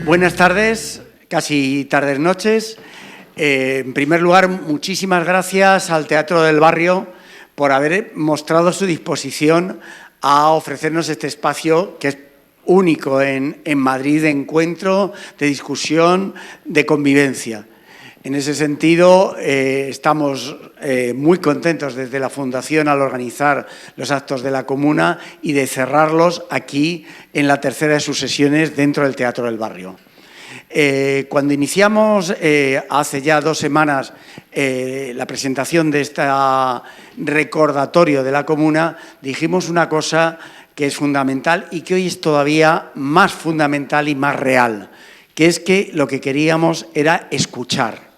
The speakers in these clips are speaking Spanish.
Buenas tardes, casi tardes noches. En primer lugar, muchísimas gracias al Teatro del Barrio por haber mostrado su disposición a ofrecernos este espacio que es único en Madrid, de encuentro, de discusión, de convivencia. En ese sentido, estamos muy contentos desde la Fundación al organizar los actos de la Comuna y de cerrarlos aquí en la tercera de sus sesiones dentro del Teatro del Barrio. Cuando iniciamos hace ya 2 semanas la presentación de este recordatorio de la Comuna, dijimos una cosa que es fundamental y que hoy es todavía más fundamental y más real, que es que lo que queríamos era escuchar.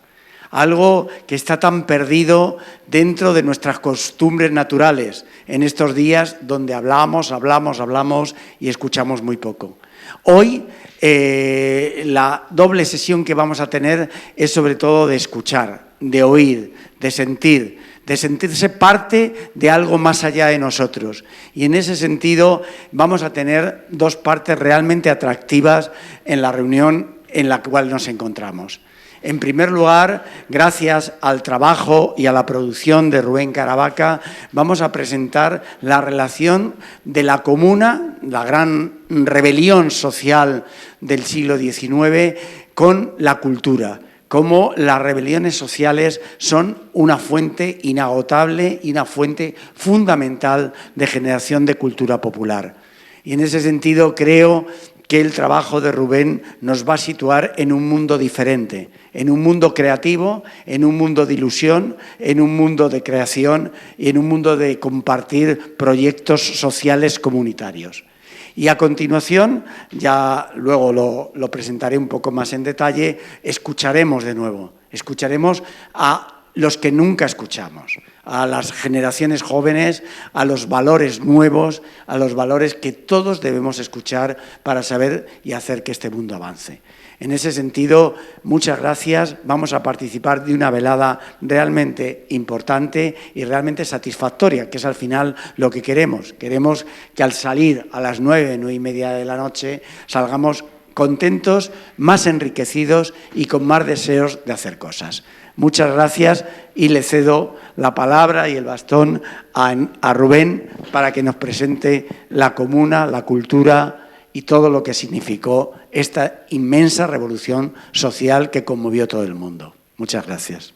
Algo que está tan perdido dentro de nuestras costumbres naturales en estos días donde hablamos y escuchamos muy poco. Hoy la doble sesión que vamos a tener es sobre todo de escuchar, de oír, de sentirse parte de algo más allá de nosotros. Y en ese sentido vamos a tener 2 partes realmente atractivas en la reunión en la cual nos encontramos. En primer lugar, gracias al trabajo y a la producción de Rubén Caravaca, vamos a presentar la relación de la Comuna, la gran rebelión social del siglo XIX, con la cultura. Cómo las rebeliones sociales son una fuente inagotable y una fuente fundamental de generación de cultura popular. Y en ese sentido creo que el trabajo de Rubén nos va a situar en un mundo diferente, en un mundo creativo, en un mundo de ilusión, en un mundo de creación y en un mundo de compartir proyectos sociales comunitarios. Y a continuación, ya luego lo presentaré un poco más en detalle, escucharemos de nuevo, escucharemos a los que nunca escuchamos, a las generaciones jóvenes, a los valores nuevos, a los valores que todos debemos escuchar para saber y hacer que este mundo avance. En ese sentido, muchas gracias. Vamos a participar de una velada realmente importante y realmente satisfactoria, que es al final lo que queremos. Queremos que al salir a las 9, 9:30 de la noche, salgamos contentos, más enriquecidos y con más deseos de hacer cosas. Muchas gracias y le cedo la palabra y el bastón a Rubén para que nos presente la Comuna, la cultura y todo lo que significó esta inmensa revolución social que conmovió todo el mundo. Muchas gracias.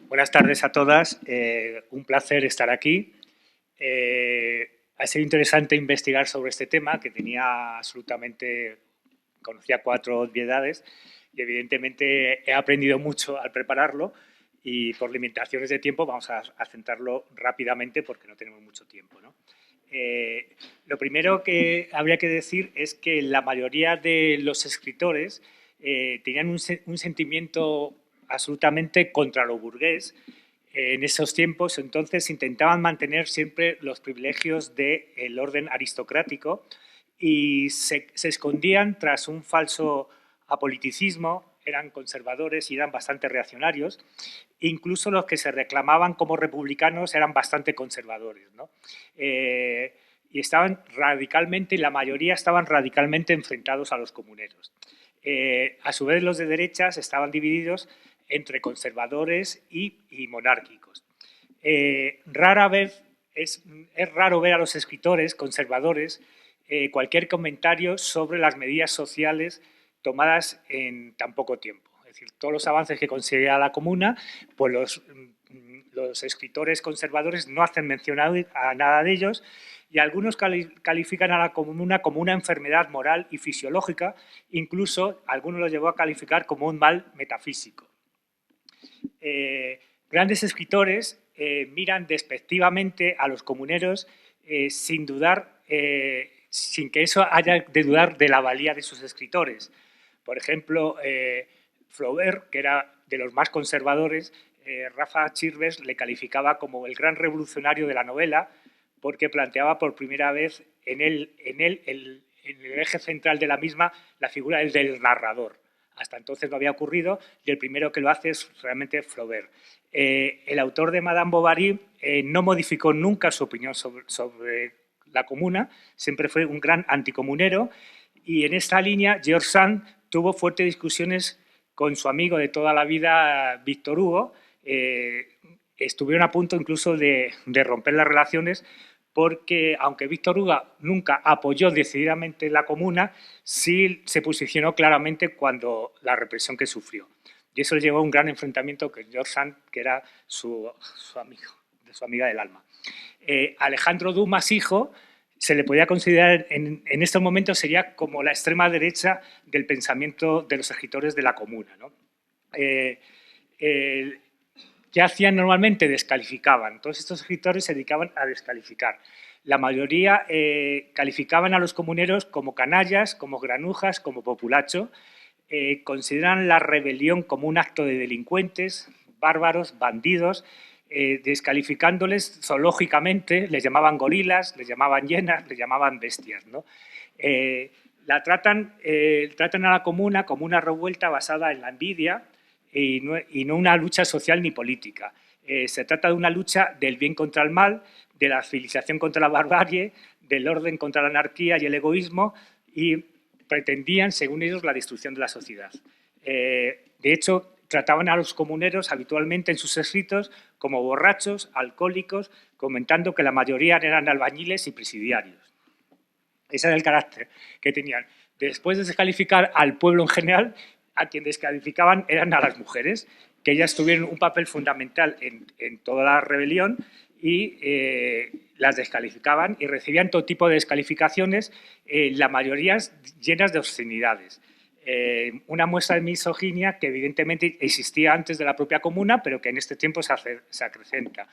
Buenas tardes a todas. Un placer estar aquí. Ha sido interesante investigar sobre este tema, que conocía 4 obviedades y evidentemente he aprendido mucho al prepararlo y por limitaciones de tiempo vamos a centrarlo rápidamente porque no tenemos mucho tiempo, ¿no? Lo primero que habría que decir es que la mayoría de los escritores tenían un sentimiento absolutamente contra lo burgués en esos tiempos. Entonces intentaban mantener siempre los privilegios del orden aristocrático y se escondían tras un falso apoliticismo, eran conservadores y eran bastante reaccionarios. Incluso los que se reclamaban como republicanos eran bastante conservadores, ¿no? Y la mayoría estaban radicalmente enfrentados a los comuneros. A su vez, los de derechas estaban divididos entre conservadores y monárquicos. Es raro ver a los escritores conservadores cualquier comentario sobre las medidas sociales tomadas en tan poco tiempo. Es decir, todos los avances que conseguía la Comuna, pues los escritores conservadores no hacen mención a nada de ellos y algunos califican a la Comuna como una enfermedad moral y fisiológica, incluso algunos lo llevó a calificar como un mal metafísico. Grandes escritores miran despectivamente a los comuneros sin que eso haya de dudar de la valía de sus escritores. Por ejemplo, Flaubert, que era de los más conservadores, Rafa Chirves le calificaba como el gran revolucionario de la novela porque planteaba por primera vez en el eje central de la misma la figura del narrador. Hasta entonces no había ocurrido y el primero que lo hace es realmente Flaubert. El autor de Madame Bovary no modificó nunca su opinión sobre la comuna, siempre fue un gran anticomunero y en esta línea George Sand tuvo fuertes discusiones con su amigo de toda la vida, Victor Hugo. Estuvieron a punto incluso de romper las relaciones porque, aunque Victor Hugo nunca apoyó decididamente la comuna, sí se posicionó claramente cuando la represión que sufrió. Y eso le llevó a un gran enfrentamiento con George Sand, que era su amigo, su amiga del alma. Alejandro Dumas, hijo, se le podía considerar en estos momentos sería como la extrema derecha del pensamiento de los escritores de la comuna, ¿no? ¿Qué hacían normalmente? Descalificaban. Todos estos escritores se dedicaban a descalificar. La mayoría calificaban a los comuneros como canallas, como granujas, como populacho. Consideran la rebelión como un acto de delincuentes, bárbaros, bandidos, descalificándoles zoológicamente, les llamaban gorilas, les llamaban hienas, les llamaban bestias, ¿no? Tratan a la comuna como una revuelta basada en la envidia y no una lucha social ni política. Se trata de una lucha del bien contra el mal, de la civilización contra la barbarie, del orden contra la anarquía y el egoísmo, y pretendían, según ellos, la destrucción de la sociedad. De hecho, trataban a los comuneros habitualmente en sus escritos como borrachos, alcohólicos, comentando que la mayoría eran albañiles y presidiarios. Ese era el carácter que tenían. Después de descalificar al pueblo en general, a quien descalificaban eran a las mujeres, que ellas tuvieron un papel fundamental en toda la rebelión y las descalificaban y recibían todo tipo de descalificaciones, la mayoría llenas de obscenidades. Una muestra de misoginia que evidentemente existía antes de la propia comuna, pero que en este tiempo se acrecenta.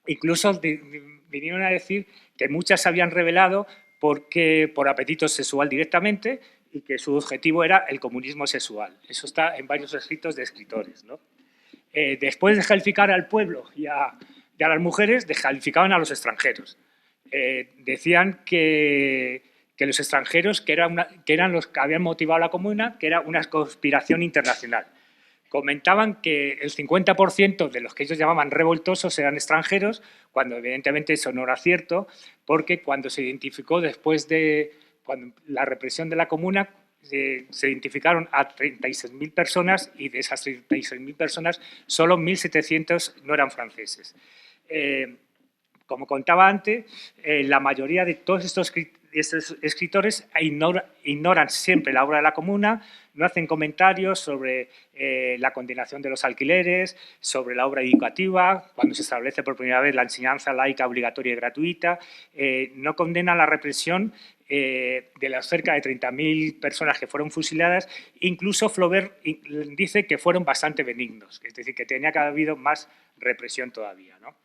Incluso vinieron a decir que muchas se habían rebelado por apetito sexual directamente y que su objetivo era el comunismo sexual. Eso está en varios escritos de escritores, ¿no? Después de descalificar al pueblo y a las mujeres, descalificaban a los extranjeros. Decían que los extranjeros, que eran los que habían motivado la comuna, que era una conspiración internacional. Comentaban que el 50% de los que ellos llamaban revoltosos eran extranjeros, cuando evidentemente eso no era cierto, porque cuando se identificó después de la represión de la comuna, se identificaron a 36.000 personas y de esas 36.000 personas solo 1.700 no eran franceses. Como contaba antes, la mayoría de todos estos escritores ignoran siempre la obra de la comuna, no hacen comentarios sobre la condenación de los alquileres, sobre la obra educativa, cuando se establece por primera vez la enseñanza laica obligatoria y gratuita, no condenan la represión de las cerca de 30.000 personas que fueron fusiladas. Incluso Flaubert dice que fueron bastante benignos, es decir, que tenía que haber habido más represión todavía, ¿no?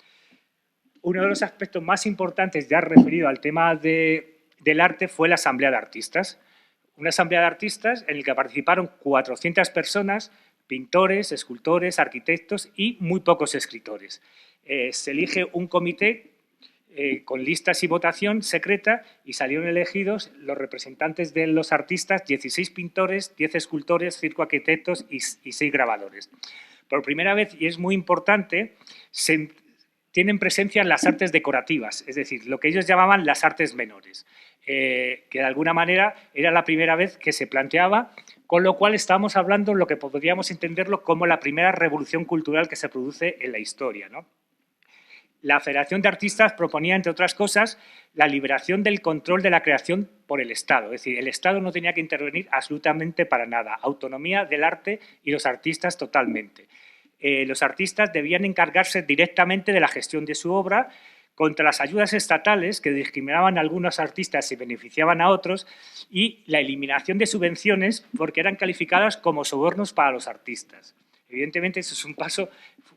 Uno de los aspectos más importantes ya referido al tema del arte fue la Asamblea de Artistas. Una Asamblea de Artistas en la que participaron 400 personas, pintores, escultores, arquitectos y muy pocos escritores. Se elige un comité con listas y votación secreta y salieron elegidos los representantes de los artistas, 16 pintores, 10 escultores, 5 arquitectos y 6 grabadores. Por primera vez, y es muy importante, tienen presencia en las artes decorativas, es decir, lo que ellos llamaban las artes menores, que de alguna manera era la primera vez que se planteaba, con lo cual estábamos hablando de lo que podríamos entenderlo como la primera revolución cultural que se produce en la historia, ¿no? La Federación de Artistas proponía, entre otras cosas, la liberación del control de la creación por el Estado. Es decir, el Estado no tenía que intervenir absolutamente para nada. Autonomía del arte y los artistas totalmente. Los artistas debían encargarse directamente de la gestión de su obra contra las ayudas estatales que discriminaban a algunos artistas y beneficiaban a otros, y la eliminación de subvenciones porque eran calificadas como sobornos para los artistas. Evidentemente, eso es un paso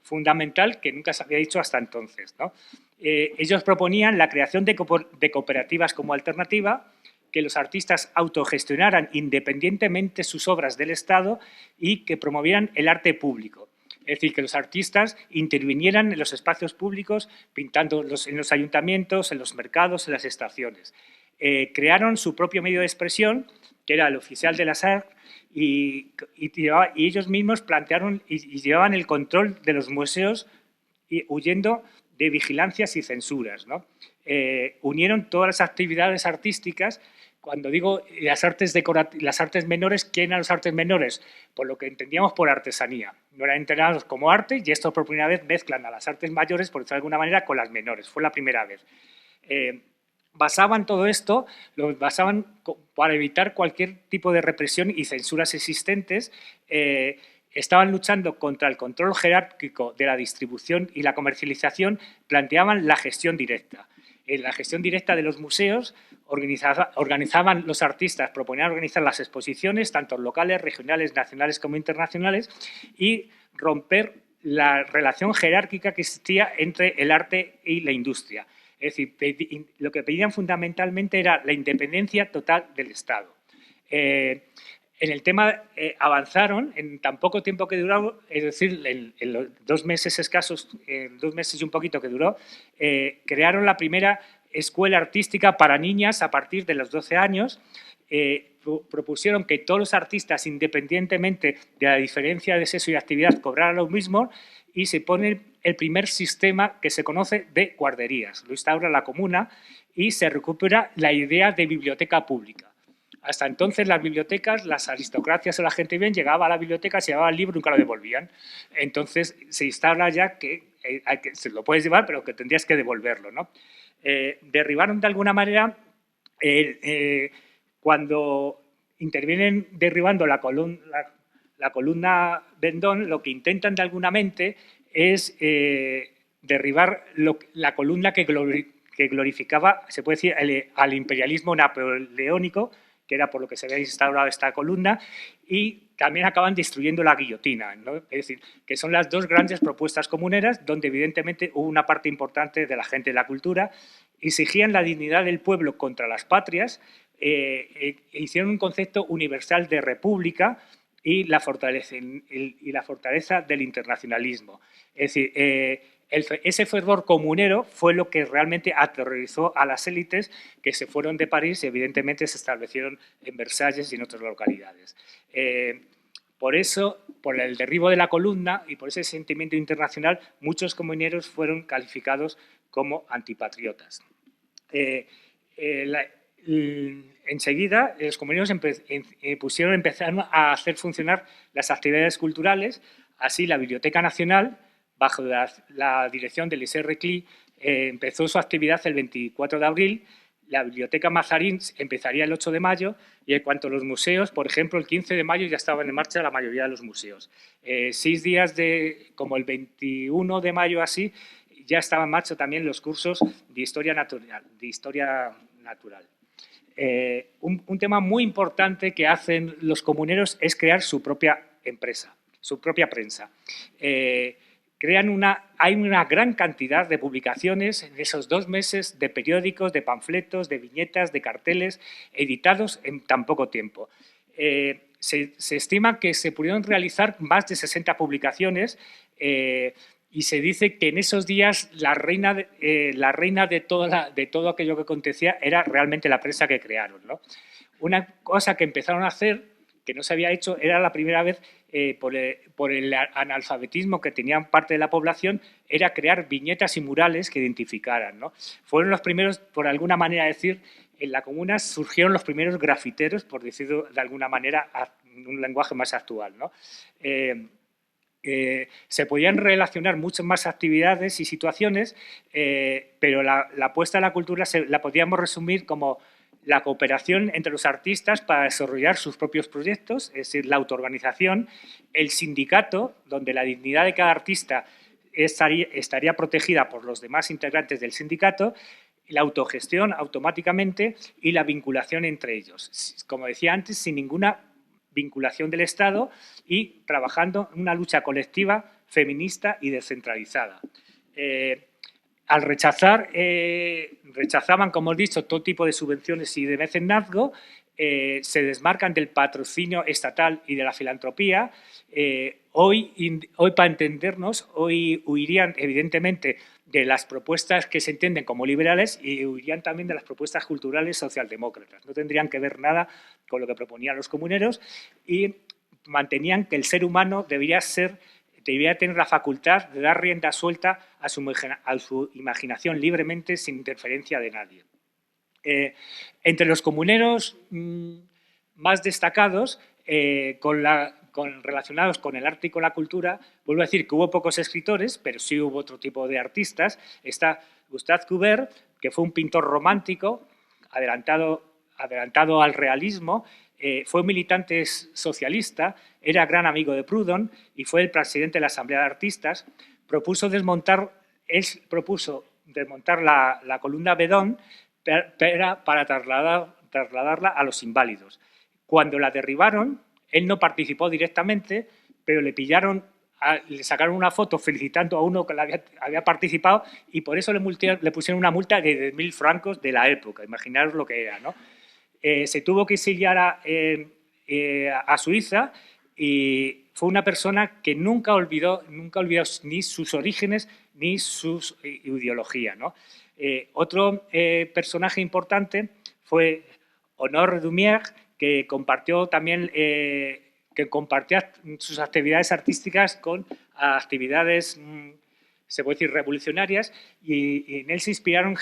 fundamental que nunca se había dicho hasta entonces, ¿no? Ellos proponían la creación de cooperativas como alternativa, que los artistas autogestionaran independientemente sus obras del Estado y que promovieran el arte público. Es decir, que los artistas intervinieran en los espacios públicos, pintando en los ayuntamientos, en los mercados, en las estaciones. Crearon su propio medio de expresión que era el oficial de las ARC, y ellos mismos plantearon y llevaban el control de los museos huyendo de vigilancias y censuras, ¿no? Unieron todas las actividades artísticas. Cuando digo las artes menores, ¿quién eran las artes menores? Por lo que entendíamos por artesanía. No eran entendidos como arte, y esto por primera vez mezclan a las artes mayores, por decirlo de alguna manera, con las menores. Fue la primera vez. Basaban todo esto, lo basaban para evitar cualquier tipo de represión y censuras existentes. Estaban luchando contra el control jerárquico de la distribución y la comercialización, planteaban la gestión directa. En la gestión directa de los museos organizaban los artistas, proponían organizar las exposiciones, tanto locales, regionales, nacionales como internacionales, y romper la relación jerárquica que existía entre el arte y la industria. Es decir, lo que pedían fundamentalmente era la independencia total del Estado. En el tema avanzaron en tan poco tiempo que duró, es decir, en los 2 meses escasos, 2 meses y un poquito que duró, crearon la primera escuela artística para niñas a partir de los 12 años. Propusieron que todos los artistas, independientemente de la diferencia de sexo y actividad, cobraran lo mismo, y se pone el primer sistema que se conoce de guarderías. Lo instaura la comuna y se recupera la idea de biblioteca pública. Hasta entonces las bibliotecas, las aristocracias o la gente bien llegaba a la biblioteca, se llevaba el libro y nunca lo devolvían. Entonces se instala ya que se lo puedes llevar, pero que tendrías que devolverlo, ¿no? Derribaron de alguna manera, cuando intervienen derribando la columna Vendón, lo que intentan de alguna mente es derribar la columna que glorificaba, se puede decir, al imperialismo napoleónico, que era por lo que se había instaurado esta columna, y también acaban destruyendo la guillotina, ¿no? Es decir, que son las dos grandes propuestas comuneras, donde evidentemente hubo una parte importante de la gente de la cultura, exigían la dignidad del pueblo contra las patrias, hicieron un concepto universal de república y la fortaleza del internacionalismo. Es decir, ese fervor comunero fue lo que realmente aterrorizó a las élites, que se fueron de París y evidentemente se establecieron en Versalles y en otras localidades. Por eso, por el derribo de la columna y por ese sentimiento internacional, muchos comuneros fueron calificados como antipatriotas. Enseguida, los comuneros empezaron a hacer funcionar las actividades culturales. Así, la Biblioteca Nacional, bajo la dirección de Elisée Reclus, empezó su actividad el 24 de abril, la Biblioteca Mazarín empezaría el 8 de mayo, y en cuanto a los museos, por ejemplo, el 15 de mayo ya estaban en marcha la mayoría de los museos. 6 días, como el 21 de mayo así, ya estaban en marcha también los cursos de historia natural. Un tema muy importante que hacen los comuneros es crear su propia empresa, su propia prensa. Hay una gran cantidad de publicaciones en esos 2 meses, de periódicos, de panfletos, de viñetas, de carteles, editados en tan poco tiempo. Se estima que se pudieron realizar más de 60 publicaciones, y se dice que en esos días la reina de todo aquello que acontecía era realmente la prensa que crearon, ¿no? Una cosa que empezaron a hacer, que no se había hecho, era la primera vez, por el analfabetismo que tenían parte de la población, era crear viñetas y murales que identificaran, ¿no? Fueron los primeros, por alguna manera decir, en la comuna surgieron los primeros grafiteros, por decirlo de alguna manera, en un lenguaje más actual, ¿no? Se podían relacionar muchas más actividades y situaciones, pero la apuesta a la cultura la podíamos resumir como la cooperación entre los artistas para desarrollar sus propios proyectos, es decir, la autoorganización, el sindicato, donde la dignidad de cada artista estaría protegida por los demás integrantes del sindicato, la autogestión automáticamente y la vinculación entre ellos. Como decía antes, sin ninguna vinculación del Estado y trabajando en una lucha colectiva, feminista y descentralizada. Al rechazaban, como he dicho, todo tipo de subvenciones y de mecenazgo, se desmarcan del patrocinio estatal y de la filantropía, Hoy, para entendernos, hoy huirían evidentemente de las propuestas que se entienden como liberales y huirían también de las propuestas culturales socialdemócratas. No tendrían que ver nada con lo que proponían los comuneros y mantenían que el ser humano debería tener la facultad de dar rienda suelta a su imaginación libremente sin interferencia de nadie. Entre los comuneros más destacados, relacionados con el arte y con la cultura, vuelvo a decir que hubo pocos escritores, pero sí hubo otro tipo de artistas. Está Gustave Courbet, que fue un pintor romántico, adelantado al realismo, fue un militante socialista, era gran amigo de Proudhon y fue el presidente de la Asamblea de Artistas. Propuso desmontar la columna Bedón para trasladarla a los inválidos. Cuando la derribaron, él no participó directamente, pero le sacaron una foto felicitando a uno que había participado y por eso le pusieron una multa de 10.000 francos de la época. Imaginaros lo que era, ¿no? Se tuvo que exiliar a Suiza y fue una persona que nunca olvidó ni sus orígenes ni su ideología, ¿no? Otro personaje importante fue Honore Daumier, que compartió sus actividades artísticas con actividades, se puede decir, revolucionarias, y en él se inspiraron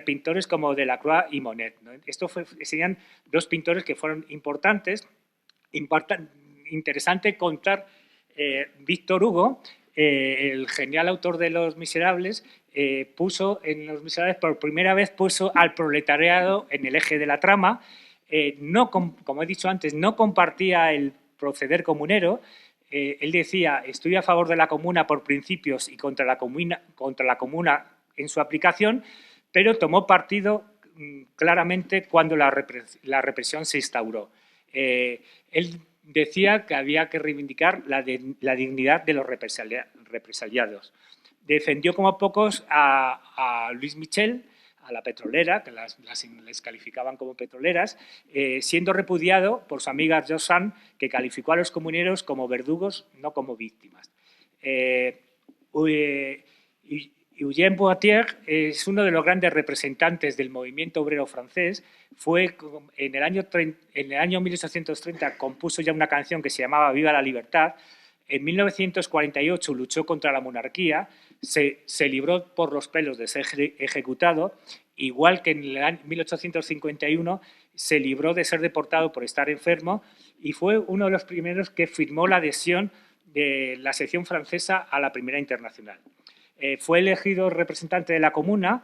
pintores como Delacroix y Monet, ¿no? Estos serían dos pintores que fueron importantes. Interesante contar, Víctor Hugo, el genial autor de Los Miserables, puso en Los Miserables por primera vez al proletariado en el eje de la trama. Como he dicho antes, no compartía el proceder comunero. Él decía, estoy a favor de la comuna por principios y contra la comuna en su aplicación, pero tomó partido claramente cuando la represión se instauró. Él decía que había que reivindicar la dignidad de los represaliados. Defendió como pocos a Louise Michel, a la petrolera, que les calificaban como petroleras, siendo repudiado por su amiga George Sand, que calificó a los comuneros como verdugos, no como víctimas. Eugène Boatier es uno de los grandes representantes del movimiento obrero francés. En el año 1830 compuso ya una canción que se llamaba Viva la libertad. En 1948 luchó contra la monarquía, se libró por los pelos de ser ejecutado, igual que en el año 1851 se libró de ser deportado por estar enfermo y fue uno de los primeros que firmó la adhesión de la sección francesa a la Primera Internacional. Fue elegido representante de la Comuna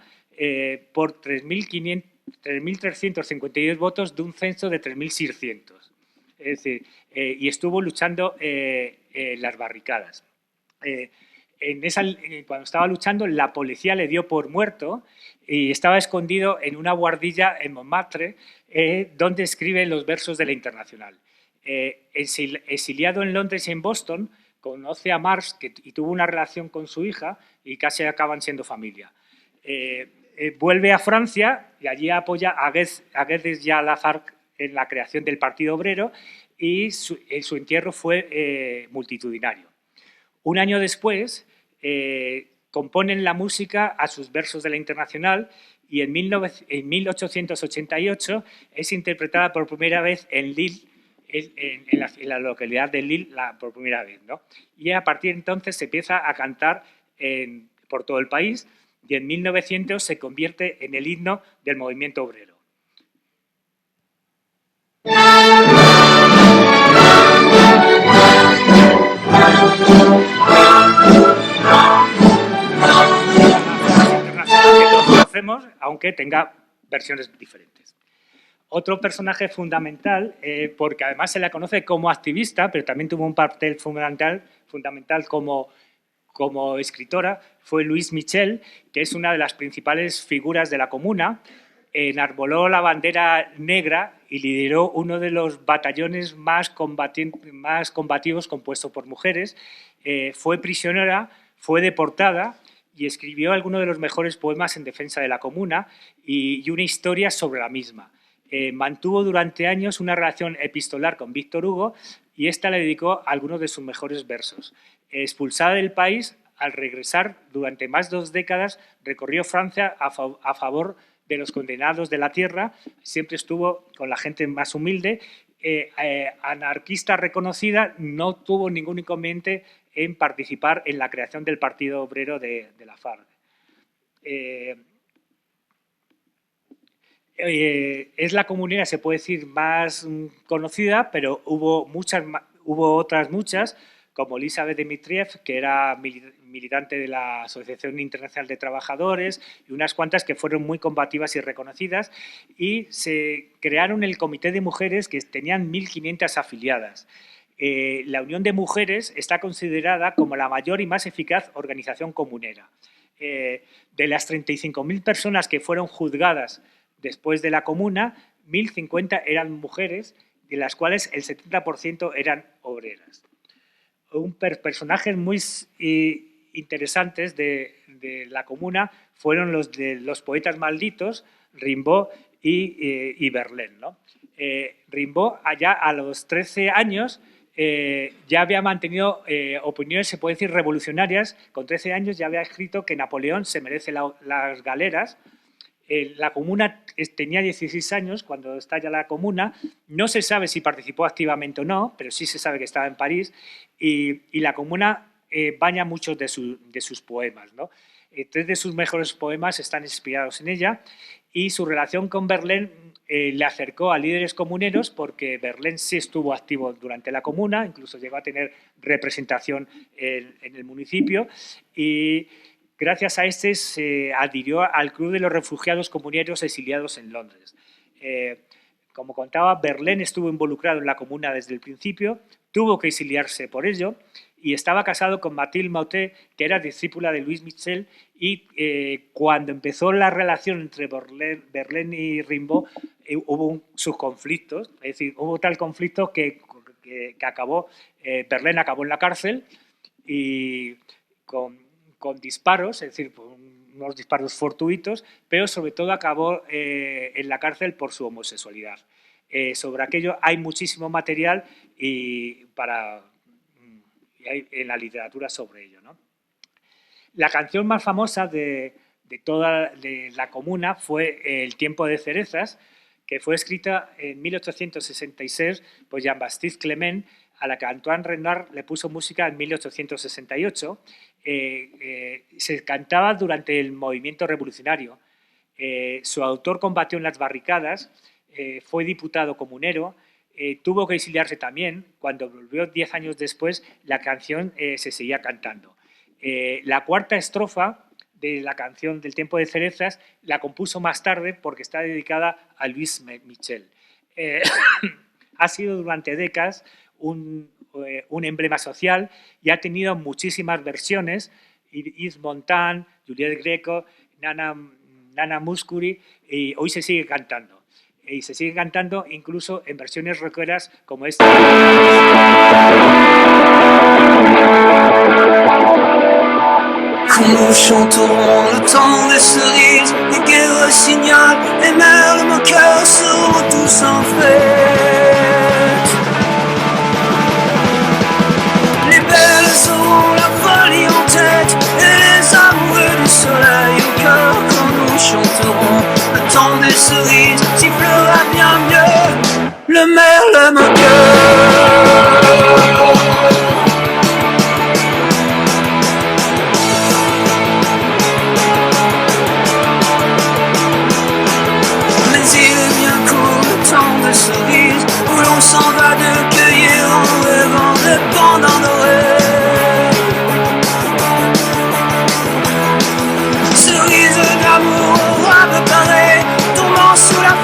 por 3.352 votos de un censo de 3.600. Es decir, y estuvo luchando en las barricadas. Cuando estaba luchando, la policía le dio por muerto y estaba escondido en una buhardilla en Montmartre, donde escribe los versos de la Internacional. Exiliado en Londres y en Boston, conoce a Marx y tuvo una relación con su hija y casi acaban siendo familia. Vuelve a Francia y allí apoya a Guedes y a Lafargue en la creación del Partido Obrero y su entierro fue multitudinario. Un año después componen la música a sus versos de la Internacional y en 1888 es interpretada por primera vez en Lille, en la localidad de Lille, por primera vez, ¿no? Y a partir de entonces se empieza a cantar por todo el país y en 1900 se convierte en el himno del movimiento obrero. Que todos conocemos, aunque tenga versiones diferentes. Otro personaje fundamental, porque además se la conoce como activista, pero también tuvo un papel fundamental como escritora, fue Louise Michel, que es una de las principales figuras de la Comuna. Enarboló la bandera negra y lideró uno de los batallones más combativos compuesto por mujeres. Fue prisionera, fue deportada y escribió algunos de los mejores poemas en defensa de la Comuna y una historia sobre la misma. mantuvo durante años una relación epistolar con Víctor Hugo y ésta le dedicó algunos de sus mejores versos. Expulsada del país, al regresar durante más de 2 décadas, recorrió Francia a favor de los condenados de la tierra, siempre estuvo con la gente más humilde. Anarquista reconocida, no tuvo ningún inconveniente en participar en la creación del Partido Obrero de la FARC. Es la comunera, se puede decir, más conocida, pero hubo otras muchas, como Elizabeth Dmitriev, que era militante de la Asociación Internacional de Trabajadores, y unas cuantas que fueron muy combativas y reconocidas, y se crearon el Comité de Mujeres, que tenían 1.500 afiliadas. La Unión de Mujeres está considerada como la mayor y más eficaz organización comunera. De las 35.000 personas que fueron juzgadas después de la comuna, 1.050 eran mujeres, de las cuales el 70% eran obreras. Personajes muy interesantes de la comuna fueron los de los poetas malditos, Rimbaud y Verlaine, ¿no? Rimbaud, allá a los 13 años, ya había mantenido opiniones, se puede decir, revolucionarias. Con 13 años ya había escrito que Napoleón se merece las galeras. La comuna tenía 16 años cuando estalla la comuna. No se sabe si participó activamente o no, pero sí se sabe que estaba en París. Y la comuna baña muchos de sus poemas, ¿no? 3 de sus mejores poemas están inspirados en ella. Y su relación con Verlaine le acercó a líderes comuneros, porque Verlaine sí estuvo activo durante la comuna, incluso llegó a tener representación en el municipio. Y gracias a este se adhirió al Club de los Refugiados Comuneros Exiliados en Londres. Como contaba, Verlaine estuvo involucrado en la comuna desde el principio, tuvo que exiliarse por ello y estaba casado con Mathilde Mautet, que era discípula de Louis Michel, y cuando empezó la relación entre Verlaine y Rimbaud hubo sus conflictos, es decir, hubo tal conflicto que acabó, Verlaine acabó en la cárcel y con disparos, es decir, unos disparos fortuitos, pero sobre todo acabó en la cárcel por su homosexualidad. Sobre aquello hay muchísimo material y hay en la literatura sobre ello, ¿no? La canción más famosa de toda la comuna fue El tiempo de cerezas, que fue escrita en 1866 por Jean-Baptiste Clement, a la que Antoine Renard le puso música en 1868. Se cantaba durante el movimiento revolucionario. Su autor combatió en las barricadas, fue diputado comunero, tuvo que exiliarse también. Cuando volvió 10 años después, la canción se seguía cantando. La cuarta estrofa de la canción del tiempo de cerezas la compuso más tarde porque está dedicada a Louis Michel. Ha sido durante décadas un emblema social y ha tenido muchísimas versiones. Yves Montand, Juliette Greco, Nana Mouskouri, y hoy se sigue cantando. Y se sigue cantando incluso en versiones rockeras como esta. Quand nous chanterons le temps des cerises, les guerres signalent, les mers de mon cœur seront tous en fête. Les belles auront la folie en tête, et les amoureux du soleil au cœur. Quand nous chanterons le temps des cerises, sifflera bien mieux le merle moqueur. Cerise, où l'on s'en va de cueillir en rêvant de pendant dorés. Cerise d'amour au rave carré, tombant sous la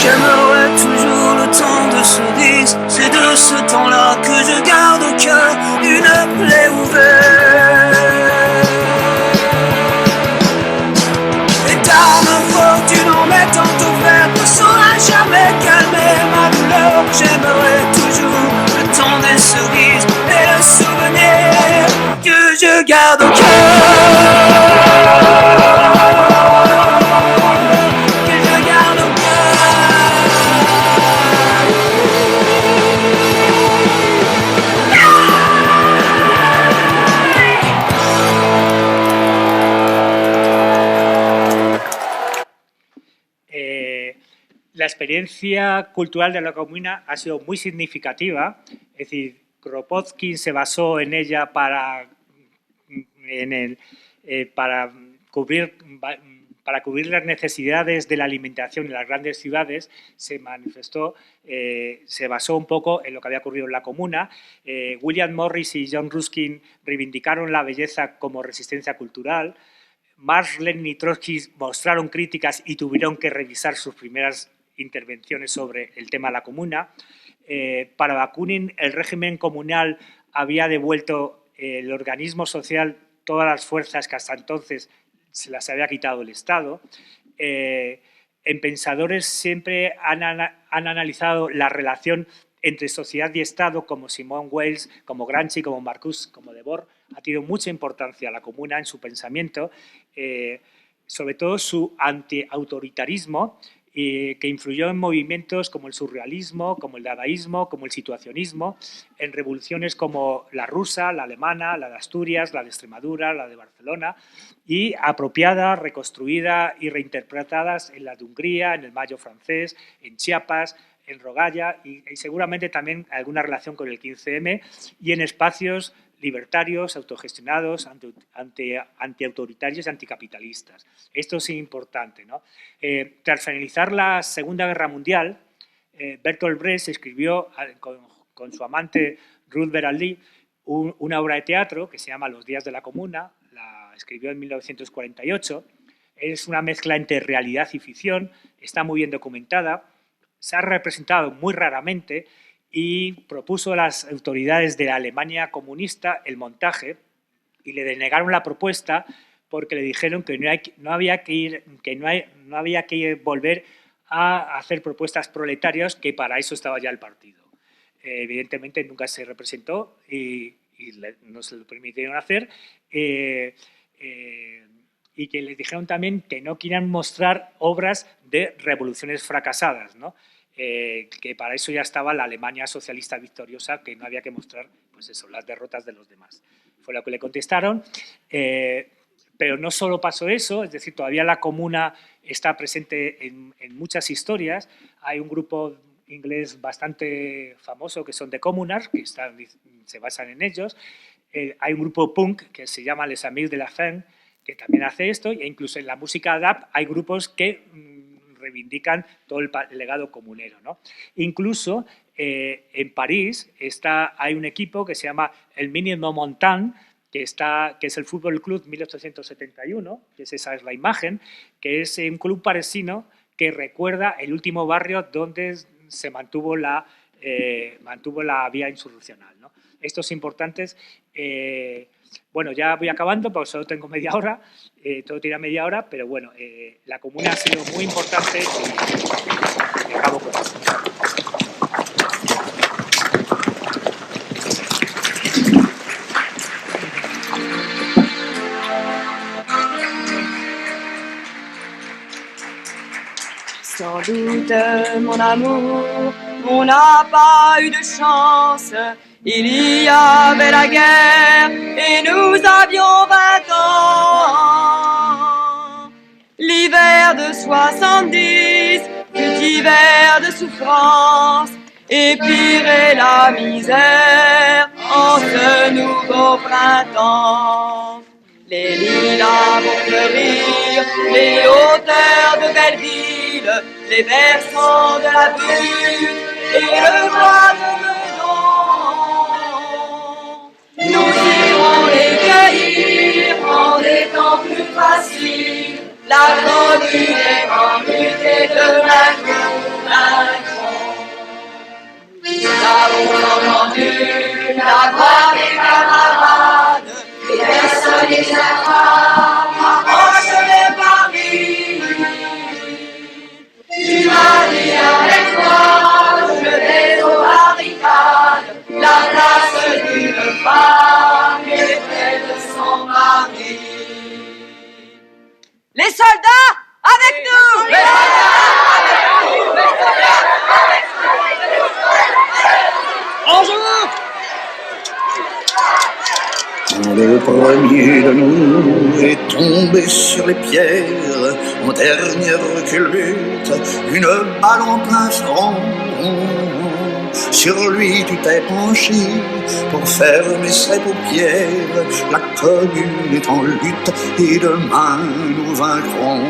J'aimerais toujours le temps de cerises. C'est de ce temps-là que je garde au cœur une plaie ouverte. Et d'armes fortune en m'étant offerte ne saura jamais calmer ma douleur. J'aimerais toujours le temps des cerises et le souvenir que je garde au La experiencia cultural de la comuna ha sido muy significativa, es decir, Kropotkin se basó en ella para cubrir las necesidades de la alimentación en las grandes ciudades. Se basó un poco en lo que había ocurrido en la comuna. William Morris y John Ruskin reivindicaron la belleza como resistencia cultural. Marx, Lenin y Trotsky mostraron críticas y tuvieron que revisar sus primeras intervenciones sobre el tema de la comuna. Para Bakunin, el régimen comunal había devuelto el organismo social todas las fuerzas que hasta entonces se las había quitado el Estado. En Pensadores siempre han analizado la relación entre sociedad y Estado, como Simone Weil, como Gramsci, como Marcuse, como Debord. Ha tenido mucha importancia la comuna en su pensamiento, sobre todo su antiautoritarismo, que influyó en movimientos como el surrealismo, como el dadaísmo, como el situacionismo, en revoluciones como la rusa, la alemana, la de Asturias, la de Extremadura, la de Barcelona, y apropiadas, reconstruidas y reinterpretadas en la de Hungría, en el Mayo francés, en Chiapas, en Rogalla y seguramente también alguna relación con el 15M y en espacios libertarios, autogestionados, antiautoritarios y anticapitalistas. Esto es importante, ¿no? Tras finalizar la Segunda Guerra Mundial, Bertolt Brecht escribió con su amante Ruth Beraldi una obra de teatro que se llama Los días de la comuna, la escribió en 1948. Es una mezcla entre realidad y ficción, está muy bien documentada, se ha representado muy raramente y propuso a las autoridades de la Alemania comunista el montaje y le denegaron la propuesta porque le dijeron que no había que volver a hacer propuestas proletarias, que para eso estaba ya el partido. Evidentemente nunca se representó y no se lo permitieron hacer y que les dijeron también que no querían mostrar obras de revoluciones fracasadas, ¿no? Que para eso ya estaba la Alemania socialista victoriosa, que no había que mostrar pues eso, las derrotas de los demás. Fue lo que le contestaron, pero no solo pasó eso, es decir, todavía la comuna está presente en muchas historias. Hay un grupo inglés bastante famoso que son The Communards, que se basan en ellos. Hay un grupo punk que se llama Les Amis de la Fin, que también hace esto, e incluso en la música dub hay grupos que reivindican todo el legado comunero, ¿no? Incluso en París hay un equipo que se llama el Minimum Montagne, que es el Fútbol Club 1871, esa es la imagen, que es un club parisino que recuerda el último barrio donde se mantuvo la vía insurreccional, ¿no? Estos importantes. Bueno, ya voy acabando porque solo tengo media hora, todo tira media hora, pero bueno, la comuna ha sido muy importante y acabo con esto. Sans doute, mon amour, on n'a pas eu de chance. Il y avait la guerre et nous avions 20 ans. L'hiver de 70 fut hiver de souffrance, et pire est la misère en ce nouveau printemps. Les lilas vont fleurir, les hauteurs de Belleville, les versants de la butte et le bois de Meudon. Nous irons les cueillir en des temps plus faciles. La commune est en lutte et demain nous la gloire des camarades, et personne les attrape, approche les parvis. Tu m'as dit avec toi, je vais aux barricades, la place d'une femme est près de son mari. Les soldats, avec nous! Les soldats, avec nous! Les soldats, avec nous! Bonjour! Quand le premier de nous est tombé sur les pierres, en dernière culbute, une balle en plein front. Sur lui tu t'es penché pour fermer ses paupières. La commune est en lutte et demain nous vaincrons.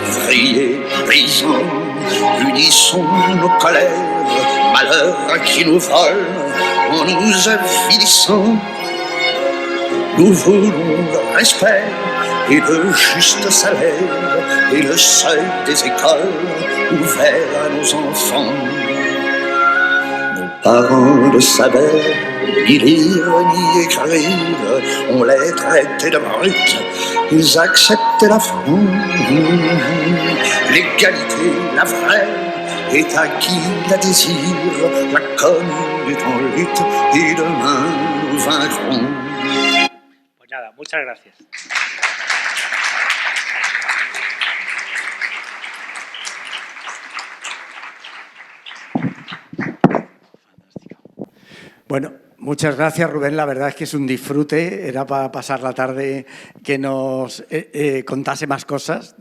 Ouvriers, paysans, unissons nos colères. Malheur à qui nous vole en nous affilissant. Nous voulons le respect et le juste salaire et le seuil des écoles ouvert à nos enfants. Nos parents ne savaient ni lire ni écrire, on les traitait de brutes, ils acceptaient l'affront. L'égalité, la vraie, est à qui la désire, la commune est en lutte et demain nous vaincrons. Pues nada, muchas gracias. Bueno, muchas gracias, Rubén. La verdad es que es un disfrute. Era para pasar la tarde que nos contase más cosas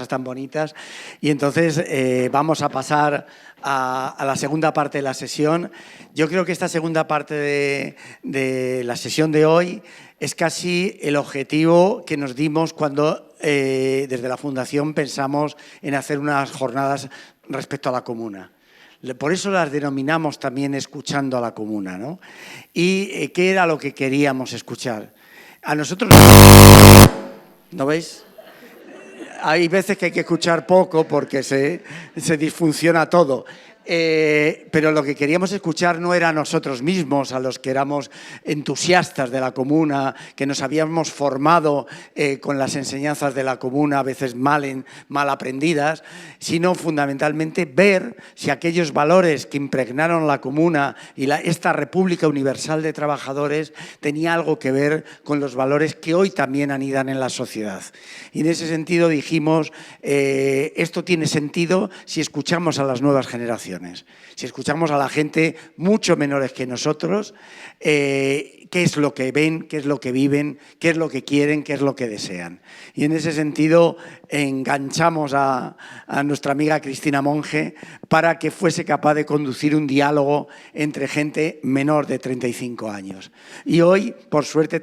tan bonitas. Y entonces vamos a pasar a la segunda parte de la sesión. Yo creo que esta segunda parte de la sesión de hoy es casi el objetivo que nos dimos cuando desde la Fundación pensamos en hacer unas jornadas respecto a la comuna. Por eso las denominamos también escuchando a la comuna, ¿no? ¿Y qué era lo que queríamos escuchar? A nosotros... ¿No veis? Hay veces que hay que escuchar poco porque se disfunciona todo. Pero lo que queríamos escuchar no era a nosotros mismos, a los que éramos entusiastas de la comuna, que nos habíamos formado con las enseñanzas de la comuna, a veces mal aprendidas, sino fundamentalmente ver si aquellos valores que impregnaron la comuna y esta República Universal de Trabajadores tenía algo que ver con los valores que hoy también anidan en la sociedad. Y en ese sentido dijimos, esto tiene sentido si escuchamos a las nuevas generaciones. Si escuchamos a la gente mucho menores que nosotros, qué es lo que ven, qué es lo que viven, qué es lo que quieren, qué es lo que desean. Y en ese sentido enganchamos a nuestra amiga Cristina Monge para que fuese capaz de conducir un diálogo entre gente menor de 35 años. Y hoy, por suerte,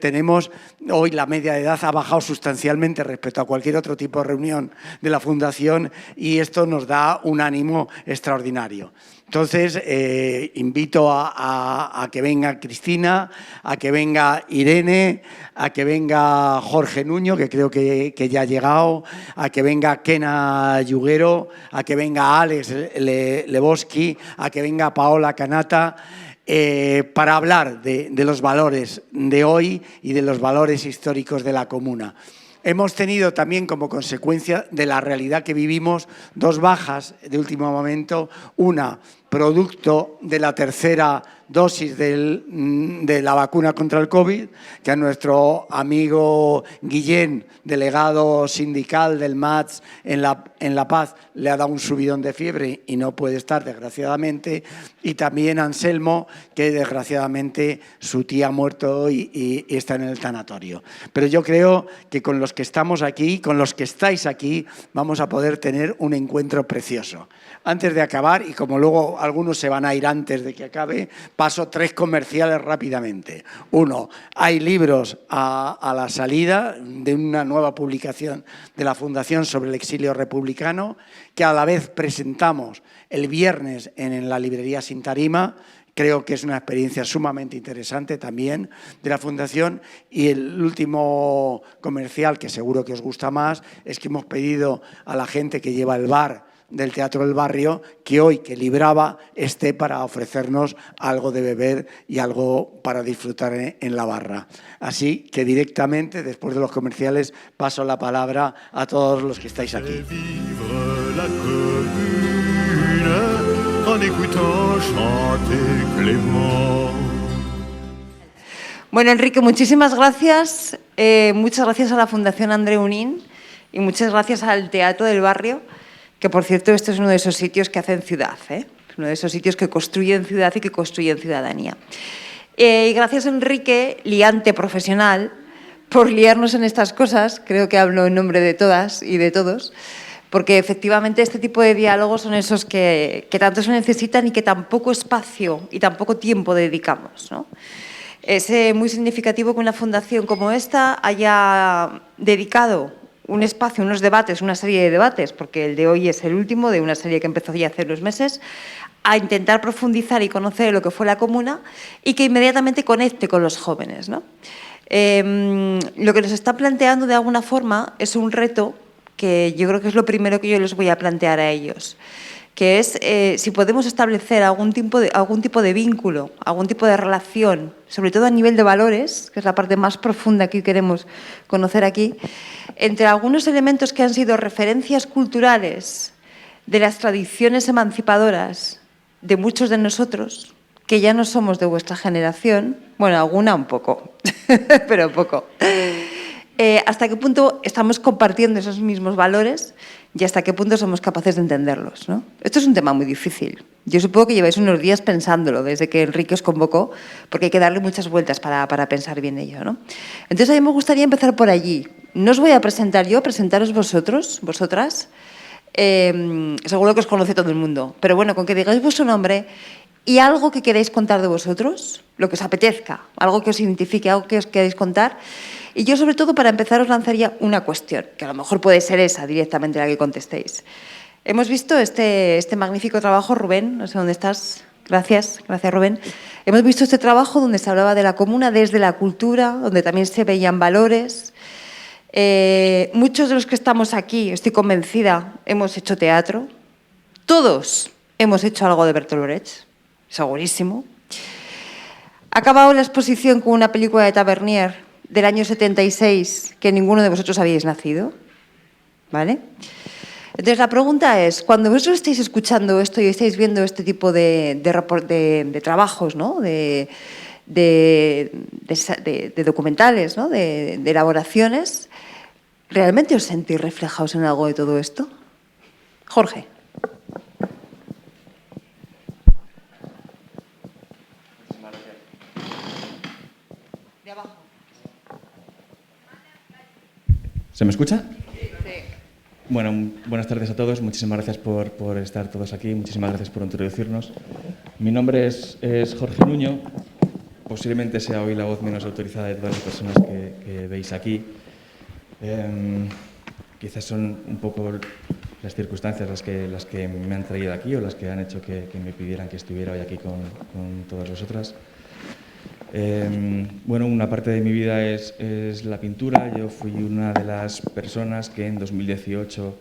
hoy la media de edad ha bajado sustancialmente respecto a cualquier otro tipo de reunión de la Fundación y esto nos da un ánimo extraordinario. Entonces, invito a que venga Cristina, a que venga Irene, a que venga Jorge Nuño, que creo que ya ha llegado, a que venga Kena Yuguero, a que venga Alex Leboski, a que venga Paola Canata, para hablar de los valores de hoy y de los valores históricos de la comuna. Hemos tenido también como consecuencia de la realidad que vivimos dos bajas de último momento, una producto de la tercera dosis de la vacuna contra el COVID, que a nuestro amigo Guillén, delegado sindical del MATS en La Paz, le ha dado un subidón de fiebre y no puede estar, desgraciadamente, y también Anselmo, que desgraciadamente su tía ha muerto hoy y está en el tanatorio. Pero yo creo que con los que estamos aquí, con los que estáis aquí, vamos a poder tener un encuentro precioso. Antes de acabar, y como luego algunos se van a ir antes de que acabe, paso 3 comerciales rápidamente. Uno, hay libros a la salida de una nueva publicación de la Fundación sobre el exilio republicano, que a la vez presentamos el viernes en la librería Sin Tarima. Creo que es una experiencia sumamente interesante también de la Fundación. Y el último comercial, que seguro que os gusta más, es que hemos pedido a la gente que lleva el bar del Teatro del Barrio, que hoy, que libraba, esté para ofrecernos algo de beber y algo para disfrutar en la barra. Así que directamente, después de los comerciales, paso la palabra a todos los que estáis aquí. Bueno, Enrique, muchísimas gracias. Muchas gracias a la Fundación Andreu Nin y muchas gracias al Teatro del Barrio, que, por cierto, este es uno de esos sitios que hacen ciudad, uno de esos sitios que construyen ciudad y que construyen ciudadanía. Y gracias, Enrique, liante profesional, por liarnos en estas cosas. Creo que hablo en nombre de todas y de todos, porque efectivamente este tipo de diálogos son esos que tanto se necesitan y que tan poco espacio y tan poco tiempo dedicamos, ¿no? Es muy significativo que una fundación como esta haya dedicado un espacio, unos debates, una serie de debates, porque el de hoy es el último de una serie que empezó ya hace unos meses, a intentar profundizar y conocer lo que fue la Comuna y que inmediatamente conecte con los jóvenes, ¿no? Lo que nos está planteando de alguna forma es un reto que yo creo que es lo primero que yo les voy a plantear a ellos, que es si podemos establecer algún tipo de vínculo, algún tipo de relación, sobre todo a nivel de valores, que es la parte más profunda que queremos conocer aquí, entre algunos elementos que han sido referencias culturales de las tradiciones emancipadoras de muchos de nosotros, que ya no somos de vuestra generación, bueno, alguna un poco, pero poco. ¿Hasta qué punto estamos compartiendo esos mismos valores y hasta qué punto somos capaces de entenderlos, ¿no? Esto es un tema muy difícil. Yo supongo que lleváis unos días pensándolo desde que Enrique os convocó, porque hay que darle muchas vueltas para pensar bien ello, ¿no? Entonces, a mí me gustaría empezar por allí. No os voy a presentar yo, presentaros vosotros, vosotras. Seguro que os conoce todo el mundo, pero bueno, con que digáis vuestro nombre y algo que queréis contar de vosotros, lo que os apetezca, algo que os identifique, algo que os queréis contar. Y yo, sobre todo, para empezar, os lanzaría una cuestión, que a lo mejor puede ser esa directamente la que contestéis. Hemos visto este magnífico trabajo, Rubén, no sé dónde estás. Gracias, Rubén. Hemos visto este trabajo donde se hablaba de la Comuna desde la cultura, donde también se veían valores. Muchos de los que estamos aquí, estoy convencida, hemos hecho teatro. Todos hemos hecho algo de Bertolt Brecht, segurísimo. Ha acabado la exposición con una película de Tavernier del año 76, que ninguno de vosotros habíais nacido, ¿vale? Entonces, la pregunta es, cuando vosotros estáis escuchando esto y estáis viendo este tipo de trabajos, ¿no? de documentales, ¿no? de elaboraciones, ¿realmente os sentís reflejados en algo de todo esto? Jorge. De abajo. ¿Se me escucha? Sí. Bueno, buenas tardes a todos. Muchísimas gracias por estar todos aquí. Muchísimas gracias por introducirnos. Mi nombre es Jorge Nuño. Posiblemente sea hoy la voz menos autorizada de todas las personas que veis aquí. Quizás son un poco las circunstancias las que me han traído aquí o las que han hecho que me pidieran que estuviera hoy aquí con todas vosotras. Bueno, una parte de mi vida es la pintura. Yo fui una de las personas que en 2018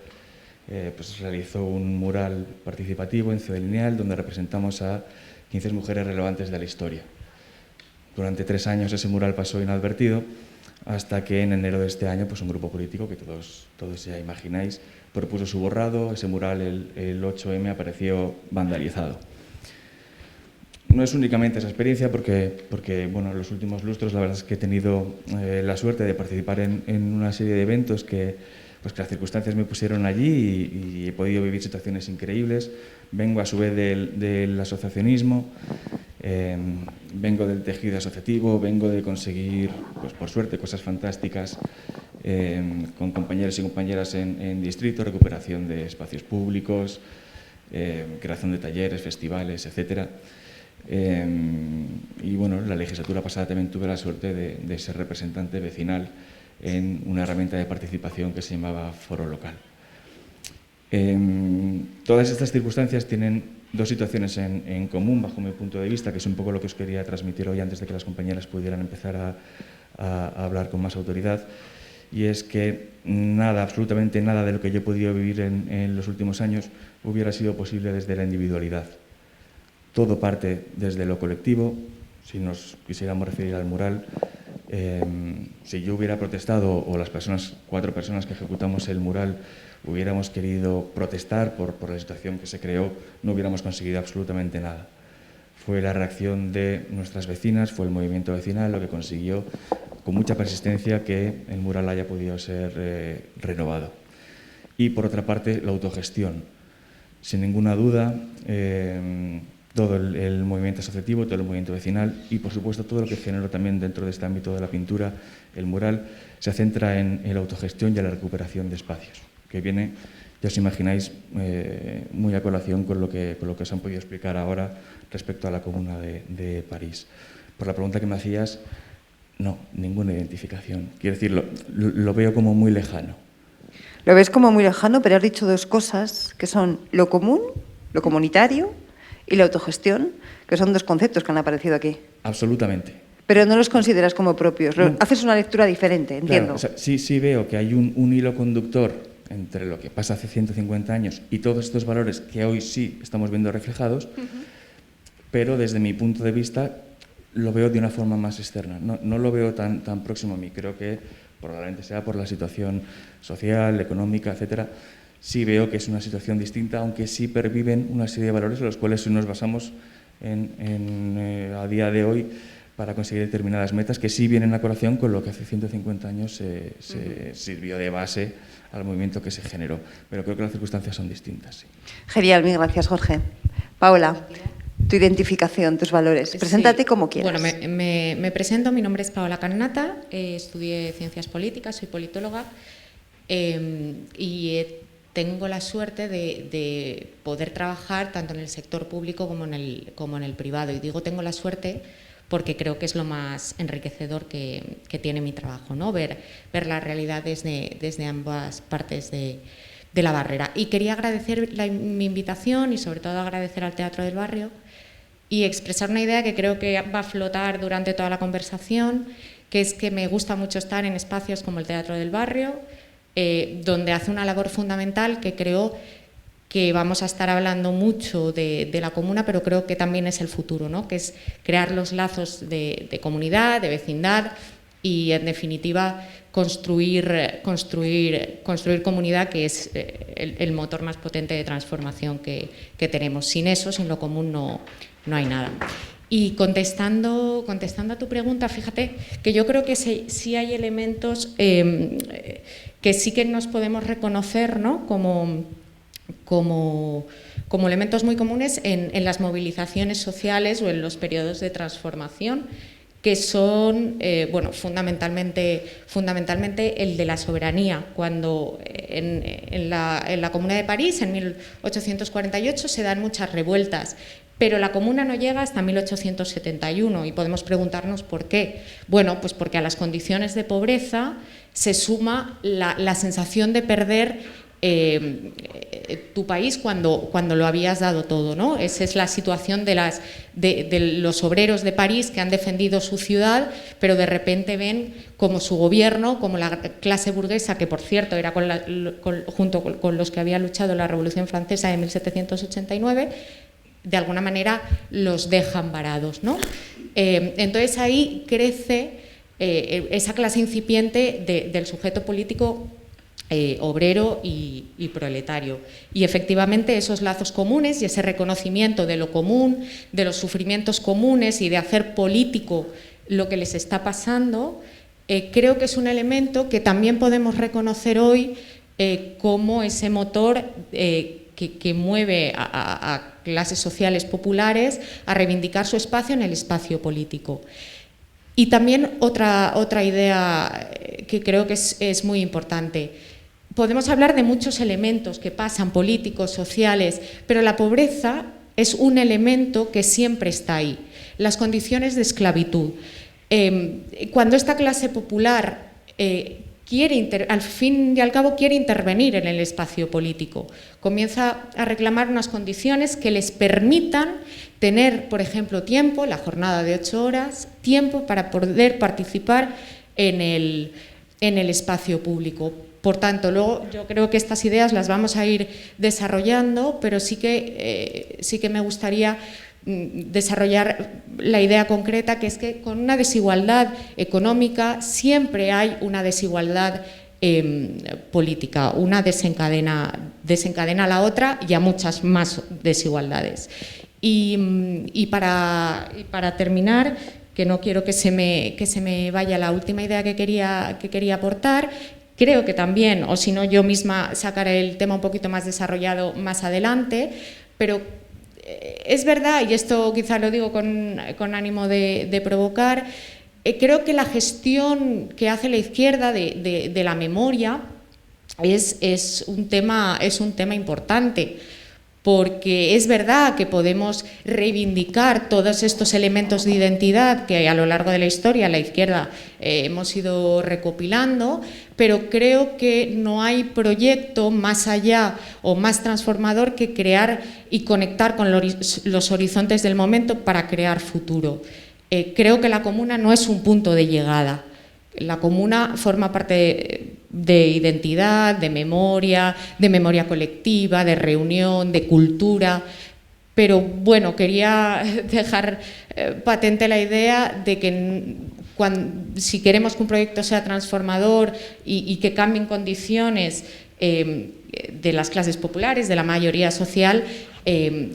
pues realizó un mural participativo en Ciudad Lineal donde representamos a 15 mujeres relevantes de la historia. Durante 3 años ese mural pasó inadvertido hasta que en enero de este año pues un grupo político que todos ya imagináis propuso su borrado. Ese mural, el 8M, apareció vandalizado. No es únicamente esa experiencia porque bueno, en los últimos lustros la verdad es que he tenido la suerte de participar en una serie de eventos que las circunstancias me pusieron allí y he podido vivir situaciones increíbles. Vengo a su vez del asociacionismo, vengo del tejido asociativo, vengo de conseguir, pues por suerte, cosas fantásticas con compañeros y compañeras en distrito, recuperación de espacios públicos, creación de talleres, festivales, etcétera. Y bueno, la legislatura pasada también tuve la suerte de ser representante vecinal en una herramienta de participación que se llamaba Foro Local. Todas estas circunstancias tienen 2 situaciones en común, bajo mi punto de vista, que es un poco lo que os quería transmitir hoy antes de que las compañeras pudieran empezar a hablar con más autoridad. y es que nada, absolutamente nada de lo que yo he podido vivir en los últimos años hubiera sido posible desde la individualidad. Todo parte desde lo colectivo. Si nos quisiéramos referir al mural, si yo hubiera protestado o las 4 personas que ejecutamos el mural hubiéramos querido protestar por la situación que se creó, no hubiéramos conseguido absolutamente nada. Fue la reacción de nuestras vecinas, fue el movimiento vecinal lo que consiguió con mucha persistencia que el mural haya podido ser renovado. Y por otra parte, la autogestión. Sin ninguna duda, todo el movimiento asociativo, todo el movimiento vecinal y, por supuesto, todo lo que generó también dentro de este ámbito de la pintura, el mural, se centra en la autogestión y en la recuperación de espacios, que viene, ya os imagináis, muy a colación con lo que os han podido explicar ahora respecto a la Comuna de París. Por la pregunta que me hacías, no, ninguna identificación. Quiero decir, lo veo como muy lejano. Lo ves como muy lejano, pero has dicho 2 cosas, que son lo común, lo comunitario, y la autogestión, que son 2 conceptos que han aparecido aquí. Absolutamente. Pero no los consideras como propios. No. Haces una lectura diferente, entiendo. Claro, o sea, sí veo que hay un hilo conductor entre lo que pasa hace 150 años y todos estos valores que hoy sí estamos viendo reflejados, pero desde mi punto de vista lo veo de una forma más externa. No lo veo tan próximo a mí. Creo que probablemente sea por la situación social, económica, etcétera. Sí veo que es una situación distinta, aunque sí perviven una serie de valores en los cuales nos basamos a día de hoy para conseguir determinadas metas que sí vienen a colación con lo que hace 150 años se sirvió de base al movimiento que se generó. Pero creo que las circunstancias son distintas. Sí. Genial, mil gracias, Jorge. Paola, tu identificación, tus valores. Preséntate como quieras. Bueno, me presento, mi nombre es Paola Cannata, estudié Ciencias Políticas, soy politóloga y tengo la suerte de poder trabajar tanto en el sector público como en el privado. Y digo tengo la suerte porque creo que es lo más enriquecedor que tiene mi trabajo, ¿no? Ver la realidad desde ambas partes de la barrera. Y quería agradecer mi invitación y sobre todo agradecer al Teatro del Barrio y expresar una idea que creo que va a flotar durante toda la conversación, que es que me gusta mucho estar en espacios como el Teatro del Barrio, donde hace una labor fundamental que creo que vamos a estar hablando mucho de la comuna, pero creo que también es el futuro, ¿no? Que es crear los lazos de comunidad, de vecindad y, en definitiva, construir comunidad, que es el motor más potente de transformación que tenemos. Sin eso, sin lo común, no hay nada. Y contestando a tu pregunta, fíjate que yo creo que sí hay elementos que sí que nos podemos reconocer, ¿no? como elementos muy comunes en las movilizaciones sociales o en los periodos de transformación, que son fundamentalmente el de la soberanía. Cuando en la Comuna de París, en 1848, se dan muchas revueltas, pero la Comuna no llega hasta 1871 y podemos preguntarnos por qué. Bueno, pues porque a las condiciones de pobreza se suma la sensación de perder tu país cuando lo habías dado todo, ¿no? Esa es la situación de los obreros de París que han defendido su ciudad, pero de repente ven como su gobierno, como la clase burguesa, que por cierto era junto con los que había luchado en la Revolución Francesa de 1789, de alguna manera los dejan varados, ¿no? Entonces ahí crece esa clase incipiente del sujeto político obrero y proletario. Y efectivamente esos lazos comunes y ese reconocimiento de lo común, de los sufrimientos comunes y de hacer político lo que les está pasando, creo que es un elemento que también podemos reconocer hoy como ese motor que mueve a clases sociales populares a reivindicar su espacio en el espacio político. Y también otra idea que creo que es muy importante. Podemos hablar de muchos elementos que pasan, políticos, sociales, pero la pobreza es un elemento que siempre está ahí. Las condiciones de esclavitud. Cuando esta clase popular al fin y al cabo quiere intervenir en el espacio político, comienza a reclamar unas condiciones que les permitan tener, por ejemplo, tiempo, la jornada de 8 horas, tiempo para poder participar en en el espacio público. Por tanto, luego yo creo que estas ideas las vamos a ir desarrollando, pero sí que me gustaría desarrollar la idea concreta, que es que con una desigualdad económica siempre hay una desigualdad política. Una desencadena a la otra y a muchas más desigualdades. Y para terminar, que no quiero que se me vaya la última idea que quería aportar, creo que también, o si no yo misma sacaré el tema un poquito más desarrollado más adelante, pero es verdad, y esto quizá lo digo con ánimo de provocar, creo que la gestión que hace la izquierda de la memoria es un tema importante, porque es verdad que podemos reivindicar todos estos elementos de identidad que a lo largo de la historia la izquierda hemos ido recopilando, pero creo que no hay proyecto más allá o más transformador que crear y conectar con los horizontes del momento para crear futuro. Creo que la comuna no es un punto de llegada. La comuna forma parte de identidad, de memoria colectiva, de reunión, de cultura, pero bueno, quería dejar patente la idea de que si queremos que un proyecto sea transformador y que cambien condiciones de las clases populares, de la mayoría social,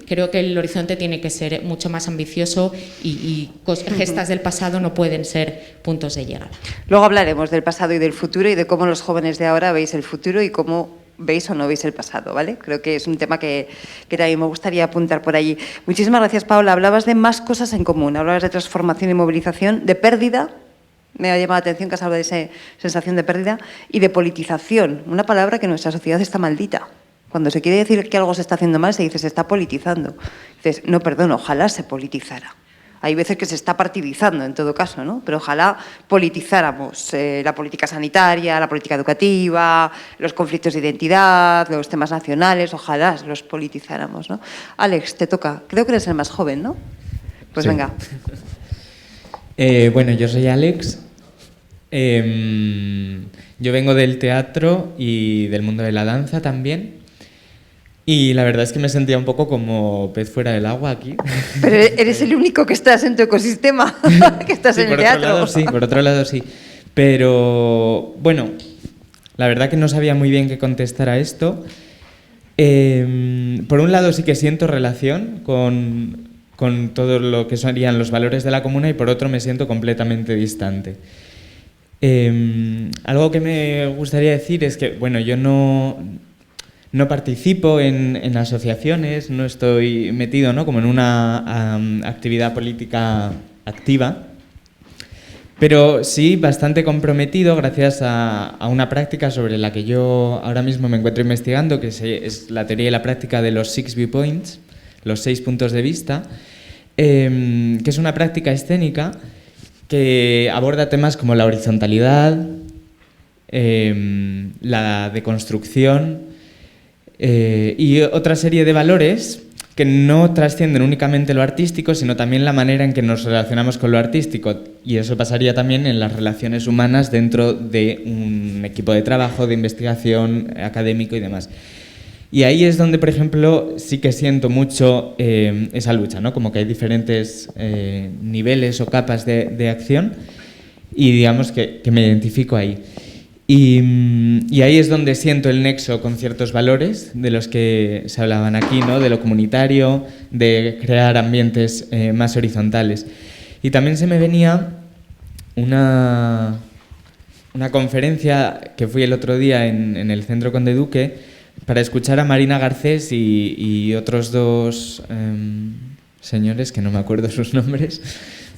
creo que el horizonte tiene que ser mucho más ambicioso y gestas del pasado no pueden ser puntos de llegada. Luego hablaremos del pasado y del futuro y de cómo los jóvenes de ahora veis el futuro y cómo veis o no veis el pasado, ¿vale? Creo que es un tema que también me gustaría apuntar por allí. Muchísimas gracias, Paula. Hablabas de más cosas en común, hablabas de transformación y movilización, de pérdida. Me ha llamado la atención que has hablado de esa sensación de pérdida y de politización, una palabra que en nuestra sociedad está maldita. Cuando se quiere decir que algo se está haciendo mal, se dice se está politizando. Dices, no, perdón, ojalá se politizara. Hay veces que se está partidizando, en todo caso, ¿no? Pero ojalá politizáramos la política sanitaria, la política educativa, los conflictos de identidad, los temas nacionales, ojalá los politizáramos, ¿no? Alex, te toca. Creo que eres el más joven, ¿no? Pues sí. Venga. Bueno, yo soy Alex. Yo vengo del teatro y del mundo de la danza también. Y la verdad es que me sentía un poco como pez fuera del agua aquí. Pero eres el único que estás en tu ecosistema, que estás sí, en el teatro. Por otro lado sí. Pero bueno, la verdad que no sabía muy bien qué contestar a esto. Por un lado sí que siento relación con todo lo que serían los valores de la comuna y por otro me siento completamente distante. Algo que me gustaría decir es que, bueno, yo no participo en asociaciones, no estoy metido, ¿no?, como en una actividad política activa, pero sí bastante comprometido gracias a una práctica sobre la que yo ahora mismo me encuentro investigando, que es la teoría y la práctica de los 6 viewpoints, los 6 puntos de vista, que es una práctica escénica que aborda temas como la horizontalidad, la deconstrucción y otra serie de valores que no trascienden únicamente lo artístico, sino también la manera en que nos relacionamos con lo artístico. Y eso pasaría también en las relaciones humanas dentro de un equipo de trabajo, de investigación, académico y demás. Y ahí es donde, por ejemplo, sí que siento mucho esa lucha, ¿no? Como que hay diferentes niveles o capas de acción y digamos que me identifico ahí. Y ahí es donde siento el nexo con ciertos valores de los que se hablaban aquí, ¿no? De lo comunitario, de crear ambientes más horizontales. Y también se me venía una conferencia que fui el otro día en el Centro Conde Duque para escuchar a Marina Garcés y otros dos señores, que no me acuerdo sus nombres.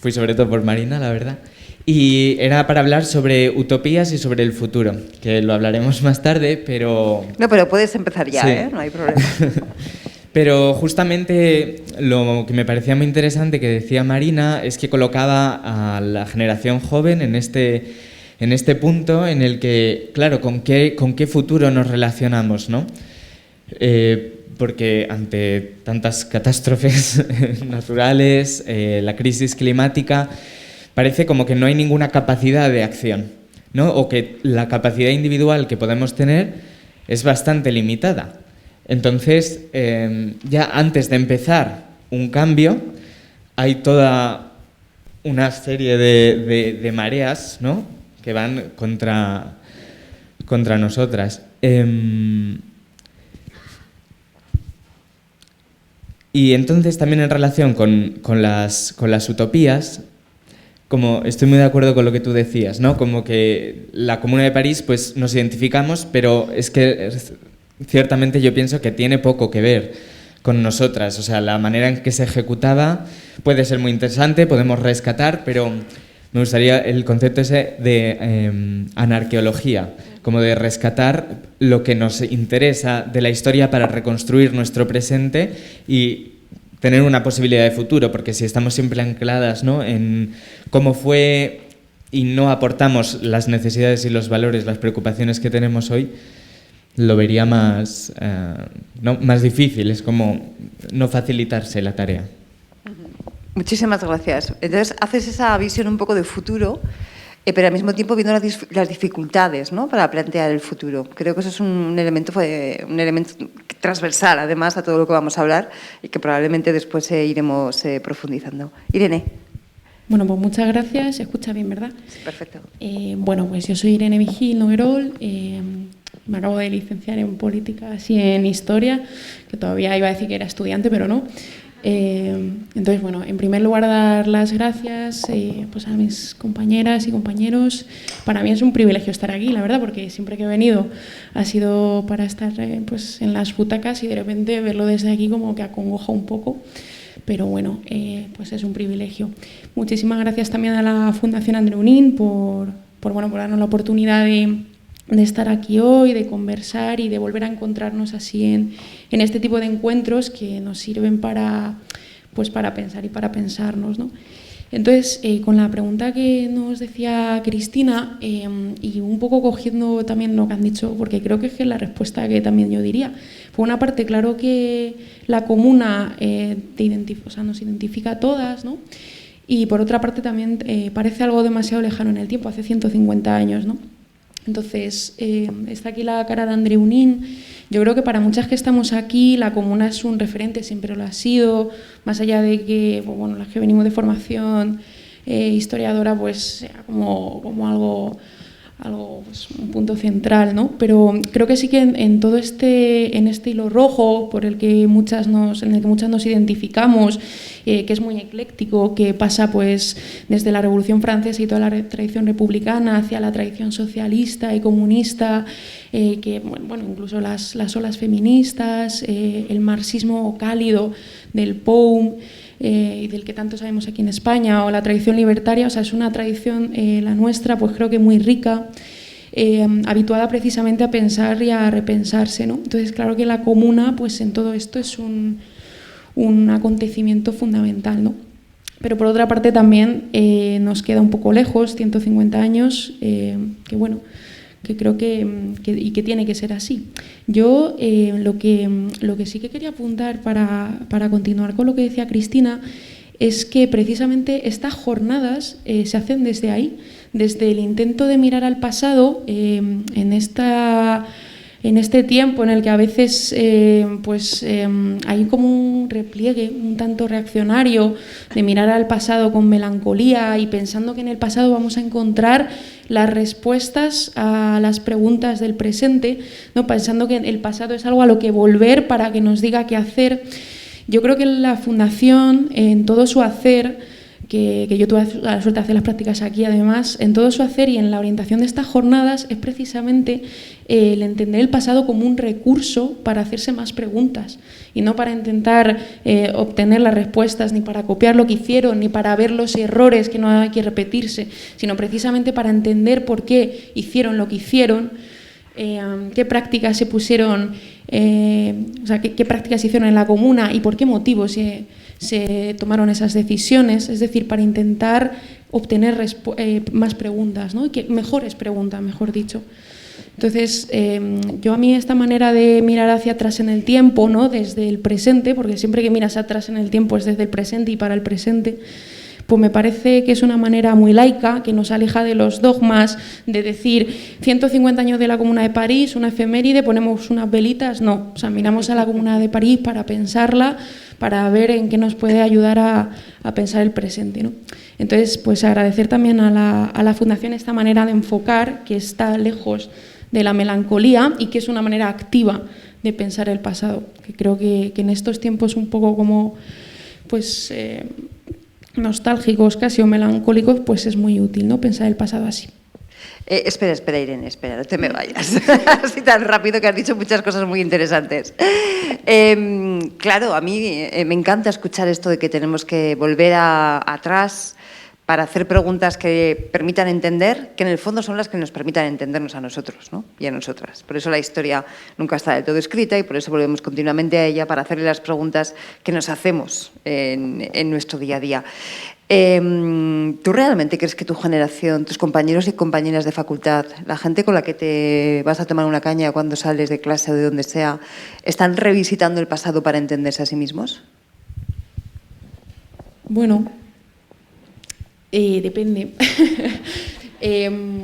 Fui sobre todo por Marina, la verdad. Y era para hablar sobre utopías y sobre el futuro, que lo hablaremos más tarde, pero... No, pero puedes empezar ya, sí. No hay problema. Pero justamente lo que me parecía muy interesante que decía Marina es que colocaba a la generación joven en este punto en el que, claro, ¿con qué futuro nos relacionamos, no? Porque ante tantas catástrofes naturales, la crisis climática, parece como que no hay ninguna capacidad de acción. ¿no? O que la capacidad individual que podemos tener es bastante limitada. Entonces, ya antes de empezar un cambio, hay toda una serie de mareas, ¿no?, que van contra nosotras. Y entonces también en relación con las utopías, como estoy muy de acuerdo con lo que tú decías, ¿no? Como que la Comuna de París, pues nos identificamos, pero es que ciertamente yo pienso que tiene poco que ver con nosotras. O sea, la manera en que se ejecutaba puede ser muy interesante, podemos rescatar, pero me gustaría el concepto ese de anarqueología, como de rescatar lo que nos interesa de la historia para reconstruir nuestro presente y tener una posibilidad de futuro, porque si estamos siempre ancladas, ¿no?, en cómo fue y no aportamos las necesidades y los valores, las preocupaciones que tenemos hoy, lo vería más difícil, es como no facilitarse la tarea. Muchísimas gracias. Entonces, haces esa visión un poco de futuro, pero al mismo tiempo viendo las dificultades, ¿no?, para plantear el futuro. Creo que eso es un elemento transversal, además, a todo lo que vamos a hablar y que probablemente después iremos profundizando. Irene. Bueno, pues muchas gracias. Se escucha bien, ¿verdad? Sí, perfecto. Bueno, pues yo soy Irene Vigil Noguerol. Me acabo de licenciar en Políticas y en Historia, que todavía iba a decir que era estudiante, pero no. Entonces, bueno, en primer lugar dar las gracias pues a mis compañeras y compañeros. Para mí es un privilegio estar aquí, la verdad, porque siempre que he venido ha sido para estar pues en las butacas y de repente verlo desde aquí como que acongoja un poco, pero bueno, pues es un privilegio. Muchísimas gracias también a la Fundación Andreu Nin por darnos la oportunidad de estar aquí hoy, de conversar y de volver a encontrarnos así en este tipo de encuentros que nos sirven para pensar y para pensarnos, ¿no? Entonces, con la pregunta que nos decía Cristina, y un poco cogiendo también lo que han dicho, porque creo que es la respuesta que también yo diría. Por una parte, claro que la comuna nos identifica a todas, ¿no? Y por otra parte también parece algo demasiado lejano en el tiempo, hace 150 años, ¿no? Entonces, está aquí la cara de Andreu Nin. Yo creo que para muchas que estamos aquí, la comuna es un referente, siempre lo ha sido, más allá de que, bueno, las que venimos de formación historiadora, pues sea como algo pues, un punto central, ¿no? Pero creo que sí que en todo en este hilo rojo en el que muchas nos identificamos, que es muy ecléctico, que pasa pues desde la Revolución Francesa y toda la tradición republicana hacia la tradición socialista y comunista, que bueno, incluso las olas feministas, el marxismo cálido del POUM, y del que tanto sabemos aquí en España, o la tradición libertaria. O sea, es una tradición, la nuestra, pues creo que muy rica, habituada precisamente a pensar y a repensarse, ¿no? Entonces, claro que la comuna, pues en todo esto es un acontecimiento fundamental, ¿no? Pero por otra parte también nos queda un poco lejos, 150 años, que bueno, que creo que tiene que ser así. Yo lo que sí que quería apuntar para continuar con lo que decía Cristina es que precisamente estas jornadas se hacen desde ahí, desde el intento de mirar al pasado en este tiempo en el que a veces hay como un repliegue un tanto reaccionario de mirar al pasado con melancolía y pensando que en el pasado vamos a encontrar las respuestas a las preguntas del presente, ¿no? Pensando que el pasado es algo a lo que volver para que nos diga qué hacer. Yo creo que la Fundación, en todo su hacer, que yo tuve la suerte de hacer las prácticas aquí además, en todo su hacer y en la orientación de estas jornadas es precisamente el entender el pasado como un recurso para hacerse más preguntas y no para intentar obtener las respuestas, ni para copiar lo que hicieron, ni para ver los errores que no hay que repetirse, sino precisamente para entender por qué hicieron lo que hicieron, qué prácticas se pusieron, qué prácticas se hicieron en la comuna y por qué motivos se tomaron esas decisiones, es decir, para intentar obtener más preguntas, ¿no? Y mejores preguntas, mejor dicho. Entonces, a mí esta manera de mirar hacia atrás en el tiempo, ¿no? Desde el presente, porque siempre que miras atrás en el tiempo es desde el presente y para el presente, pues me parece que es una manera muy laica, que nos aleja de los dogmas, de decir 150 años de la Comuna de París, una efeméride, ponemos unas velitas. No, o sea, miramos a la Comuna de París para pensarla, para ver en qué nos puede ayudar a pensar el presente, ¿no? Entonces, pues agradecer también a la Fundación esta manera de enfocar, que está lejos de la melancolía y que es una manera activa de pensar el pasado, que creo que en estos tiempos un poco como pues nostálgicos casi o melancólicos, pues es muy útil, ¿no?, pensar el pasado así. Espera, Irene, espera, no te me vayas. Así tan rápido que has dicho muchas cosas muy interesantes. Claro, a mí me encanta escuchar esto de que tenemos que volver atrás para hacer preguntas que permitan entender, que en el fondo son las que nos permitan entendernos a nosotros, ¿no?, y a nosotras. Por eso la historia nunca está del todo escrita y por eso volvemos continuamente a ella para hacerle las preguntas que nos hacemos en nuestro día a día. ¿Tú realmente crees que tu generación, tus compañeros y compañeras de facultad, la gente con la que te vas a tomar una caña cuando sales de clase o de donde sea, están revisitando el pasado para entenderse a sí mismos? Bueno, depende.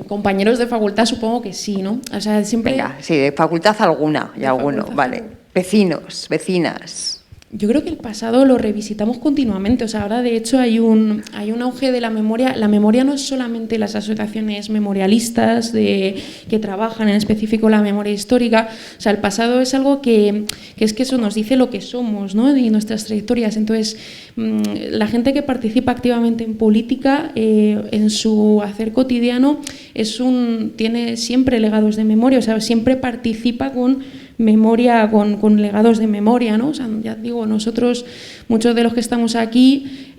Compañeros de facultad supongo que sí, ¿no? O sea, siempre... Venga, sí, de facultad alguna y alguno, vale. Vecinos, vecinas. Yo creo que el pasado lo revisitamos continuamente. O sea, ahora de hecho hay un auge de la memoria. La memoria no es solamente las asociaciones memorialistas que trabajan en específico la memoria histórica. O sea, el pasado es algo que es que eso nos dice lo que somos, ¿no?, y nuestras trayectorias. Entonces, la gente que participa activamente en política, en su hacer cotidiano, tiene siempre legados de memoria. O sea, siempre participa con memoria, con legados de memoria, ¿no? O sea, ya digo, nosotros, muchos de los que estamos aquí,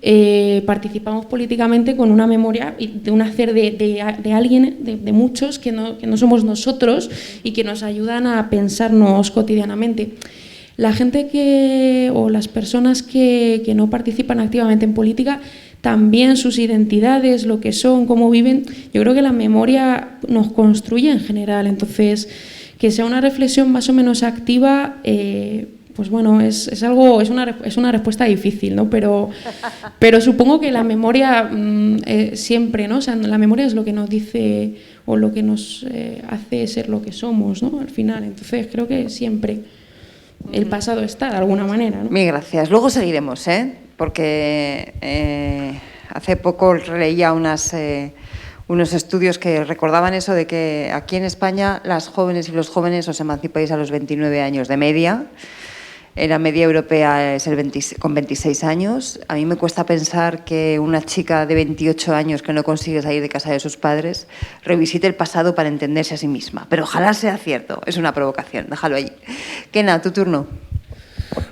participamos políticamente con una memoria de un hacer de alguien, de muchos, que no somos nosotros y que nos ayudan a pensarnos cotidianamente. La gente o las personas que no participan activamente en política, también sus identidades, lo que son, cómo viven, yo creo que la memoria nos construye en general. Entonces, que sea una reflexión más o menos activa, pues bueno, es una respuesta difícil, ¿no? Pero supongo que la memoria siempre, ¿no? O sea, la memoria es lo que nos dice o lo que nos hace ser lo que somos, ¿no?, al final. Entonces creo que siempre el pasado está de alguna manera, ¿no? Mil gracias. Luego seguiremos, porque hace poco leía unos estudios que recordaban eso de que aquí en España las jóvenes y los jóvenes os emancipáis a los 29 años de media. La media europea es con 26 años. A mí me cuesta pensar que una chica de 28 años que no consigue salir de casa de sus padres revisite el pasado para entenderse a sí misma. Pero ojalá sea cierto. Es una provocación. Déjalo allí. Kena, tu turno.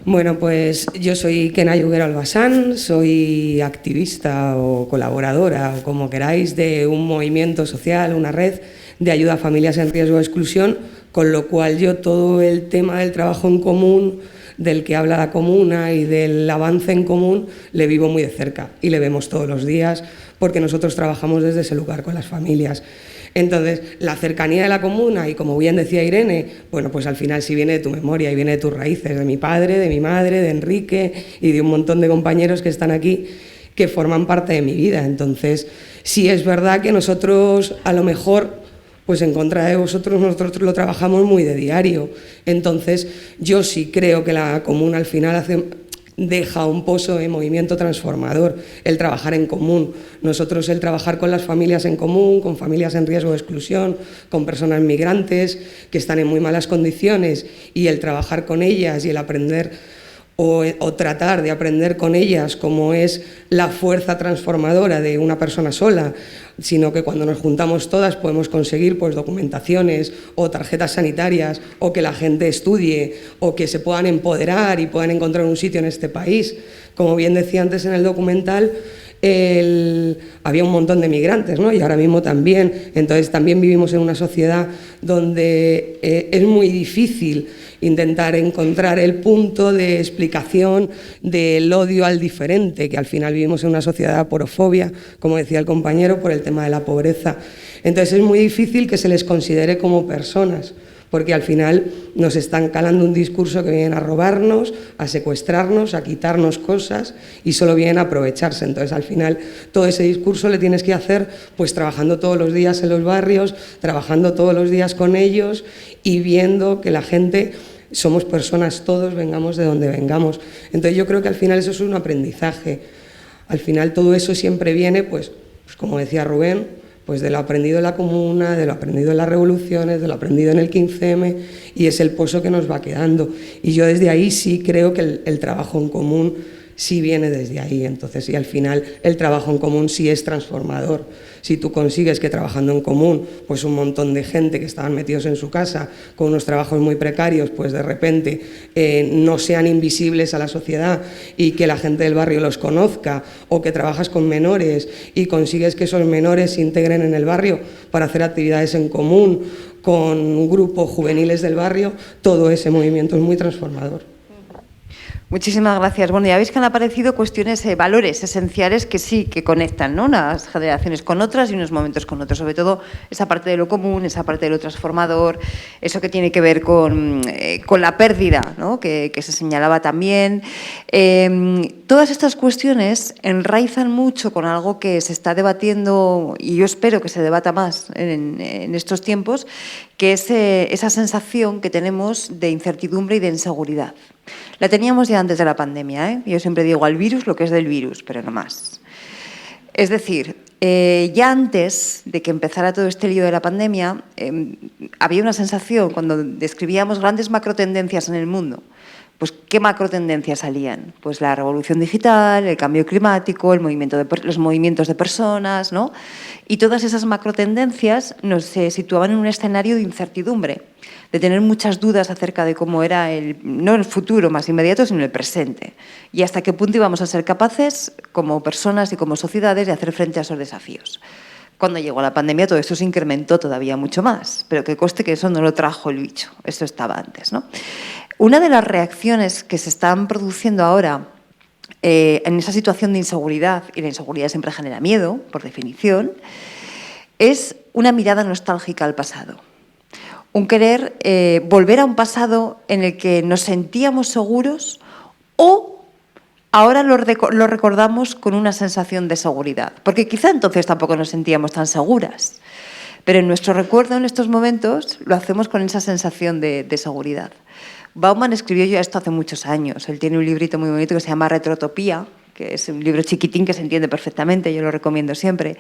Bueno, pues yo soy Kena Yuguero Albasán, soy activista o colaboradora, o como queráis, de un movimiento social, una red de ayuda a familias en riesgo de exclusión, con lo cual yo todo el tema del trabajo en común, del que habla la comuna y del avance en común, le vivo muy de cerca y le vemos todos los días porque nosotros trabajamos desde ese lugar con las familias. Entonces, la cercanía de la comuna, y como bien decía Irene, bueno, pues al final sí viene de tu memoria y viene de tus raíces, de mi padre, de mi madre, de Enrique y de un montón de compañeros que están aquí que forman parte de mi vida. Entonces, sí es verdad que nosotros, a lo mejor, pues en contra de vosotros, nosotros lo trabajamos muy de diario. Entonces, yo sí creo que la comuna al final deja un pozo de movimiento transformador, el trabajar en común. Nosotros el trabajar con las familias en común, con familias en riesgo de exclusión, con personas migrantes que están en muy malas condiciones, y el trabajar con ellas y el aprender o tratar de aprender con ellas cómo es la fuerza transformadora de una persona sola, sino que cuando nos juntamos todas podemos conseguir pues documentaciones o tarjetas sanitarias, o que la gente estudie, o que se puedan empoderar y puedan encontrar un sitio en este país. Como bien decía antes en el documental, había un montón de migrantes, ¿no? Y ahora mismo también. Entonces también vivimos en una sociedad donde es muy difícil intentar encontrar el punto de explicación del odio al diferente, que al final vivimos en una sociedad de aporofobia, como decía el compañero, por el tema de la pobreza. Entonces es muy difícil que se les considere como personas, porque al final nos están calando un discurso que viene a robarnos, a secuestrarnos, a quitarnos cosas y solo vienen a aprovecharse. Entonces, al final, todo ese discurso le tienes que hacer pues trabajando todos los días en los barrios, trabajando todos los días con ellos y viendo que la gente, somos personas todos, vengamos de donde vengamos. Entonces, yo creo que al final eso es un aprendizaje. Al final todo eso siempre viene, pues como decía Rubén, pues de lo aprendido en la Comuna, de lo aprendido en las revoluciones, de lo aprendido en el 15M, y es el pozo que nos va quedando. Y yo desde ahí sí creo que el trabajo en común sí viene desde ahí. Entonces, y al final el trabajo en común sí es transformador. Si tú consigues que trabajando en común, pues un montón de gente que estaban metidos en su casa con unos trabajos muy precarios, pues de repente no sean invisibles a la sociedad y que la gente del barrio los conozca, o que trabajas con menores y consigues que esos menores se integren en el barrio para hacer actividades en común con grupos juveniles del barrio, todo ese movimiento es muy transformador. Muchísimas gracias. Bueno, ya veis que han aparecido cuestiones, valores esenciales que sí, que conectan, ¿no?, unas generaciones con otras y unos momentos con otros. Sobre todo esa parte de lo común, esa parte de lo transformador, eso que tiene que ver con la pérdida, ¿no?, que se señalaba también. Todas estas cuestiones enraizan mucho con algo que se está debatiendo, y yo espero que se debata más en estos tiempos, que es esa sensación que tenemos de incertidumbre y de inseguridad. La teníamos ya antes de la pandemia, ¿eh? Yo siempre digo al virus lo que es del virus, pero no más. Es decir, ya antes de que empezara todo este lío de la pandemia, había una sensación, cuando describíamos grandes macrotendencias en el mundo, pues ¿qué macrotendencias salían? Pues la revolución digital, el cambio climático, los movimientos de personas, ¿no? Y todas esas macrotendencias nos situaban en un escenario de incertidumbre, de tener muchas dudas acerca de cómo era no el futuro más inmediato, sino el presente. Y hasta qué punto íbamos a ser capaces, como personas y como sociedades, de hacer frente a esos desafíos. Cuando llegó la pandemia todo esto se incrementó todavía mucho más, pero que conste que eso no lo trajo el bicho, eso estaba antes, ¿no? Una de las reacciones que se están produciendo ahora en esa situación de inseguridad, y la inseguridad siempre genera miedo, por definición, es una mirada nostálgica al pasado. Un querer volver a un pasado en el que nos sentíamos seguros, o ahora lo recordamos con una sensación de seguridad. Porque quizá entonces tampoco nos sentíamos tan seguras, pero en nuestro recuerdo en estos momentos lo hacemos con esa sensación de seguridad. Bauman escribió ya esto hace muchos años. Él tiene un librito muy bonito que se llama Retrotopía, que es un libro chiquitín que se entiende perfectamente, yo lo recomiendo siempre,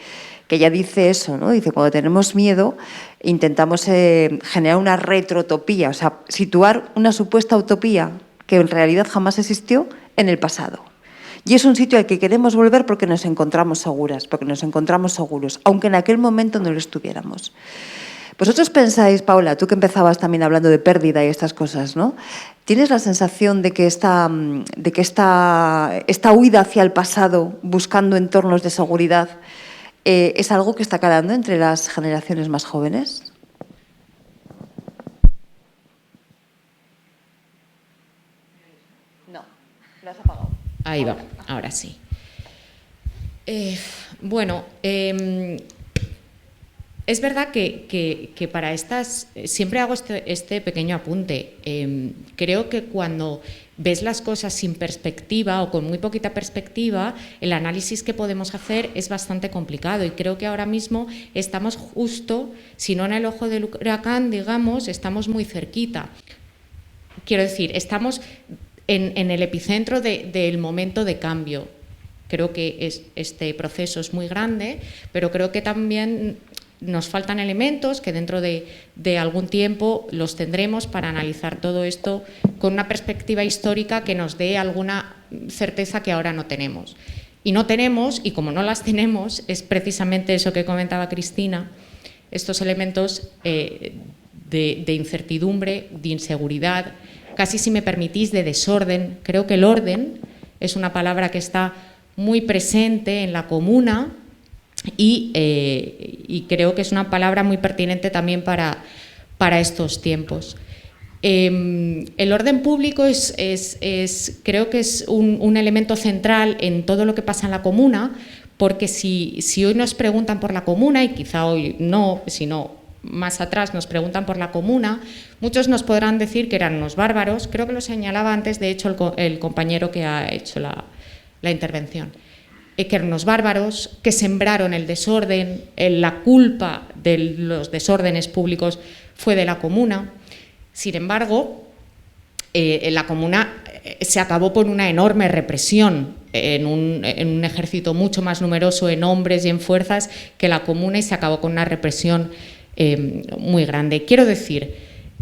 que ya dice eso, ¿no? Dice, cuando tenemos miedo, intentamos generar una retrotopía, o sea, situar una supuesta utopía que en realidad jamás existió en el pasado. Y es un sitio al que queremos volver porque nos encontramos seguras, porque nos encontramos seguros, aunque en aquel momento no lo estuviéramos. Vosotros pensáis, Paula, tú que empezabas también hablando de pérdida y estas cosas, ¿no? ¿Tienes la sensación de que esta huida hacia el pasado, buscando entornos de seguridad, es algo que está calando entre las generaciones más jóvenes? No, lo has apagado. Ahí va, ahora sí. Es verdad que para estas, siempre hago este pequeño apunte. Creo que cuando ves las cosas sin perspectiva o con muy poquita perspectiva, el análisis que podemos hacer es bastante complicado, y creo que ahora mismo estamos justo, si no en el ojo del huracán, digamos, estamos muy cerquita. Quiero decir, estamos en el epicentro del momento de cambio. Creo que este proceso es muy grande, pero creo que también nos faltan elementos que dentro de algún tiempo los tendremos para analizar todo esto con una perspectiva histórica que nos dé alguna certeza que ahora no tenemos. Y no tenemos, y como no las tenemos, es precisamente eso que comentaba Cristina, estos elementos de incertidumbre, de inseguridad, casi, si me permitís, de desorden. Creo que el orden es una palabra que está muy presente en la comuna, y creo que es una palabra muy pertinente también para estos tiempos. El orden público creo que es un elemento central en todo lo que pasa en la comuna, porque si hoy nos preguntan por la comuna, y quizá hoy no, sino más atrás nos preguntan por la comuna, muchos nos podrán decir que eran unos bárbaros, creo que lo señalaba antes, de hecho, el compañero que ha hecho la intervención, que eran unos bárbaros, que sembraron el desorden, la culpa de los desórdenes públicos fue de la comuna. Sin embargo, la comuna se acabó por una enorme represión en un ejército mucho más numeroso en hombres y en fuerzas que la comuna, y se acabó con una represión muy grande. Quiero decir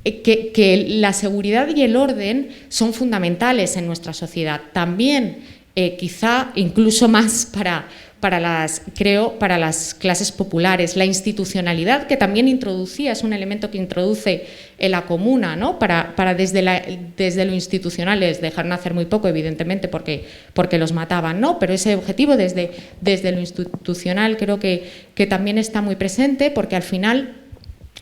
que la seguridad y el orden son fundamentales en nuestra sociedad. También, quizá incluso más para las clases populares. La institucionalidad que también introducía, es un elemento que introduce en la comuna, ¿no? Para desde lo institucional, les dejaron hacer muy poco, evidentemente, porque los mataban, ¿no? Pero ese objetivo desde lo institucional creo que también está muy presente, porque al final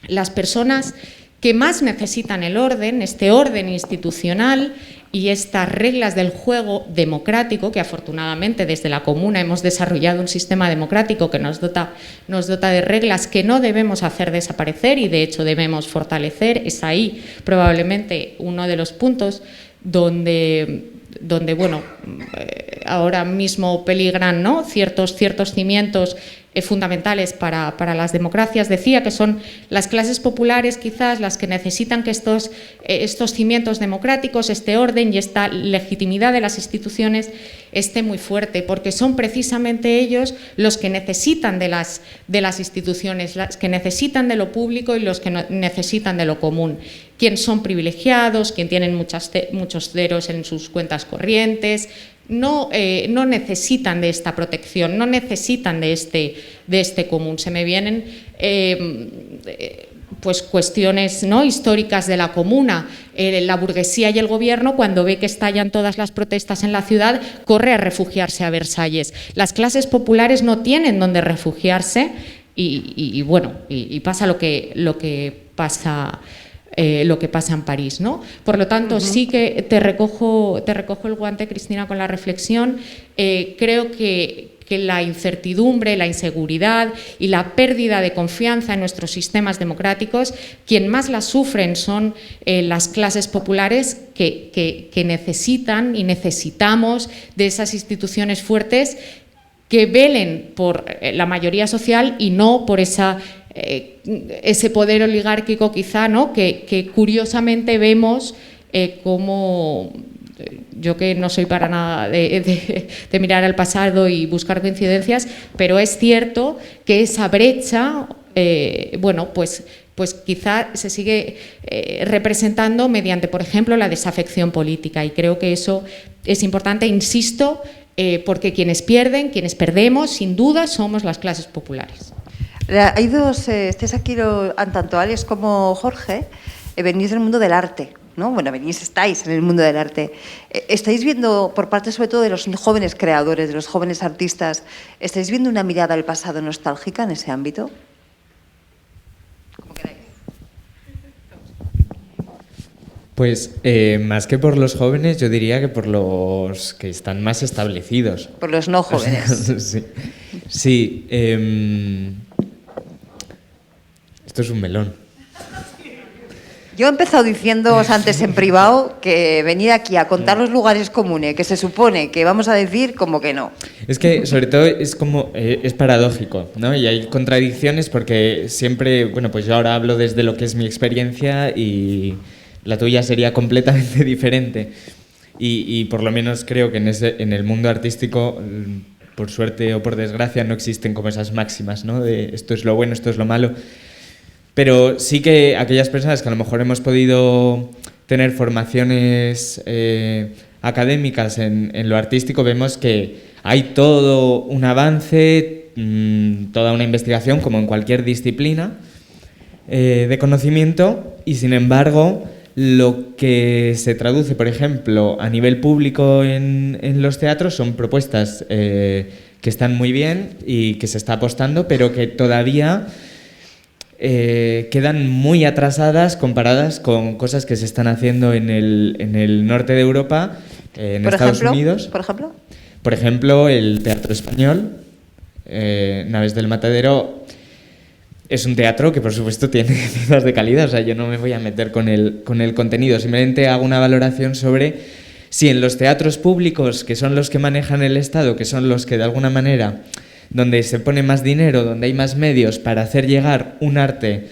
las personas que más necesitan el orden, este orden institucional y estas reglas del juego democrático, que afortunadamente desde la comuna hemos desarrollado un sistema democrático que nos dota de reglas que no debemos hacer desaparecer y de hecho debemos fortalecer. Es ahí probablemente uno de los puntos donde bueno, ahora mismo peligran, ¿no?, ciertos cimientos fundamentales para las democracias. Decía que son las clases populares quizás las que necesitan que estos cimientos democráticos, este orden y esta legitimidad de las instituciones esté muy fuerte, porque son precisamente ellos los que necesitan de las instituciones, los que necesitan de lo público y los que necesitan de lo común. Quien son privilegiados, quien tienen muchos ceros en sus cuentas corrientes, no necesitan de esta protección, no necesitan de este común. Se me vienen pues cuestiones, ¿no?, históricas de la comuna. La burguesía y el gobierno, cuando ve que estallan todas las protestas en la ciudad, corre a refugiarse a Versalles. Las clases populares no tienen donde refugiarse y bueno, pasa lo que pasa en París, ¿no? Por lo tanto, sí que te recojo el guante, Cristina, con la reflexión. Creo que la incertidumbre, la inseguridad y la pérdida de confianza en nuestros sistemas democráticos, quien más las sufren son las clases populares que necesitan y necesitamos de esas instituciones fuertes que velen por la mayoría social y no por ese poder oligárquico quizá, ¿no?, que curiosamente vemos como... Yo que no soy para nada de mirar al pasado y buscar coincidencias, pero es cierto que esa brecha, bueno, pues quizá se sigue representando mediante, por ejemplo, la desafección política, y creo que eso es importante, insisto, porque quienes pierden, quienes perdemos, sin duda, somos las clases populares. Hay dos, estáis aquí tanto Alex como Jorge, venís del mundo del arte, ¿no? Bueno, estáis en el mundo del arte. ¿Estáis viendo, por parte sobre todo de los jóvenes creadores, de los jóvenes artistas, estáis viendo una mirada al pasado nostálgica en ese ámbito? Como queráis. Pues más que por los jóvenes, yo diría que por los que están más establecidos. Por los no jóvenes. Sí. Esto es un melón. Yo he empezado diciéndoos antes en privado que venir aquí a contar los lugares comunes que se supone que vamos a decir, como que no. Es que sobre todo es paradójico, ¿no? Y hay contradicciones porque siempre, bueno, pues yo ahora hablo desde lo que es mi experiencia y la tuya sería completamente diferente. Y por lo menos creo que en el mundo artístico, por suerte o por desgracia, no existen como esas máximas, ¿no? De esto es lo bueno, esto es lo malo. Pero sí que aquellas personas que a lo mejor hemos podido tener formaciones académicas en lo artístico, vemos que hay todo un avance, toda una investigación, como en cualquier disciplina de conocimiento, y sin embargo lo que se traduce, por ejemplo, a nivel público en los teatros son propuestas que están muy bien y que se está apostando, pero que todavía quedan muy atrasadas comparadas con cosas que se están haciendo en el norte de Europa, en Estados Unidos. ¿Por ejemplo? Por ejemplo, el Teatro Español, Naves del Matadero, es un teatro que, por supuesto, tiene citas de calidad. O sea, yo no me voy a meter con el contenido. Simplemente hago una valoración sobre si en los teatros públicos, que son los que manejan el Estado, que son los que, de alguna manera, donde se pone más dinero, donde hay más medios para hacer llegar un arte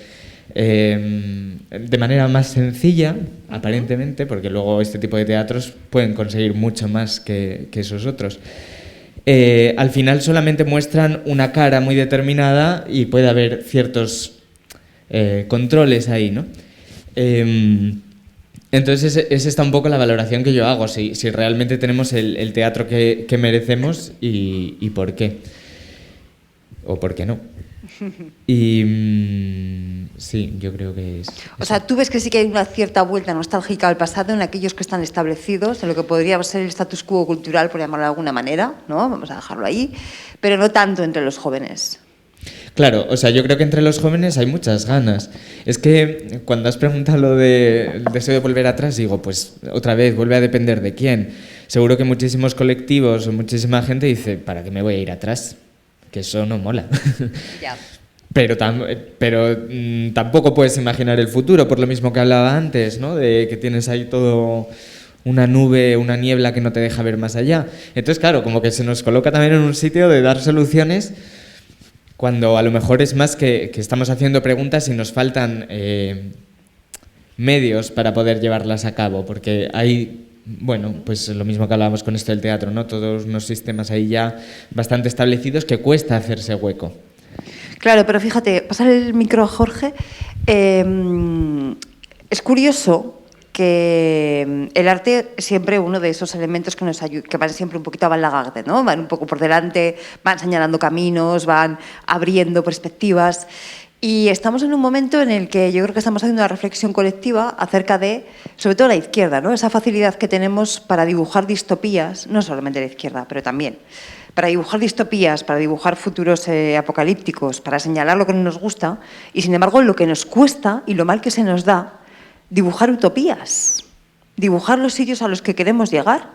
de manera más sencilla, aparentemente, porque luego este tipo de teatros pueden conseguir mucho más que esos otros. Al final solamente muestran una cara muy determinada y puede haber ciertos controles ahí, ¿no? Entonces esa está un poco la valoración que yo hago, si realmente tenemos el teatro que merecemos y por qué. O por qué no. Y sí, yo creo que es... O sea, ¿tú ves que sí que hay una cierta vuelta nostálgica al pasado en aquellos que están establecidos, en lo que podría ser el status quo cultural, por llamarlo de alguna manera, ¿no? Vamos a dejarlo ahí, pero no tanto entre los jóvenes? Claro, o sea, yo creo que entre los jóvenes hay muchas ganas. Es que cuando has preguntado lo del deseo de volver atrás, digo, pues otra vez, vuelve a depender de quién. Seguro que muchísimos colectivos o muchísima gente dice, ¿para qué me voy a ir atrás? Que eso no mola. Ya. Pero tampoco puedes imaginar el futuro, por lo mismo que hablaba antes, ¿no? De que tienes ahí todo una nube, una niebla que no te deja ver más allá. Entonces, claro, como que se nos coloca también en un sitio de dar soluciones cuando a lo mejor es más que estamos haciendo preguntas y nos faltan medios para poder llevarlas a cabo, porque hay... Bueno, pues lo mismo que hablábamos con esto del teatro, ¿no? Todos unos sistemas ahí ya bastante establecidos que cuesta hacerse hueco. Claro, pero fíjate, pasar el micro a Jorge. Es curioso que el arte es siempre uno de esos elementos que nos ayudan, que van siempre un poquito a avant-garde, ¿no? Van un poco por delante, van señalando caminos, van abriendo perspectivas. Y estamos en un momento en el que yo creo que estamos haciendo una reflexión colectiva acerca de, sobre todo la izquierda, ¿no? Esa facilidad que tenemos para dibujar distopías, no solamente la izquierda, pero también, para dibujar distopías, para dibujar futuros apocalípticos, para señalar lo que no nos gusta, y sin embargo lo que nos cuesta y lo mal que se nos da, dibujar utopías, dibujar los sitios a los que queremos llegar,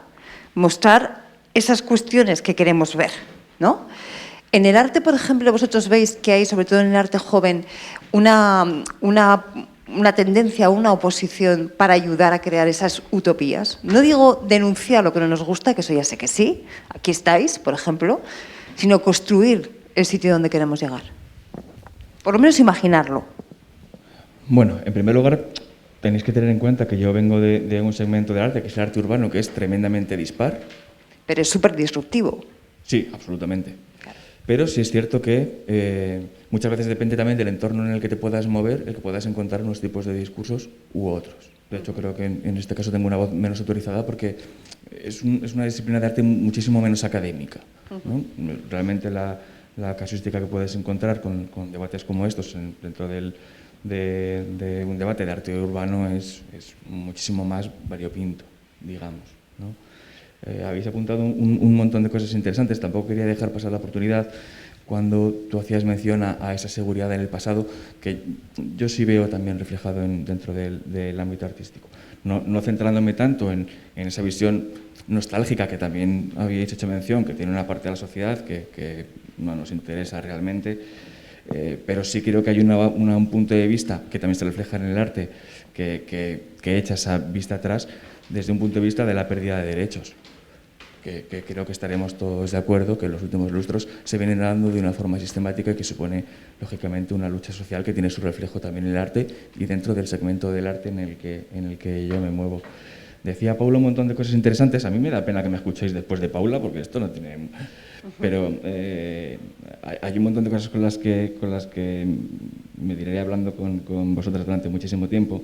mostrar esas cuestiones que queremos ver, ¿no? En el arte, por ejemplo, vosotros veis que hay, sobre todo en el arte joven, una tendencia, una oposición para ayudar a crear esas utopías. No digo denunciar lo que no nos gusta, que eso ya sé que sí, aquí estáis, por ejemplo, sino construir el sitio donde queremos llegar. Por lo menos imaginarlo. Bueno, en primer lugar, tenéis que tener en cuenta que yo vengo de un segmento del arte, que es el arte urbano, que es tremendamente dispar. Pero es súper disruptivo. Sí, absolutamente. Pero sí es cierto que muchas veces depende también del entorno en el que te puedas mover, el que puedas encontrar unos tipos de discursos u otros. De hecho, creo que en este caso tengo una voz menos autorizada porque es una disciplina de arte muchísimo menos académica, ¿no? Realmente la casuística que puedes encontrar con debates como estos dentro de un debate de arte urbano es muchísimo más variopinto, digamos, ¿no? Habéis apuntado un montón de cosas interesantes. Tampoco quería dejar pasar la oportunidad cuando tú hacías mención a esa seguridad en el pasado, que yo sí veo también reflejado dentro del ámbito artístico. No centrándome tanto en esa visión nostálgica que también habéis hecho mención, que tiene una parte de la sociedad que no nos interesa realmente, pero sí creo que hay un punto de vista que también se refleja en el arte, que echa esa vista atrás desde un punto de vista de la pérdida de derechos. Que creo que estaremos todos de acuerdo que en los últimos lustros se vienen dando de una forma sistemática y que supone, lógicamente, una lucha social que tiene su reflejo también en el arte y dentro del segmento del arte en el que yo me muevo. Decía Paula un montón de cosas interesantes. A mí me da pena que me escuchéis después de Paula, porque esto no tiene... Pero hay un montón de cosas con las que me diré hablando con vosotras durante muchísimo tiempo.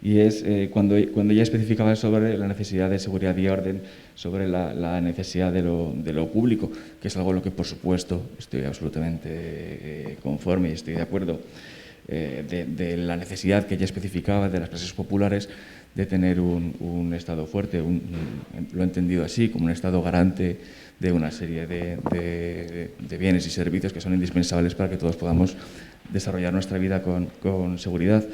Y es cuando ella especificaba sobre la necesidad de seguridad y orden, sobre la necesidad de lo público, que es algo en lo que, por supuesto, estoy absolutamente conforme y estoy de acuerdo, de la necesidad que ella especificaba de las clases populares de tener un Estado fuerte, lo he entendido así, como un Estado garante de una serie de bienes y servicios que son indispensables para que todos podamos desarrollar nuestra vida con seguridad.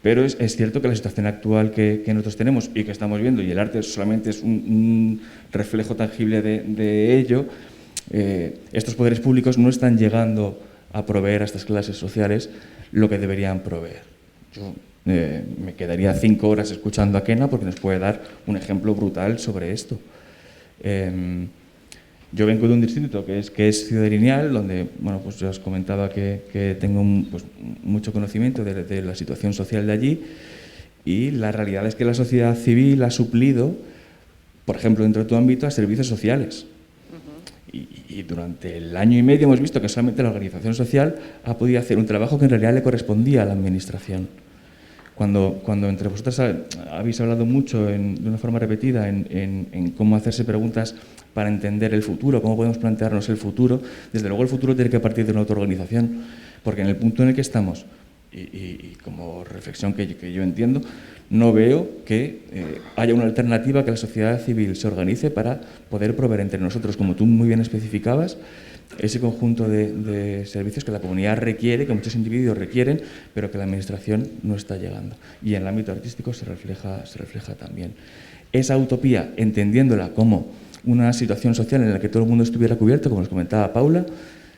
Pero es cierto que la situación actual que nosotros tenemos y que estamos viendo, y el arte solamente es un reflejo tangible de ello, estos poderes públicos no están llegando a proveer a estas clases sociales lo que deberían proveer. Yo me quedaría 5 horas escuchando a Kena porque nos puede dar un ejemplo brutal sobre esto. Yo vengo de un distrito que es Ciudad Lineal, donde, bueno, pues ya os comentaba que tengo pues, mucho conocimiento de la situación social de allí, y la realidad es que la sociedad civil ha suplido, por ejemplo, dentro de tu ámbito, a servicios sociales. Y durante el año y medio hemos visto que solamente la organización social ha podido hacer un trabajo que en realidad le correspondía a la administración. Cuando entre vosotras habéis hablado mucho, de una forma repetida, en cómo hacerse preguntas para entender el futuro, cómo podemos plantearnos el futuro, desde luego el futuro tiene que partir de una autoorganización, porque en el punto en el que estamos, y como reflexión que yo entiendo, no veo que haya una alternativa que la sociedad civil se organice para poder proveer entre nosotros, como tú muy bien especificabas, ese conjunto de servicios que la comunidad requiere, que muchos individuos requieren, pero que la administración no está llegando. Y en el ámbito artístico se refleja también. Esa utopía, entendiéndola como una situación social en la que todo el mundo estuviera cubierto, como nos comentaba Paula,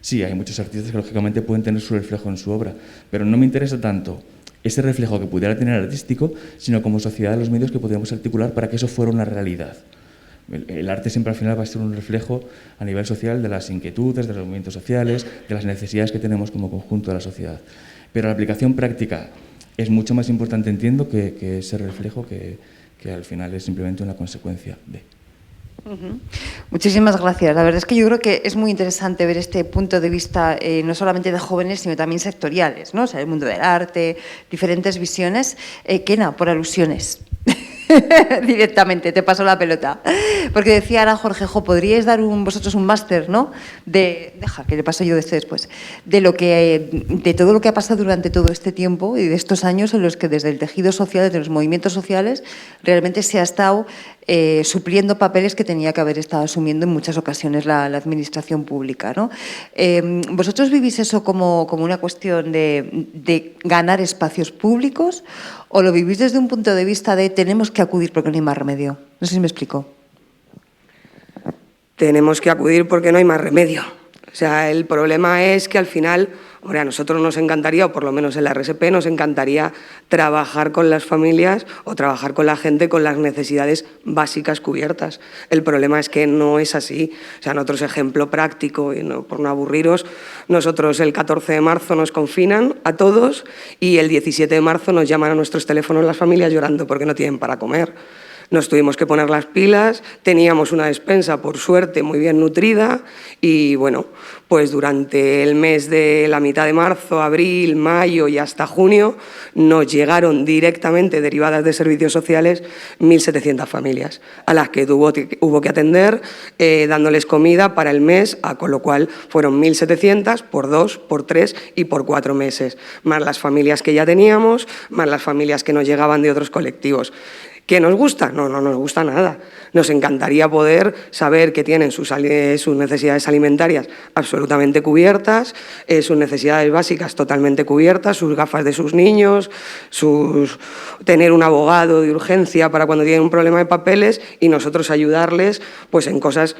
sí, hay muchos artistas que lógicamente pueden tener su reflejo en su obra, pero no me interesa tanto ese reflejo que pudiera tener artístico, sino como sociedad los medios que podríamos articular para que eso fuera una realidad. El arte siempre al final va a ser un reflejo a nivel social de las inquietudes, de los movimientos sociales, de las necesidades que tenemos como conjunto de la sociedad. Pero la aplicación práctica es mucho más importante, entiendo, que ese reflejo que al final es simplemente una consecuencia de... Muchísimas gracias. La verdad es que yo creo que es muy interesante ver este punto de vista no solamente de jóvenes, sino también sectoriales, ¿no? O sea, el mundo del arte, diferentes visiones. Kena, por alusiones. Directamente, te paso la pelota. Porque decía ahora Jorge, podríais dar vosotros un máster, ¿no? Deja, que le paso yo de este después. De todo lo que ha pasado durante todo este tiempo y de estos años en los que desde el tejido social, desde los movimientos sociales, realmente se ha estado supliendo papeles que tenía que haber estado asumiendo en muchas ocasiones la administración pública, ¿no? ¿Vosotros vivís eso como una cuestión de ganar espacios públicos o lo vivís desde un punto de vista de tenemos que acudir porque no hay más remedio? No sé si me explico. Tenemos que acudir porque no hay más remedio. O sea, el problema es que al final, hombre, a nosotros nos encantaría, o por lo menos en la RSP, nos encantaría trabajar con las familias o trabajar con la gente con las necesidades básicas cubiertas. El problema es que no es así. O sea, nosotros, ejemplo práctico, y no, por no aburriros, nosotros el 14 de marzo nos confinan a todos y el 17 de marzo nos llaman a nuestros teléfonos las familias llorando porque no tienen para comer. Nos tuvimos que poner las pilas, teníamos una despensa, por suerte, muy bien nutrida y, bueno, pues durante el mes de la mitad de marzo, abril, mayo y hasta junio nos llegaron directamente, derivadas de servicios sociales, 1.700 familias a las que hubo que atender dándoles comida para el mes, con lo cual fueron 1.700 por 2, por 3 y por 4 meses, más las familias que ya teníamos, más las familias que nos llegaban de otros colectivos. ¿Qué nos gusta? No nos gusta nada. Nos encantaría poder saber que tienen sus necesidades alimentarias absolutamente cubiertas, sus necesidades básicas totalmente cubiertas, sus gafas de sus niños, tener un abogado de urgencia para cuando tienen un problema de papeles y nosotros ayudarles pues, en cosas...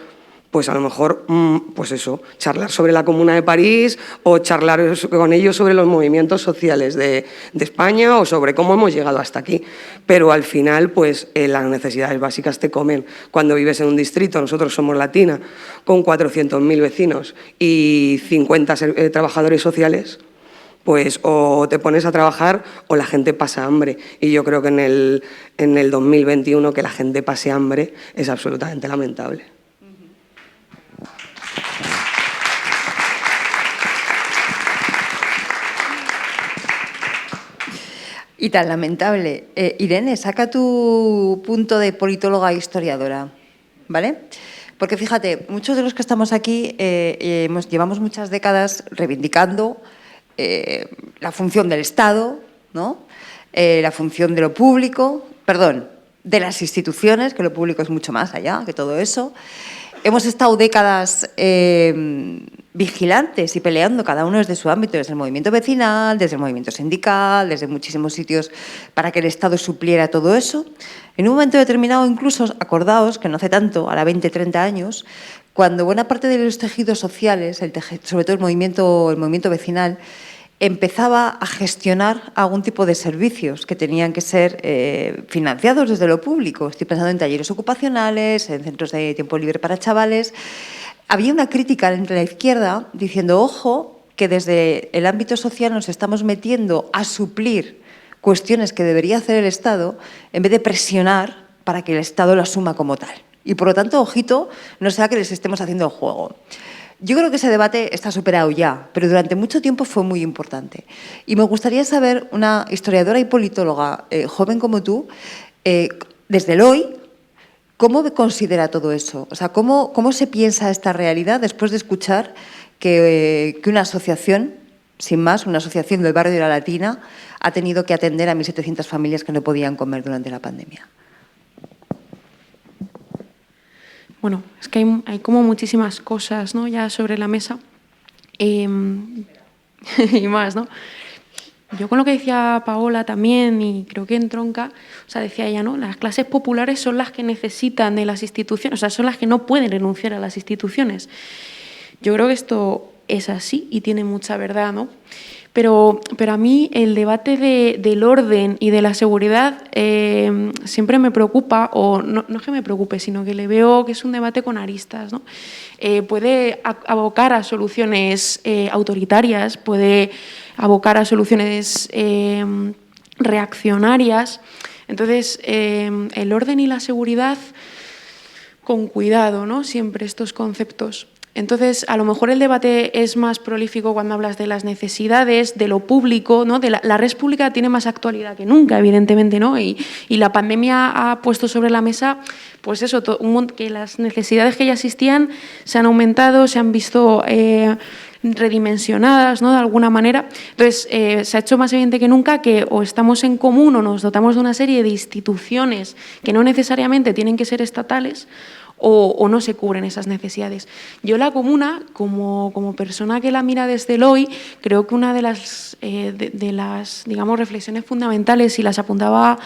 pues a lo mejor, pues eso, charlar sobre la Comuna de París o charlar con ellos sobre los movimientos sociales de España o sobre cómo hemos llegado hasta aquí. Pero al final, pues las necesidades básicas te comen. Cuando vives en un distrito, nosotros somos Latina, con 400.000 vecinos y 50 trabajadores sociales, pues o te pones a trabajar o la gente pasa hambre. Y yo creo que en el 2021 que la gente pase hambre es absolutamente lamentable. Y tan lamentable. Irene, saca tu punto de politóloga e historiadora, ¿vale? Porque fíjate, muchos de los que estamos aquí llevamos muchas décadas reivindicando la función del Estado, ¿no? La función de lo público, perdón, de las instituciones, que lo público es mucho más allá que todo eso. Hemos estado décadas vigilantes y peleando cada uno desde su ámbito, desde el movimiento vecinal, desde el movimiento sindical, desde muchísimos sitios para que el Estado supliera todo eso. En un momento determinado, incluso, acordaos que no hace tanto, ahora 20, 30 años, cuando buena parte de los tejidos sociales, sobre todo el movimiento vecinal, empezaba a gestionar algún tipo de servicios que tenían que ser financiados desde lo público. Estoy pensando en talleres ocupacionales, en centros de tiempo libre para chavales. Había una crítica entre la izquierda diciendo, ojo, que desde el ámbito social nos estamos metiendo a suplir cuestiones que debería hacer el Estado en vez de presionar para que el Estado lo asuma como tal. Y por lo tanto, ojito, no sea que les estemos haciendo el juego. Yo creo que ese debate está superado ya, pero durante mucho tiempo fue muy importante. Y me gustaría saber, una historiadora y politóloga joven como tú, desde el hoy, ¿cómo considera todo eso? O sea, ¿cómo se piensa esta realidad después de escuchar que una asociación, sin más, una asociación del barrio de la Latina, ha tenido que atender a 1.700 familias que no podían comer durante la pandemia? Bueno, es que hay como muchísimas cosas, ¿no?, ya sobre la mesa y más, ¿no? Yo con lo que decía Paola también, y creo que entronca, o sea, decía ella, ¿no?, las clases populares son las que necesitan de las instituciones, o sea, son las que no pueden renunciar a las instituciones. Yo creo que esto es así y tiene mucha verdad, ¿no? Pero a mí el debate del orden y de la seguridad siempre me preocupa, o no es que me preocupe, sino que le veo que es un debate con aristas, ¿no? Puede abocar a soluciones autoritarias, puede abocar a soluciones reaccionarias. Entonces, el orden y la seguridad, con cuidado, ¿no?, siempre estos conceptos. Entonces, a lo mejor el debate es más prolífico cuando hablas de las necesidades, de lo público, ¿no? La red pública tiene más actualidad que nunca, evidentemente, ¿no? Y la pandemia ha puesto sobre la mesa, pues eso, que las necesidades que ya existían se han aumentado, se han visto redimensionadas, ¿no?, de alguna manera. Entonces, se ha hecho más evidente que nunca que o estamos en común o nos dotamos de una serie de instituciones que no necesariamente tienen que ser estatales, o no se cubren esas necesidades. Yo la comuna, como persona que la mira desde el hoy, creo que una de las digamos, reflexiones fundamentales, y las apuntaba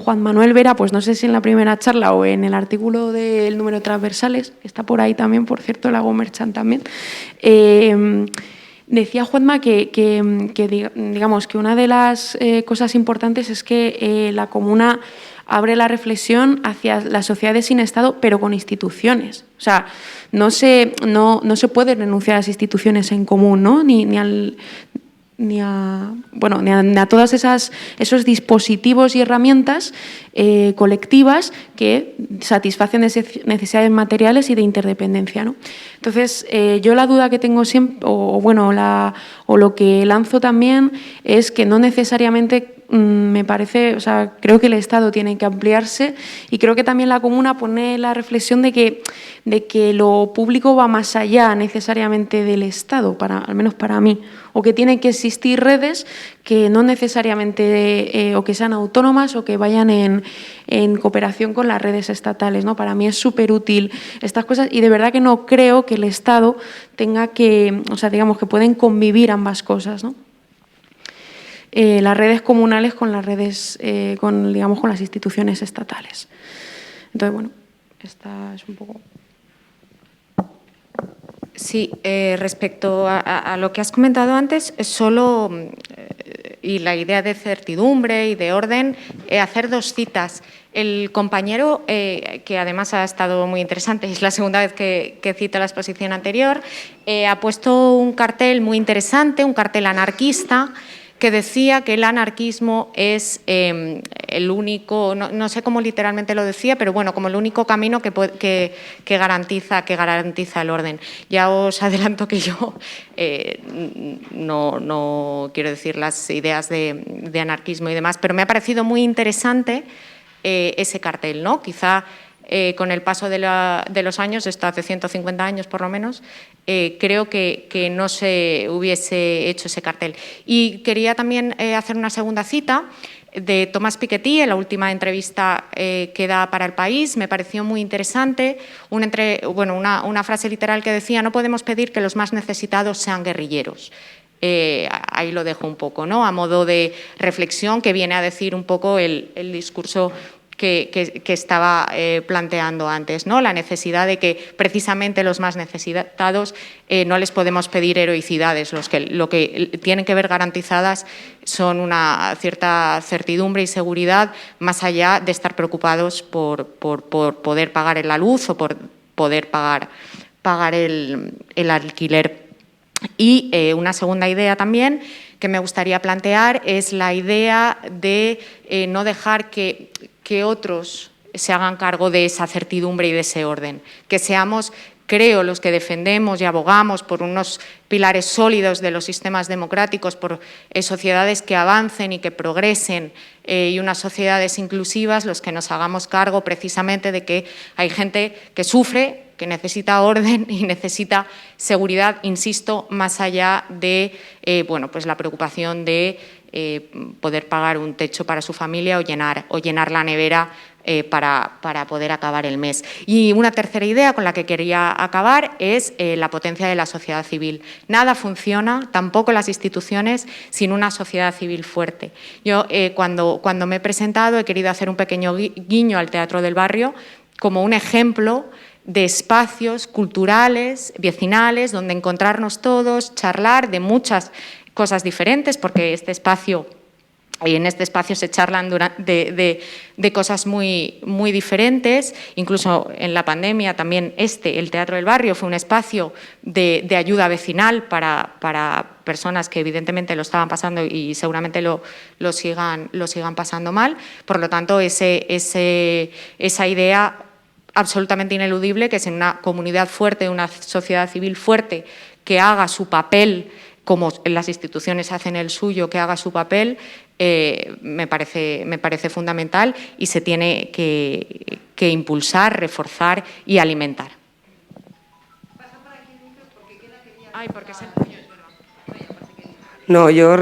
Juan Manuel Vera, pues no sé si en la primera charla o en el artículo del número de transversales, que está por ahí también, por cierto, la hago merchan también, decía Juanma que digamos que una de las cosas importantes es que la comuna abre la reflexión hacia las sociedades sin Estado, pero con instituciones. O sea, no se puede renunciar a las instituciones en común, ¿no?, ni a todos esos dispositivos y herramientas colectivas que satisfacen necesidades materiales y de interdependencia, ¿no? Entonces, yo la duda que tengo siempre, o lo que lanzo también, es que no necesariamente me parece, o sea, creo que el Estado tiene que ampliarse, y creo que también la comuna pone la reflexión de que lo público va más allá necesariamente del Estado, al menos para mí, o que tienen que existir redes que no necesariamente o que sean autónomas o que vayan en cooperación con las redes estatales, ¿no? Para mí es súper útil estas cosas, y de verdad que no creo que el Estado tenga que, o sea, digamos que pueden convivir ambas cosas, ¿no? Las redes comunales con las redes, con las instituciones estatales. Entonces, bueno, esta es un poco... Sí, respecto a lo que has comentado antes, solo, y la idea de certidumbre y de orden, hacer dos citas. El compañero, que además ha estado muy interesante, es la segunda vez que cita la exposición anterior, ha puesto un cartel muy interesante, un cartel anarquista, que decía que el anarquismo es el único, no sé cómo literalmente lo decía, pero bueno, como el único camino que garantiza el orden. Ya os adelanto que yo no quiero decir las ideas de anarquismo y demás, pero me ha parecido muy interesante ese cartel, ¿no? Quizá con el paso de los años, esto hace 150 años por lo menos, creo que no se hubiese hecho ese cartel. Y quería también hacer una segunda cita de Tomás Piketty, en la última entrevista que da para El País. Me pareció muy interesante una frase literal que decía: no podemos pedir que los más necesitados sean guerrilleros. Ahí lo dejo un poco, ¿no?, a modo de reflexión, que viene a decir un poco el discurso que estaba planteando antes, ¿no? La necesidad de que precisamente los más necesitados no les podemos pedir heroicidades, lo que tienen que ver garantizadas son una cierta certidumbre y seguridad, más allá de estar preocupados por poder pagar la luz o por poder pagar el alquiler. Y una segunda idea también que me gustaría plantear es la idea de no dejar que otros se hagan cargo de esa certidumbre y de ese orden, que seamos, creo, los que defendemos y abogamos por unos pilares sólidos de los sistemas democráticos, por sociedades que avancen y que progresen y unas sociedades inclusivas, los que nos hagamos cargo precisamente de que hay gente que sufre, que necesita orden y necesita seguridad, insisto, más allá de pues la preocupación de poder pagar un techo para su familia o llenar la nevera para poder acabar el mes. Y una tercera idea con la que quería acabar es la potencia de la sociedad civil. Nada funciona, tampoco las instituciones, sin una sociedad civil fuerte. Yo cuando me he presentado he querido hacer un pequeño guiño al Teatro del Barrio como un ejemplo de espacios culturales, vecinales, donde encontrarnos todos, charlar de muchas cosas diferentes, porque en este espacio se charlan de cosas muy diferentes. Incluso en la pandemia también el Teatro del Barrio fue un espacio de ayuda vecinal para personas que evidentemente lo estaban pasando y seguramente lo sigan pasando mal. Por lo tanto, esa idea absolutamente ineludible, que es en una comunidad fuerte, una sociedad civil fuerte, que haga su papel, como las instituciones hacen el suyo, que haga su papel, me parece fundamental y se tiene que impulsar, reforzar y alimentar. No, yo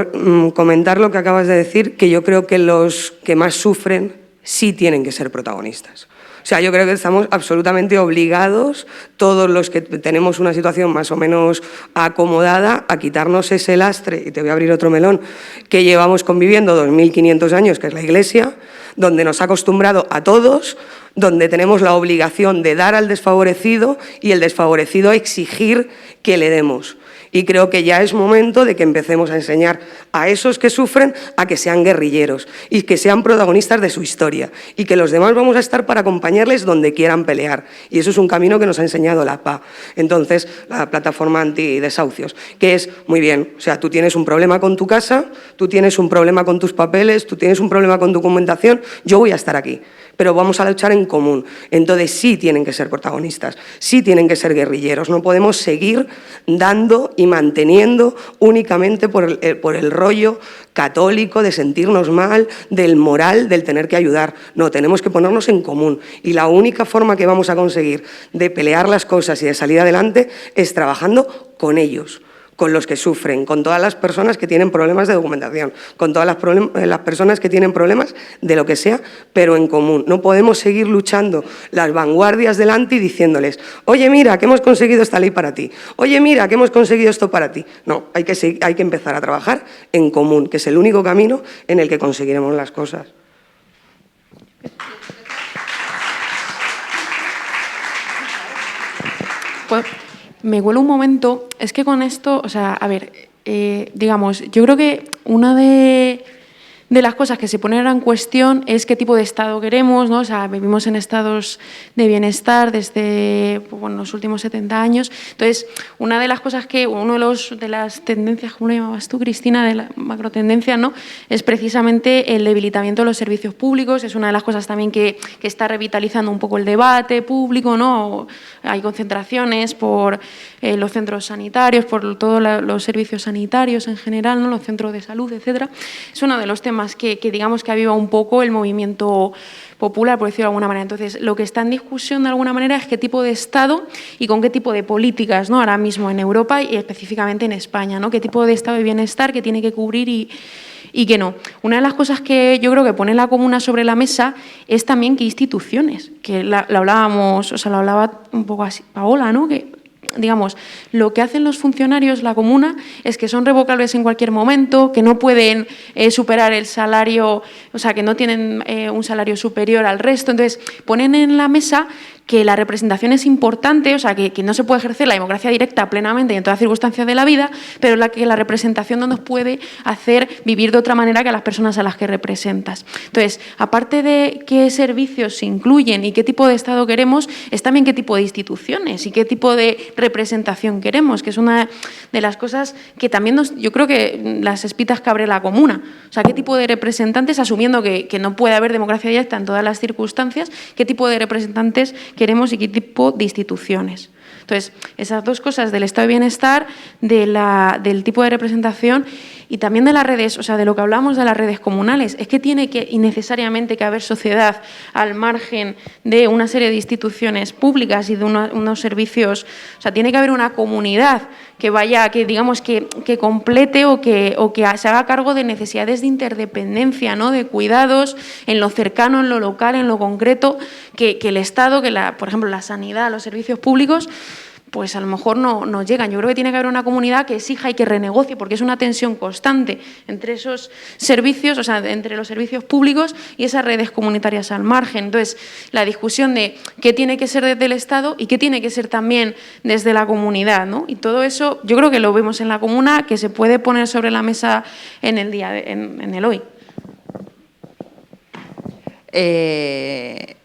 comentar lo que acabas de decir, que yo creo que los que más sufren sí tienen que ser protagonistas. O sea, yo creo que estamos absolutamente obligados, todos los que tenemos una situación más o menos acomodada, a quitarnos ese lastre, y te voy a abrir otro melón, que llevamos conviviendo 2500 años, que es la Iglesia, donde nos ha acostumbrado a todos, donde tenemos la obligación de dar al desfavorecido y el desfavorecido exigir que le demos. Y creo que ya es momento de que empecemos a enseñar a esos que sufren a que sean guerrilleros y que sean protagonistas de su historia y que los demás vamos a estar para acompañarles donde quieran pelear. Y eso es un camino que nos ha enseñado la PA. Entonces, la plataforma antidesahucios, que es muy bien, o sea, tú tienes un problema con tu casa, tú tienes un problema con tus papeles, tú tienes un problema con documentación, yo voy a estar aquí, pero vamos a luchar en común. Entonces sí tienen que ser protagonistas, sí tienen que ser guerrilleros, no podemos seguir dando y manteniendo únicamente por el rollo católico de sentirnos mal, del moral, del tener que ayudar. No, tenemos que ponernos en común y la única forma que vamos a conseguir de pelear las cosas y de salir adelante es trabajando con ellos, con los que sufren, con todas las personas que tienen problemas de documentación, con todas las personas que tienen problemas de lo que sea, pero en común. No podemos seguir luchando las vanguardias delante y diciéndoles, oye, mira, que hemos conseguido esta ley para ti, oye, mira, que hemos conseguido esto para ti. No, hay que empezar a trabajar en común, que es el único camino en el que conseguiremos las cosas. Pues me cuelo un momento, es que con esto, o sea, a ver, digamos, yo creo que una de las cosas que se ponen en cuestión es qué tipo de Estado queremos, ¿no? O sea, vivimos en estados de bienestar desde los últimos 70 años. Entonces, una de las cosas de las tendencias, ¿cómo lo llamabas tú, Cristina? De la macrotendencia, ¿no? Es precisamente el debilitamiento de los servicios públicos. Es una de las cosas también que está revitalizando un poco el debate público, ¿no? Hay concentraciones por los centros sanitarios, por todos los servicios sanitarios en general, ¿no? Los centros de salud, etcétera. Es uno de los temas que digamos que aviva un poco el movimiento popular, por decirlo de alguna manera. Entonces, lo que está en discusión de alguna manera es qué tipo de Estado y con qué tipo de políticas, ¿no? Ahora mismo en Europa y específicamente en España, ¿no? Qué tipo de Estado de bienestar que tiene que cubrir y que no. Una de las cosas que yo creo que pone la Comuna sobre la mesa es también qué instituciones, que lo hablábamos, o sea, lo hablaba un poco así Paola, ¿no? Que digamos, lo que hacen los funcionarios, la comuna, es que son revocables en cualquier momento, que no pueden superar el salario, o sea, que no tienen un salario superior al resto. Entonces, ponen en la mesa que la representación es importante, o sea, que no se puede ejercer la democracia directa plenamente y en todas las circunstancias de la vida, pero que la representación no nos puede hacer vivir de otra manera que a las personas a las que representas. Entonces, aparte de qué servicios se incluyen y qué tipo de Estado queremos, es también qué tipo de instituciones y qué tipo de representación queremos, que es una de las cosas que también yo creo que las espitas que abre la comuna. O sea, qué tipo de representantes, asumiendo que no puede haber democracia directa en todas las circunstancias, qué tipo de representantes queremos y qué tipo de instituciones. Entonces, esas dos cosas del estado de bienestar, del tipo de representación y también de las redes, o sea, de lo que hablamos de las redes comunales, es que tiene que y necesariamente que haber sociedad al margen de una serie de instituciones públicas y de unos servicios, o sea, tiene que haber una comunidad que vaya, que digamos que complete o que se haga cargo de necesidades de interdependencia, ¿no? De cuidados en lo cercano, en lo local, en lo concreto, que el Estado, por ejemplo, la sanidad, los servicios públicos, pues a lo mejor no llegan. Yo creo que tiene que haber una comunidad que exija y que renegocie, porque es una tensión constante entre esos servicios, o sea, entre los servicios públicos y esas redes comunitarias al margen. Entonces, la discusión de qué tiene que ser desde el Estado y qué tiene que ser también desde la comunidad, ¿no? Y todo eso yo creo que lo vemos en la comuna, que se puede poner sobre la mesa en el hoy.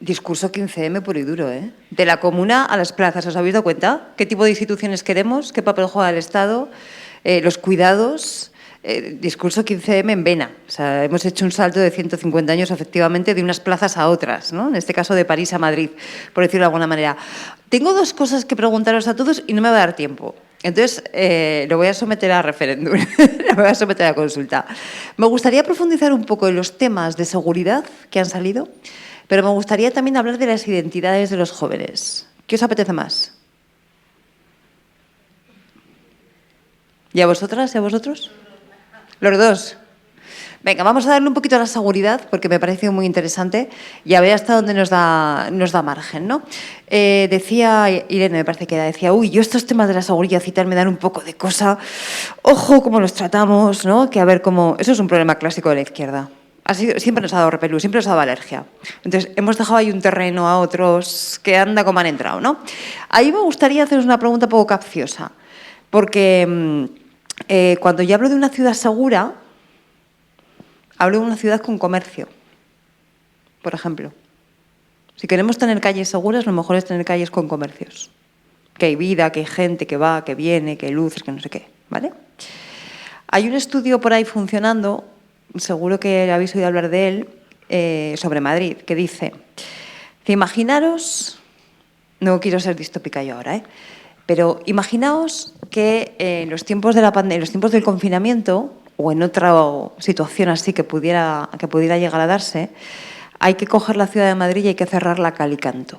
Discurso 15M puro y duro, ¿eh? De la comuna a las plazas, ¿os habéis dado cuenta? ¿Qué tipo de instituciones queremos? ¿Qué papel juega el Estado? Los cuidados. Discurso 15M en vena. O sea, hemos hecho un salto de 150 años, efectivamente, de unas plazas a otras, ¿no? En este caso, de París a Madrid, por decirlo de alguna manera. Tengo dos cosas que preguntaros a todos y no me va a dar tiempo. Entonces, lo voy a someter a referéndum, lo voy a someter a consulta. Me gustaría profundizar un poco en los temas de seguridad que han salido, pero me gustaría también hablar de las identidades de los jóvenes. ¿Qué os apetece más? ¿Y a vosotras y a vosotros? Los dos. Venga, vamos a darle un poquito a la seguridad, porque me parece muy interesante, y a ver hasta dónde nos da margen, ¿no? Decía Irene, me parece que decía, yo estos temas de la seguridad y tal me dan un poco de cosa, ojo cómo los tratamos, ¿no? Que a ver cómo... Eso es un problema clásico de la izquierda. Siempre nos ha dado repelús, siempre nos ha dado alergia. Entonces, hemos dejado ahí un terreno a otros que anda como han entrado, ¿no? Ahí me gustaría haceros una pregunta un poco capciosa, porque cuando yo hablo de una ciudad segura, hablo de una ciudad con comercio, por ejemplo. Si queremos tener calles seguras, lo mejor es tener calles con comercios. Que hay vida, que hay gente que va, que viene, que hay luces, que no sé qué, ¿vale? Hay un estudio por ahí funcionando, seguro que habéis oído hablar de él, sobre Madrid, que dice, imaginaros, no quiero ser distópica yo ahora, pero imaginaos que en los tiempos de la pandemia, en los tiempos del confinamiento, o en otra situación así que pudiera llegar a darse, hay que coger la ciudad de Madrid y hay que cerrarla a cal y canto.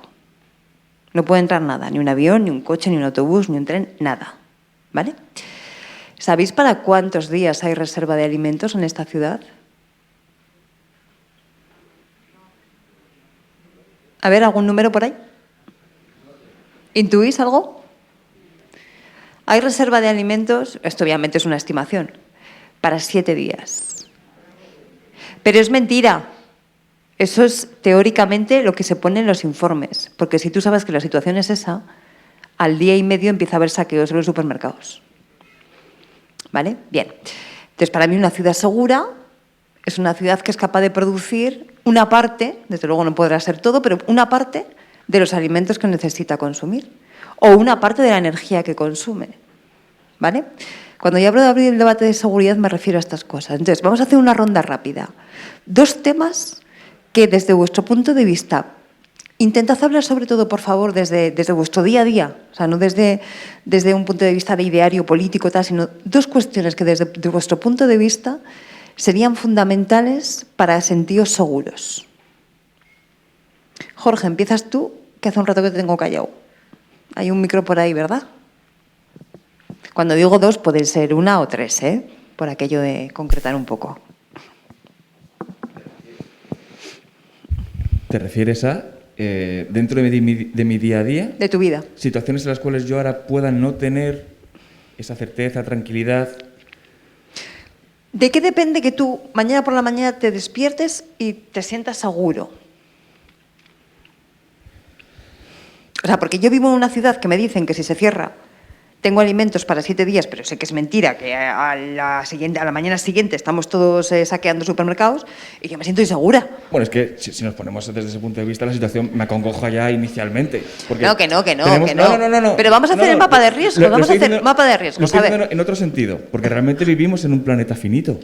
No puede entrar nada, ni un avión, ni un coche, ni un autobús, ni un tren, nada. ¿Vale? ¿Sabéis para cuántos días hay reserva de alimentos en esta ciudad? A ver, ¿algún número por ahí? ¿Intuís algo? Hay reserva de alimentos, esto obviamente es una estimación, para 7 días. Pero es mentira. Eso es teóricamente lo que se pone en los informes. Porque si tú sabes que la situación es esa, al día y medio empieza a haber saqueos en los supermercados. ¿Vale? Bien. Entonces, para mí una ciudad segura es una ciudad que es capaz de producir una parte, desde luego no podrá ser todo, pero una parte de los alimentos que necesita consumir. O una parte de la energía que consume. ¿Vale? Cuando yo hablo de abrir el debate de seguridad me refiero a estas cosas. Entonces, vamos a hacer una ronda rápida. 2 temas que desde vuestro punto de vista, intentad hablar sobre todo, por favor, desde vuestro día a día, o sea, no desde un punto de vista de ideario político, tal, sino 2 cuestiones que desde vuestro punto de vista serían fundamentales para sentiros seguros. Jorge, empiezas tú, que hace un rato que te tengo callado. Hay un micro por ahí, ¿verdad? Cuando digo 2, pueden ser 1 o 3, por aquello de concretar un poco. ¿Te refieres a dentro de mi día a día. De tu vida. Situaciones en las cuales yo ahora pueda no tener esa certeza, tranquilidad. ¿De qué depende que tú mañana por la mañana te despiertes y te sientas seguro? O sea, porque yo vivo en una ciudad que me dicen que si se cierra tengo alimentos para 7 días, pero sé que es mentira, que a la mañana siguiente estamos todos saqueando supermercados y yo me siento insegura. Bueno, es que si nos ponemos desde ese punto de vista, la situación me acongoja ya inicialmente. No. Pero vamos a hacer el mapa de riesgos, vamos a hacer el mapa de riesgos. Lo estoy diciendo en otro sentido, porque realmente vivimos en un planeta finito.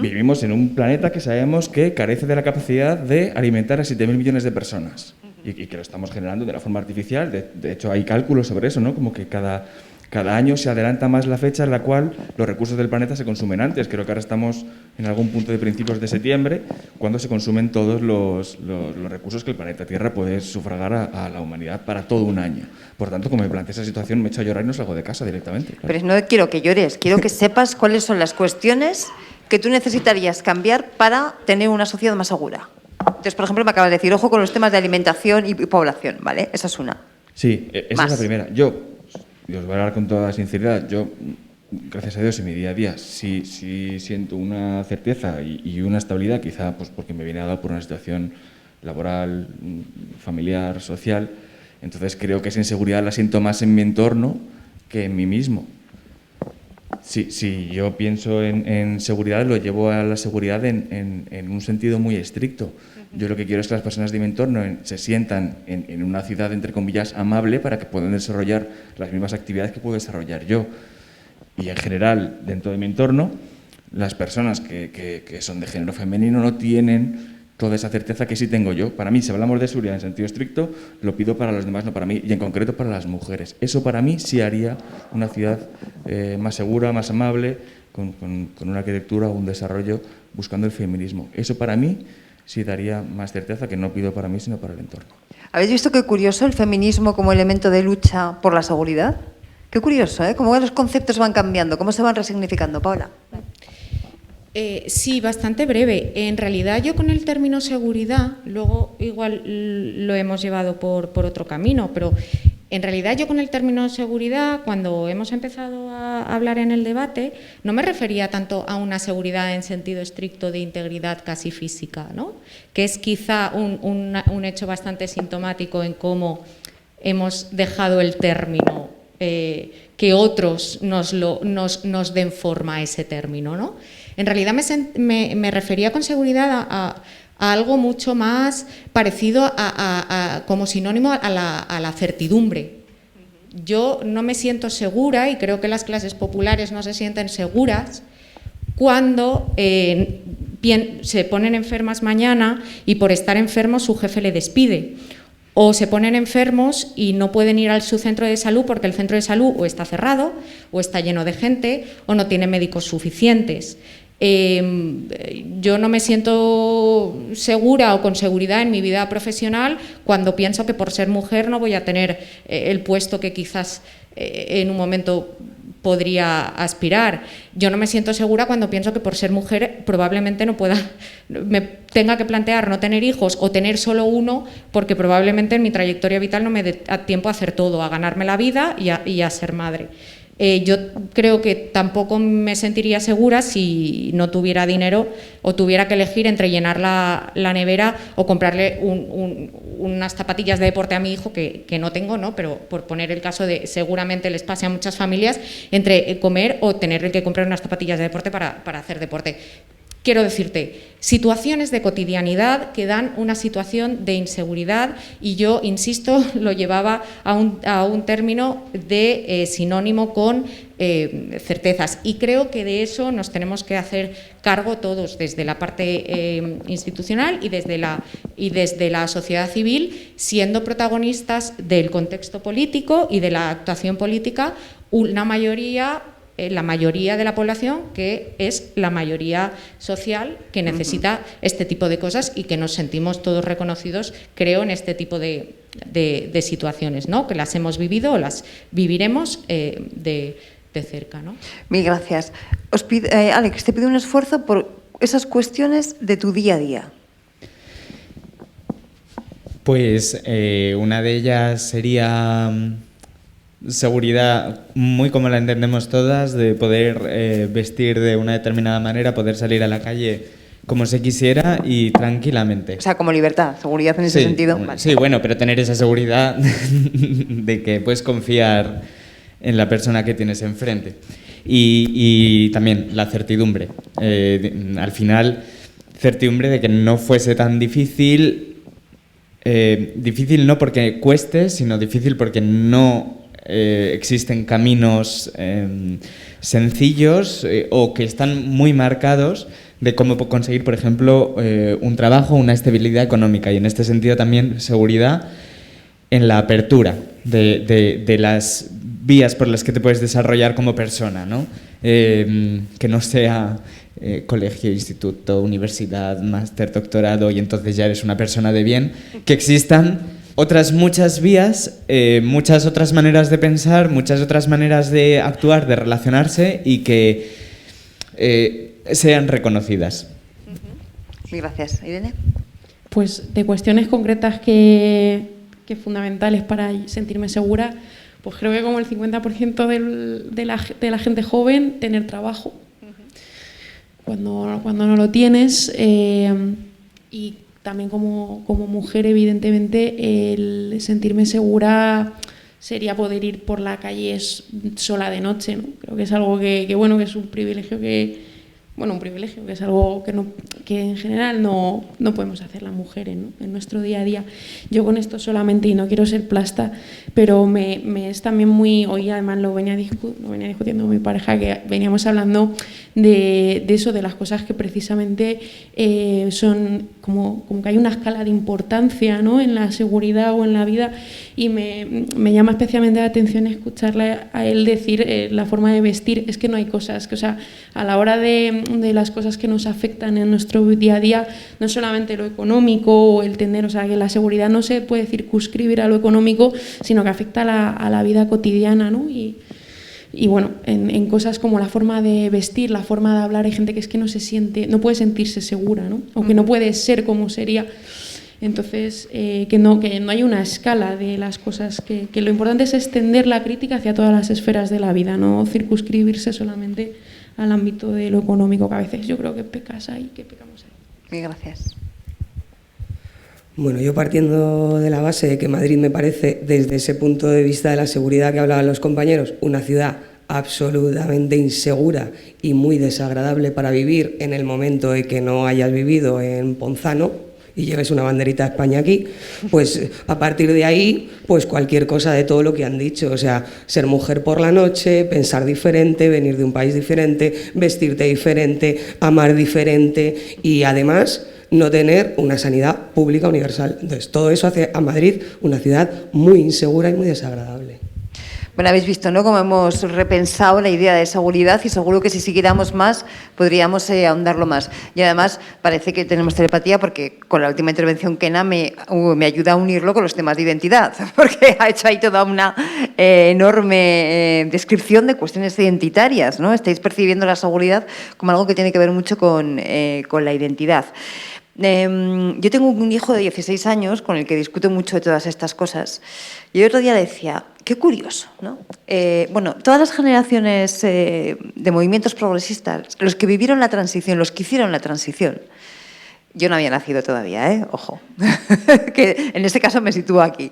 Vivimos en un planeta que sabemos que carece de la capacidad de alimentar a 7.000 millones de personas y que lo estamos generando de una forma artificial. De hecho, hay cálculos sobre eso, ¿no? Como que cada año se adelanta más la fecha en la cual los recursos del planeta se consumen antes. Creo que ahora estamos en algún punto de principios de septiembre, cuando se consumen todos los recursos que el planeta Tierra puede sufragar a la humanidad para todo un año. Por tanto, como me plantea esa situación, me echo a llorar y no salgo de casa directamente. Claro. Pero no quiero que llores, quiero que sepas cuáles son las cuestiones que tú necesitarías cambiar para tener una sociedad más segura. Entonces, por ejemplo, me acabas de decir, ojo con los temas de alimentación y población, ¿vale? Esa es una. Sí, esa es la primera. Y os voy a hablar con toda sinceridad, yo, gracias a Dios, en mi día a día sí siento una certeza y una estabilidad, quizá pues porque me viene dado por una situación laboral, familiar, social. Entonces creo que esa inseguridad la siento más en mi entorno que en mí mismo. Si yo pienso en seguridad, lo llevo a la seguridad en un sentido muy estricto. Yo lo que quiero es que las personas de mi entorno se sientan en una ciudad, entre comillas, amable, para que puedan desarrollar las mismas actividades que puedo desarrollar yo. Y en general, dentro de mi entorno, las personas que son de género femenino no tienen toda esa certeza que sí tengo yo. Para mí, si hablamos de seguridad en sentido estricto, lo pido para los demás, no para mí, y en concreto para las mujeres. Eso para mí sí haría una ciudad más segura, más amable, con una arquitectura o un desarrollo buscando el feminismo. Eso para mí sí daría más certeza, que no pido para mí, sino para el entorno. ¿Habéis visto qué curioso el feminismo como elemento de lucha por la seguridad? Qué curioso, ¿eh? Cómo los conceptos van cambiando, cómo se van resignificando. Paula. Sí, bastante breve. En realidad yo con el término seguridad, luego igual lo hemos llevado por otro camino, pero en realidad yo con el término seguridad, cuando hemos empezado a hablar en el debate, no me refería tanto a una seguridad en sentido estricto de integridad casi física, ¿no? Que es quizá un hecho bastante sintomático en cómo hemos dejado el término, que otros nos den forma a ese término, ¿no? En realidad me refería con seguridad a algo mucho más parecido como sinónimo a la certidumbre. Yo no me siento segura, y creo que las clases populares no se sienten seguras, cuando se ponen enfermas mañana y por estar enfermos su jefe le despide. O se ponen enfermos y no pueden ir a su centro de salud porque el centro de salud o está cerrado, o está lleno de gente, o no tiene médicos suficientes. Yo no me siento segura o con seguridad en mi vida profesional cuando pienso que por ser mujer no voy a tener el puesto que quizás en un momento podría aspirar. Yo no me siento segura cuando pienso que por ser mujer probablemente me tenga que plantear no tener hijos o tener solo uno, porque probablemente en mi trayectoria vital no me dé tiempo a hacer todo, a ganarme la vida y a ser madre. Yo creo que tampoco me sentiría segura si no tuviera dinero o tuviera que elegir entre llenar la nevera o comprarle unas zapatillas de deporte a mi hijo, que no tengo, ¿no? Pero por poner el caso de, seguramente les pase a muchas familias, entre comer o tener que comprar unas zapatillas de deporte para hacer deporte. Quiero decirte, situaciones de cotidianidad que dan una situación de inseguridad, y yo, insisto, lo llevaba a un término de sinónimo con certezas, y creo que de eso nos tenemos que hacer cargo todos, desde la parte institucional y desde la sociedad civil, siendo protagonistas del contexto político y de la actuación política, la mayoría de la población, que es la mayoría social, que necesita este tipo de cosas y que nos sentimos todos reconocidos, creo, en este tipo de situaciones, ¿no? Que las hemos vivido o las viviremos de cerca, ¿no? Mil gracias. Alex, te pido un esfuerzo por esas cuestiones de tu día a día. Pues una de ellas sería seguridad, muy como la entendemos todas, de poder vestir de una determinada manera, poder salir a la calle como se quisiera y tranquilamente. O sea, como libertad, seguridad en ese sentido. Vale. Sí, bueno, pero tener esa seguridad de que puedes confiar en la persona que tienes enfrente. Y también la certidumbre. Al final, certidumbre de que no fuese tan difícil. Difícil no porque cueste, sino difícil porque no existen caminos sencillos o que están muy marcados de cómo conseguir, por ejemplo, un trabajo, una estabilidad económica, y en este sentido también seguridad en la apertura de las vías por las que te puedes desarrollar como persona, ¿no? Que no sea colegio, instituto, universidad, máster, doctorado, y entonces ya eres una persona de bien, que existan otras muchas vías, muchas otras maneras de pensar, muchas otras maneras de actuar, de relacionarse, y que sean reconocidas. Gracias. ¿Irene? Pues de cuestiones concretas que fundamentales para sentirme segura, pues creo que como el 50% de la gente joven, tener trabajo. Cuando no lo tienes, y también como mujer, evidentemente, el sentirme segura sería poder ir por la calle sola de noche, ¿no? Creo que es algo que bueno, que es un privilegio que es algo que en general no podemos hacer las mujeres, ¿no? En nuestro día a día. Yo con esto solamente, y no quiero ser plasta, pero me es también muy... Hoy además lo venía discutiendo con mi pareja, que veníamos hablando de eso, de las cosas que precisamente son como que hay una escala de importancia, ¿no? En la seguridad o en la vida, y me llama especialmente la atención escucharle a él decir la forma de vestir. Es que no hay cosas, o sea, a la hora de las cosas que nos afectan en nuestro día a día, no solamente lo económico o el tener, o sea, que la seguridad no se puede circunscribir a lo económico, sino que afecta a la vida cotidiana, ¿no? Y bueno, en cosas como la forma de vestir, la forma de hablar, hay gente que es que no puede sentirse segura, ¿no? O que no puede ser como sería. Entonces, que no hay una escala de las cosas, que lo importante es extender la crítica hacia todas las esferas de la vida, no circunscribirse solamente al ámbito de lo económico, que a veces yo creo que pecamos ahí. Muy gracias. Bueno, yo partiendo de la base de que Madrid me parece, desde ese punto de vista de la seguridad que hablaban los compañeros, una ciudad absolutamente insegura y muy desagradable para vivir en el momento de que no hayas vivido en Ponzano y lleves una banderita de España aquí, pues a partir de ahí, pues cualquier cosa de todo lo que han dicho, o sea, ser mujer por la noche, pensar diferente, venir de un país diferente, vestirte diferente, amar diferente y además no tener una sanidad pública universal. Entonces, todo eso hace a Madrid una ciudad muy insegura y muy desagradable. Bueno, habéis visto, ¿no?, cómo hemos repensado la idea de seguridad, y seguro que si siguiéramos más podríamos ahondarlo más. Y además parece que tenemos telepatía, porque con la última intervención Kena me ayuda a unirlo con los temas de identidad, porque ha hecho ahí toda una enorme descripción de cuestiones identitarias, ¿no? Estáis percibiendo la seguridad como algo que tiene que ver mucho con la identidad. Yo tengo un hijo de 16 años con el que discuto mucho de todas estas cosas, y el otro día decía, qué curioso, ¿no? Bueno, todas las generaciones de movimientos progresistas, los que vivieron la transición, los que hicieron la transición, yo no había nacido todavía, ojo, que en este caso me sitúo aquí.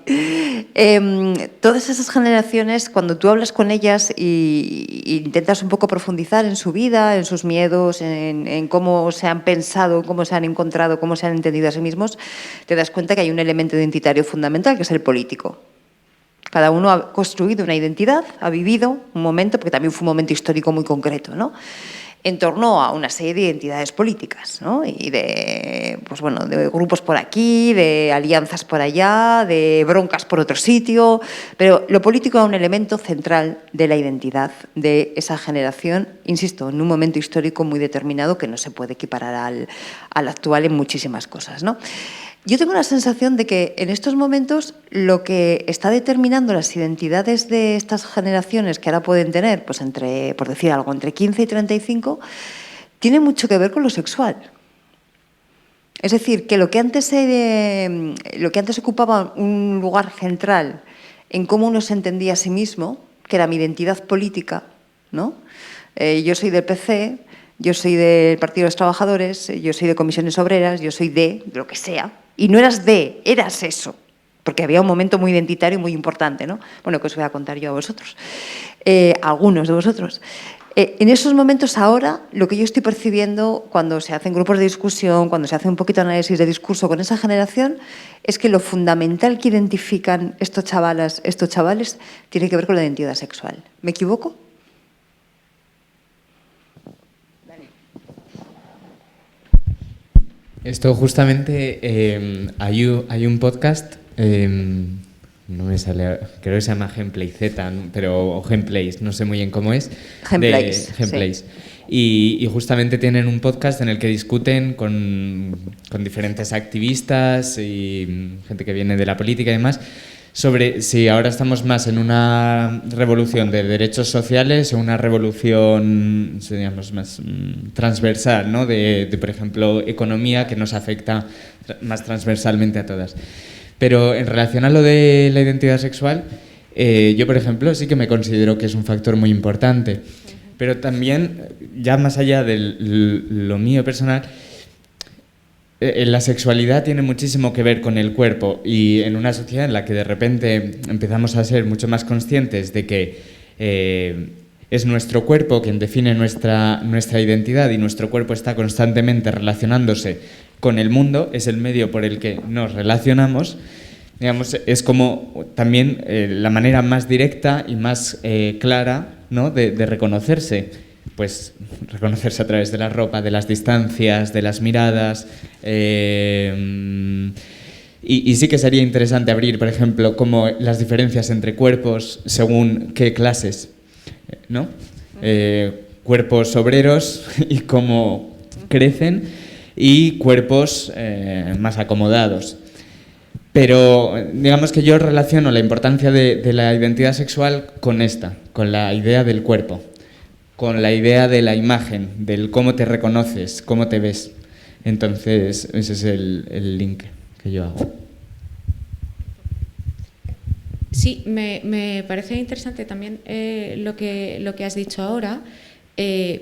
Todas esas generaciones, cuando tú hablas con ellas e intentas un poco profundizar en su vida, en sus miedos, en cómo se han pensado, cómo se han encontrado, cómo se han entendido a sí mismos, te das cuenta que hay un elemento identitario fundamental, que es el político. Cada uno ha construido una identidad, ha vivido un momento, porque también fue un momento histórico muy concreto, ¿no?, en torno a una serie de identidades políticas, ¿no?, y de grupos por aquí, de alianzas por allá, de broncas por otro sitio, pero lo político era un elemento central de la identidad de esa generación, insisto, en un momento histórico muy determinado que no se puede equiparar al actual en muchísimas cosas, ¿no? Yo tengo la sensación de que en estos momentos lo que está determinando las identidades de estas generaciones, que ahora pueden tener, pues por decir algo, entre 15 y 35, tiene mucho que ver con lo sexual. Es decir, que lo que antes ocupaba un lugar central en cómo uno se entendía a sí mismo, que era mi identidad política, ¿no? Yo soy del PC, yo soy del Partido de los Trabajadores, yo soy de Comisiones Obreras, yo soy de lo que sea. Y no eras eras eso, porque había un momento muy identitario y muy importante, ¿no? Bueno, que os voy a contar yo a vosotros, algunos de vosotros. En esos momentos ahora, lo que yo estoy percibiendo cuando se hacen grupos de discusión, cuando se hace un poquito de análisis de discurso con esa generación, es que lo fundamental que identifican estos chavales tiene que ver con la identidad sexual. ¿Me equivoco? Esto justamente, hay un podcast, no me sale, creo que se llama Gameplay Z, pero o Gameplays, no sé muy bien cómo es. Gameplays. Gameplays. Sí. Y justamente tienen un podcast en el que discuten con diferentes activistas y gente que viene de la política y demás sobre si ahora estamos más en una revolución de derechos sociales o una revolución, digamos, más transversal, ¿no? de, por ejemplo, economía que nos afecta más transversalmente a todas. Pero en relación a lo de la identidad sexual, yo, por ejemplo, sí que me considero que es un factor muy importante. Pero también, ya más allá de lo mío personal, la sexualidad tiene muchísimo que ver con el cuerpo, y en una sociedad en la que de repente empezamos a ser mucho más conscientes de que es nuestro cuerpo quien define nuestra identidad, y nuestro cuerpo está constantemente relacionándose con el mundo, es el medio por el que nos relacionamos, digamos, es como también la manera más directa y más clara, ¿no? de reconocerse. Pues reconocerse a través de la ropa, de las distancias, de las miradas. Y sí que sería interesante abrir, por ejemplo, como las diferencias entre cuerpos según qué clases, ¿no? Cuerpos obreros y cómo crecen, y cuerpos más acomodados. Pero digamos que yo relaciono la importancia de la identidad sexual con la idea del cuerpo, con la idea de la imagen, del cómo te reconoces, cómo te ves. Entonces, ese es el link que yo hago. Sí, me parece interesante también lo que has dicho ahora,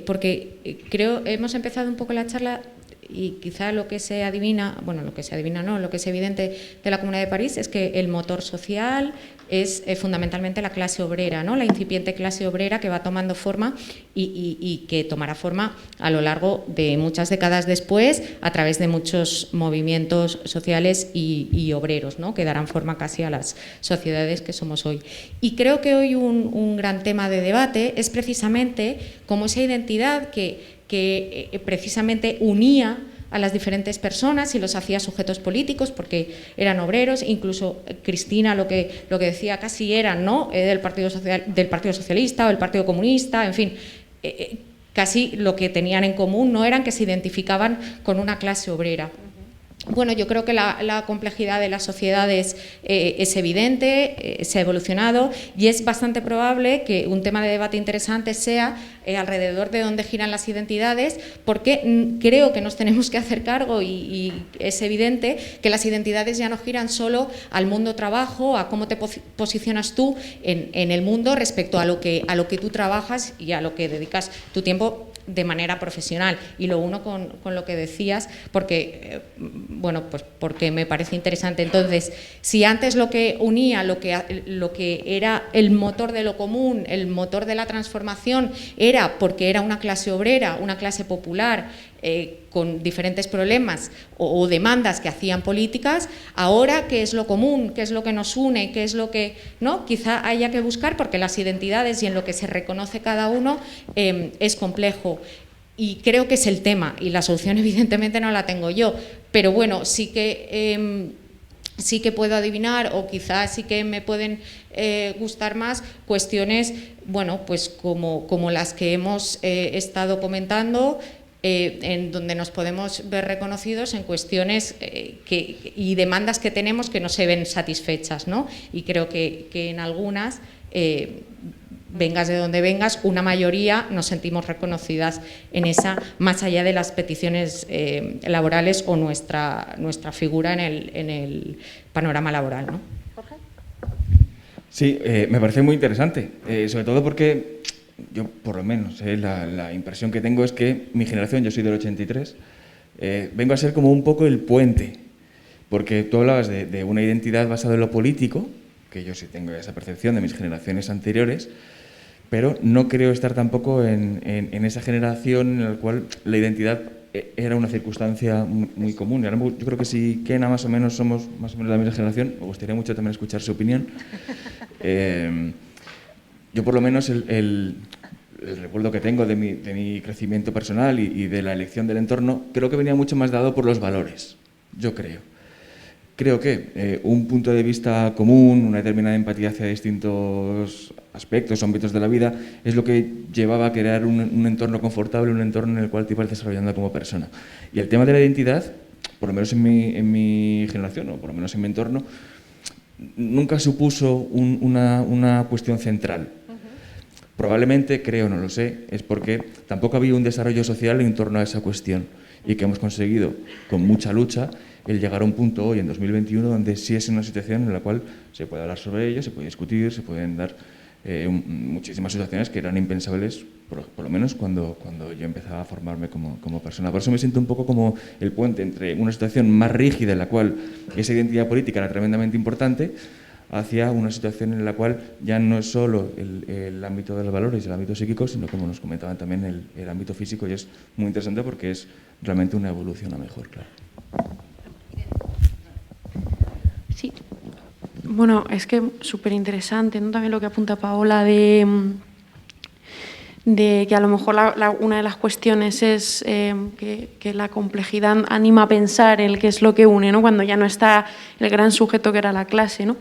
porque creo hemos empezado un poco la charla y quizá lo que se adivina, bueno, lo que se adivina no, lo que es evidente de la Comuna de París es que el motor social es fundamentalmente la clase obrera, ¿no? La incipiente clase obrera que va tomando forma y que tomará forma a lo largo de muchas décadas después a través de muchos movimientos sociales y obreros, ¿no? Que darán forma casi a las sociedades que somos hoy. Y creo que hoy un gran tema de debate es precisamente cómo esa identidad que precisamente unía a las diferentes personas y los hacía sujetos políticos porque eran obreros, incluso Cristina lo que decía casi eran, ¿no? del Partido Socialista o el Partido Comunista, en fin, casi lo que tenían en común no eran que se identificaban con una clase obrera. Bueno, yo creo que la complejidad de las sociedades es evidente, se ha evolucionado y es bastante probable que un tema de debate interesante sea alrededor de dónde giran las identidades, porque creo que nos tenemos que hacer cargo y es evidente que las identidades ya no giran solo al mundo trabajo, a cómo te posicionas tú en el mundo respecto a lo que tú trabajas y a lo que dedicas tu tiempo de manera profesional. Y lo uno con lo que decías, porque bueno, pues porque me parece interesante. Entonces, si antes lo que unía, lo que era el motor de lo común, el motor de la transformación, era porque era una clase obrera, una clase popular, con diferentes problemas o demandas que hacían políticas, ahora ¿qué es lo común? ¿Qué es lo que nos une? ¿Qué es lo que no? Quizá haya que buscar, porque las identidades y en lo que se reconoce cada uno es complejo. Y creo que es el tema, y la solución evidentemente no la tengo yo, pero bueno, sí que puedo adivinar, o quizás sí que me pueden gustar más cuestiones, bueno, pues como las que hemos estado comentando, en donde nos podemos ver reconocidos en cuestiones y demandas que tenemos que no se ven satisfechas, ¿no? Y creo que en algunas vengas de donde vengas, una mayoría nos sentimos reconocidas en esa, más allá de las peticiones laborales o nuestra figura en el panorama laboral, ¿no? Jorge. Sí, me parece muy interesante, sobre todo porque yo, por lo menos, la impresión que tengo es que mi generación, yo soy del 83, vengo a ser como un poco el puente, porque tú hablabas de una identidad basada en lo político, que yo sí tengo esa percepción de mis generaciones anteriores, pero no creo estar tampoco en esa generación en la cual la identidad era una circunstancia muy común. Yo creo que si Kena más o menos somos más o menos la misma generación, me gustaría mucho también escuchar su opinión. Yo por lo menos el recuerdo que tengo de mi crecimiento personal y de la elección del entorno, creo que venía mucho más dado por los valores, yo creo. Creo que un punto de vista común, una determinada empatía hacia distintos aspectos o ámbitos de la vida es lo que llevaba a crear un entorno confortable, un entorno en el cual te ibas desarrollando como persona. Y el tema de la identidad, por lo menos en mi generación, o por lo menos en mi entorno, nunca supuso una cuestión central. Probablemente, creo, no lo sé, es porque tampoco había un desarrollo social en torno a esa cuestión y que hemos conseguido, con mucha lucha, el llegar a un punto hoy, en 2021, donde sí es una situación en la cual se puede hablar sobre ello, se puede discutir, se pueden dar muchísimas situaciones que eran impensables, por lo menos cuando yo empezaba a formarme como persona. Por eso me siento un poco como el puente entre una situación más rígida en la cual esa identidad política era tremendamente importante, hacia una situación en la cual ya no es solo el ámbito de los valores y el ámbito psíquico, sino, como nos comentaban también, el ámbito físico, y es muy interesante porque es realmente una evolución a mejor, claro. Sí. Bueno, es que súper interesante, ¿no? También lo que apunta Paola de que a lo mejor una de las cuestiones es que la complejidad anima a pensar en qué es lo que une, ¿no? Cuando ya no está el gran sujeto que era la clase, ¿no?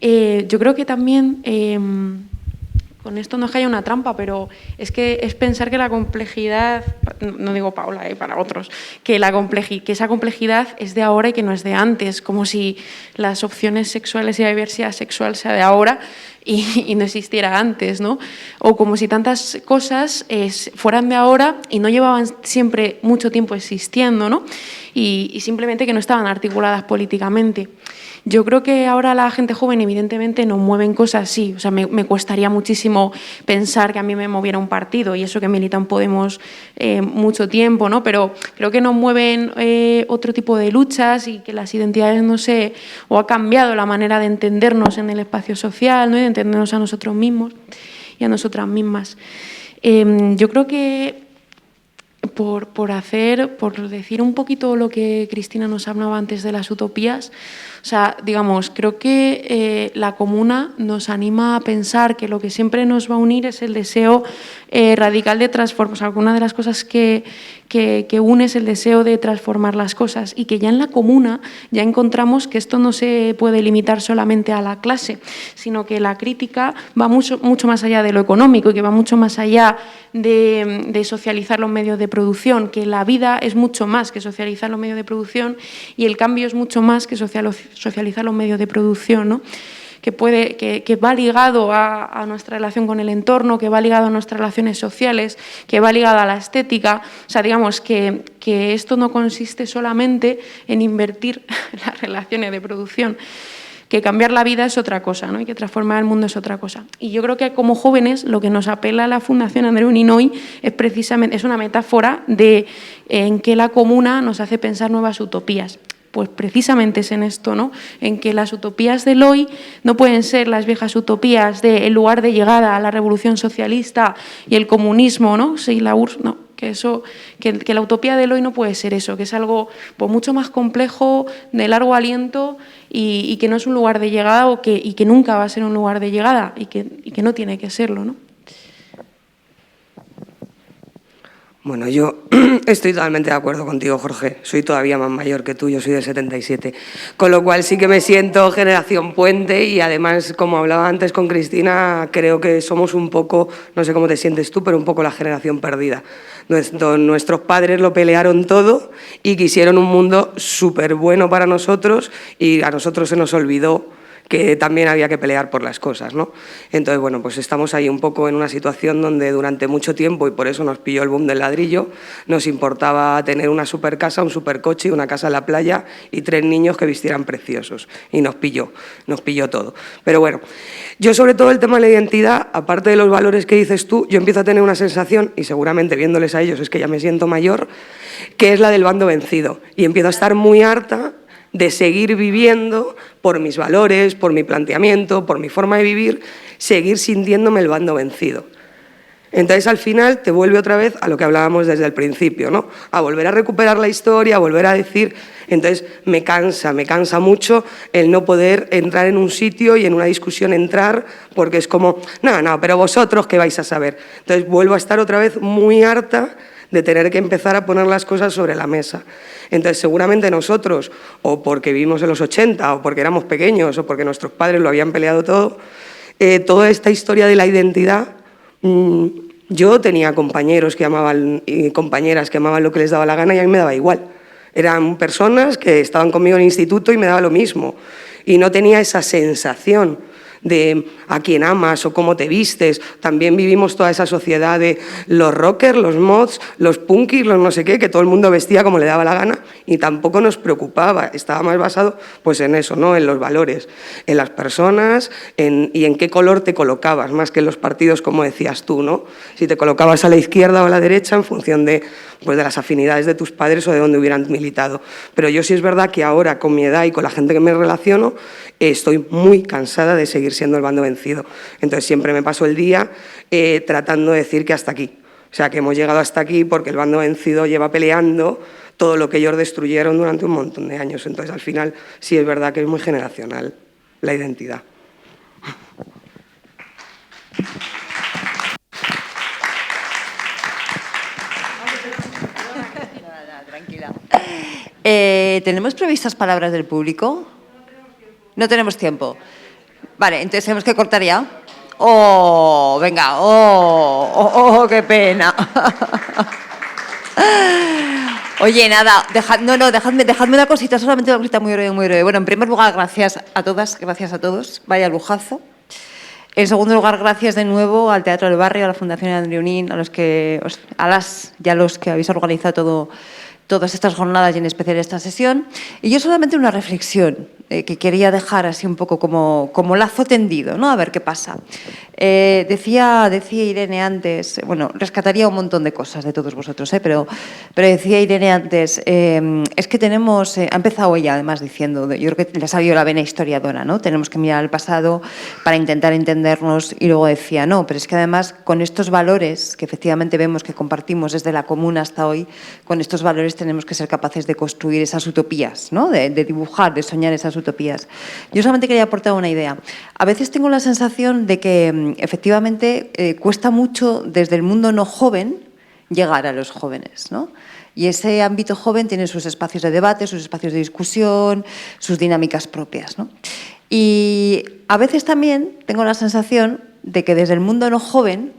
Yo creo que también, con esto no es que haya una trampa, pero es que es pensar que la complejidad, no digo Paola, para otros, que esa complejidad es de ahora y que no es de antes, como si las opciones sexuales y la diversidad sexual sea de ahora y no existiera antes, ¿no? O como si tantas cosas fueran de ahora y no llevaban siempre mucho tiempo existiendo, ¿no? Y simplemente que no estaban articuladas políticamente. Yo creo que ahora la gente joven evidentemente nos mueven cosas así, o sea, me costaría muchísimo pensar que a mí me moviera un partido, y eso que milita en Podemos mucho tiempo, ¿no? Pero creo que nos mueven otro tipo de luchas y que las identidades, no sé, o ha cambiado la manera de entendernos en el espacio social, ¿no? Y de entendernos a nosotros mismos y a nosotras mismas. Yo creo que por decir un poquito lo que Cristina nos hablaba antes de las utopías, o sea, digamos, creo que la comuna nos anima a pensar que lo que siempre nos va a unir es el deseo radical de transformar. O sea, alguna de las cosas que une es el deseo de transformar las cosas, y que ya en la comuna ya encontramos que esto no se puede limitar solamente a la clase, sino que la crítica va mucho más allá de lo económico y que va mucho más allá de socializar los medios de producción, que la vida es mucho más que socializar los medios de producción y el cambio es mucho más que socializar los medios de producción, ¿no? Que va ligado a nuestra relación con el entorno, que va ligado a nuestras relaciones sociales, que va ligado a la estética. O sea, digamos que esto no consiste solamente en invertir las relaciones de producción, que cambiar la vida es otra cosa, ¿no? Y que transformar el mundo es otra cosa. Y yo creo que como jóvenes lo que nos apela a la Fundación Andreu Nin hoy es una metáfora de en que la comuna nos hace pensar nuevas utopías. Pues precisamente es en esto, ¿no? En que las utopías del hoy no pueden ser las viejas utopías del lugar de llegada a la revolución socialista y el comunismo, ¿no? Sí, la URSS, no. Que la utopía del hoy no puede ser eso, que es algo pues, mucho más complejo, de largo aliento y que no es un lugar de llegada y que nunca va a ser un lugar de llegada y que no tiene que serlo, ¿no? Bueno, yo estoy totalmente de acuerdo contigo, Jorge. Soy todavía más mayor que tú, yo soy del 77. Con lo cual sí que me siento generación puente y además, como hablaba antes con Cristina, creo que somos un poco, no sé cómo te sientes tú, pero un poco la generación perdida. Nuestros padres lo pelearon todo y quisieron un mundo súper bueno para nosotros y a nosotros se nos olvidó que también había que pelear por las cosas, ¿no? Entonces, bueno, pues estamos ahí un poco en una situación donde durante mucho tiempo, y por eso nos pilló el boom del ladrillo, nos importaba tener una super casa, un supercoche, una casa en la playa y 3 niños que vistieran preciosos. Y nos pilló todo. Pero bueno, yo sobre todo el tema de la identidad, aparte de los valores que dices tú, yo empiezo a tener una sensación, y seguramente viéndoles a ellos es que ya me siento mayor, que es la del bando vencido. Y empiezo a estar muy harta de seguir viviendo por mis valores, por mi planteamiento, por mi forma de vivir, seguir sintiéndome el bando vencido. Entonces, al final, te vuelve otra vez a lo que hablábamos desde el principio, ¿no? A volver a recuperar la historia, a volver a decir... Entonces, me cansa mucho el no poder entrar en un sitio y en una discusión entrar, porque es como, no, pero vosotros, ¿qué vais a saber? Entonces, vuelvo a estar otra vez muy harta de tener que empezar a poner las cosas sobre la mesa. Entonces, seguramente nosotros, o porque vivimos en los 80, o porque éramos pequeños, o porque nuestros padres lo habían peleado todo, toda esta historia de la identidad, yo tenía compañeros que amaban y compañeras que amaban lo que les daba la gana y a mí me daba igual. Eran personas que estaban conmigo en el instituto y me daba lo mismo. Y no tenía esa sensación de a quién amas o cómo te vistes. También vivimos toda esa sociedad de los rockers, los mods, los punkis, los no sé qué, que todo el mundo vestía como le daba la gana y tampoco nos preocupaba. Estaba más basado pues en eso, ¿no? En los valores, en las personas y en qué color te colocabas, más que en los partidos, como decías tú, ¿no? Si te colocabas a la izquierda o a la derecha en función de las afinidades de tus padres o de dónde hubieran militado. Pero yo sí es verdad que ahora, con mi edad y con la gente que me relaciono, estoy muy cansada de seguir siendo el bando vencido. Entonces siempre me paso el día tratando de decir que hasta aquí. O sea, que hemos llegado hasta aquí porque el bando vencido lleva peleando todo lo que ellos destruyeron durante un montón de años. Entonces, al final, sí es verdad que es muy generacional la identidad. Tranquila. ¿Tenemos previstas palabras del público? No tenemos tiempo. Vale, entonces tenemos que cortar ya. ¡Oh! Venga, ¡oh! ¡Qué pena! Oye, nada, dejadme una cosita, solamente una cosita muy breve. Bueno, en primer lugar, gracias a todas, gracias a todos. Vaya lujazo. En segundo lugar, gracias de nuevo al Teatro del Barrio, a la Fundación Andreu Nin, a los que habéis organizado todas estas jornadas y en especial esta sesión. Y yo solamente una reflexión que quería dejar así un poco como lazo tendido, ¿no? A ver qué pasa. Decía Irene antes, bueno, rescataría un montón de cosas de todos vosotros, pero decía Irene antes, es que tenemos, ha empezado ella además diciendo, yo creo que le ha salido la vena historiadora, ¿no? Tenemos que mirar al pasado para intentar entendernos, y luego decía, no, pero es que además con estos valores que efectivamente vemos que compartimos desde la comuna hasta hoy, con estos valores tenemos que ser capaces de construir esas utopías, ¿no? De dibujar, de soñar esas utopías. Yo solamente quería aportar una idea. A veces tengo la sensación de que efectivamente cuesta mucho desde el mundo no joven llegar a los jóvenes, ¿no? Y ese ámbito joven tiene sus espacios de debate, sus espacios de discusión, sus dinámicas propias, ¿no? Y a veces también tengo la sensación de que desde el mundo no joven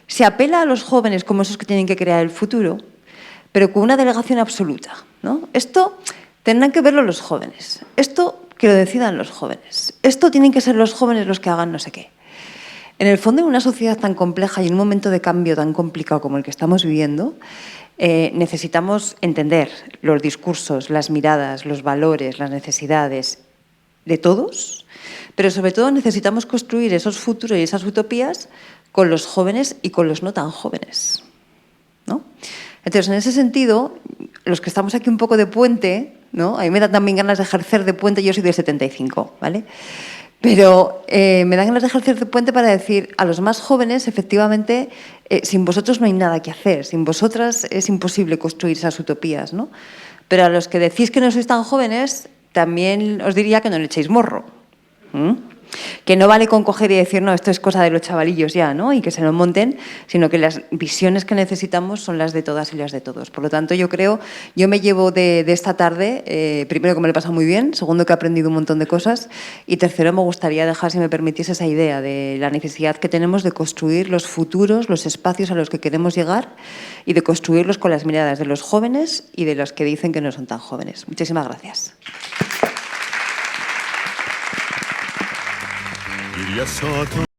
se apela a los jóvenes como esos que tienen que crear el futuro, pero con una delegación absoluta, ¿no? Esto tendrán que verlo los jóvenes, esto que lo decidan los jóvenes, esto tienen que ser los jóvenes los que hagan no sé qué. En el fondo, en una sociedad tan compleja y en un momento de cambio tan complicado como el que estamos viviendo, necesitamos entender los discursos, las miradas, los valores, las necesidades de todos, pero sobre todo necesitamos construir esos futuros y esas utopías con los jóvenes y con los no tan jóvenes, ¿no? Entonces, en ese sentido, los que estamos aquí un poco de puente, ¿no? A mí me dan también ganas de ejercer de puente, yo soy del 75, ¿vale? Pero me dan ganas de ejercer de puente para decir a los más jóvenes, efectivamente, sin vosotros no hay nada que hacer, sin vosotras es imposible construir esas utopías, ¿no? Pero a los que decís que no sois tan jóvenes, también os diría que no le echéis morro. Que no vale con coger y decir, no, esto es cosa de los chavalillos ya, ¿no? Y que se lo monten, sino que las visiones que necesitamos son las de todas y las de todos. Por lo tanto, yo me llevo de esta tarde, primero que me lo he pasado muy bien, segundo que he aprendido un montón de cosas y tercero me gustaría dejar, si me permitís, esa idea de la necesidad que tenemos de construir los futuros, los espacios a los que queremos llegar y de construirlos con las miradas de los jóvenes y de los que dicen que no son tan jóvenes. Muchísimas gracias. やさと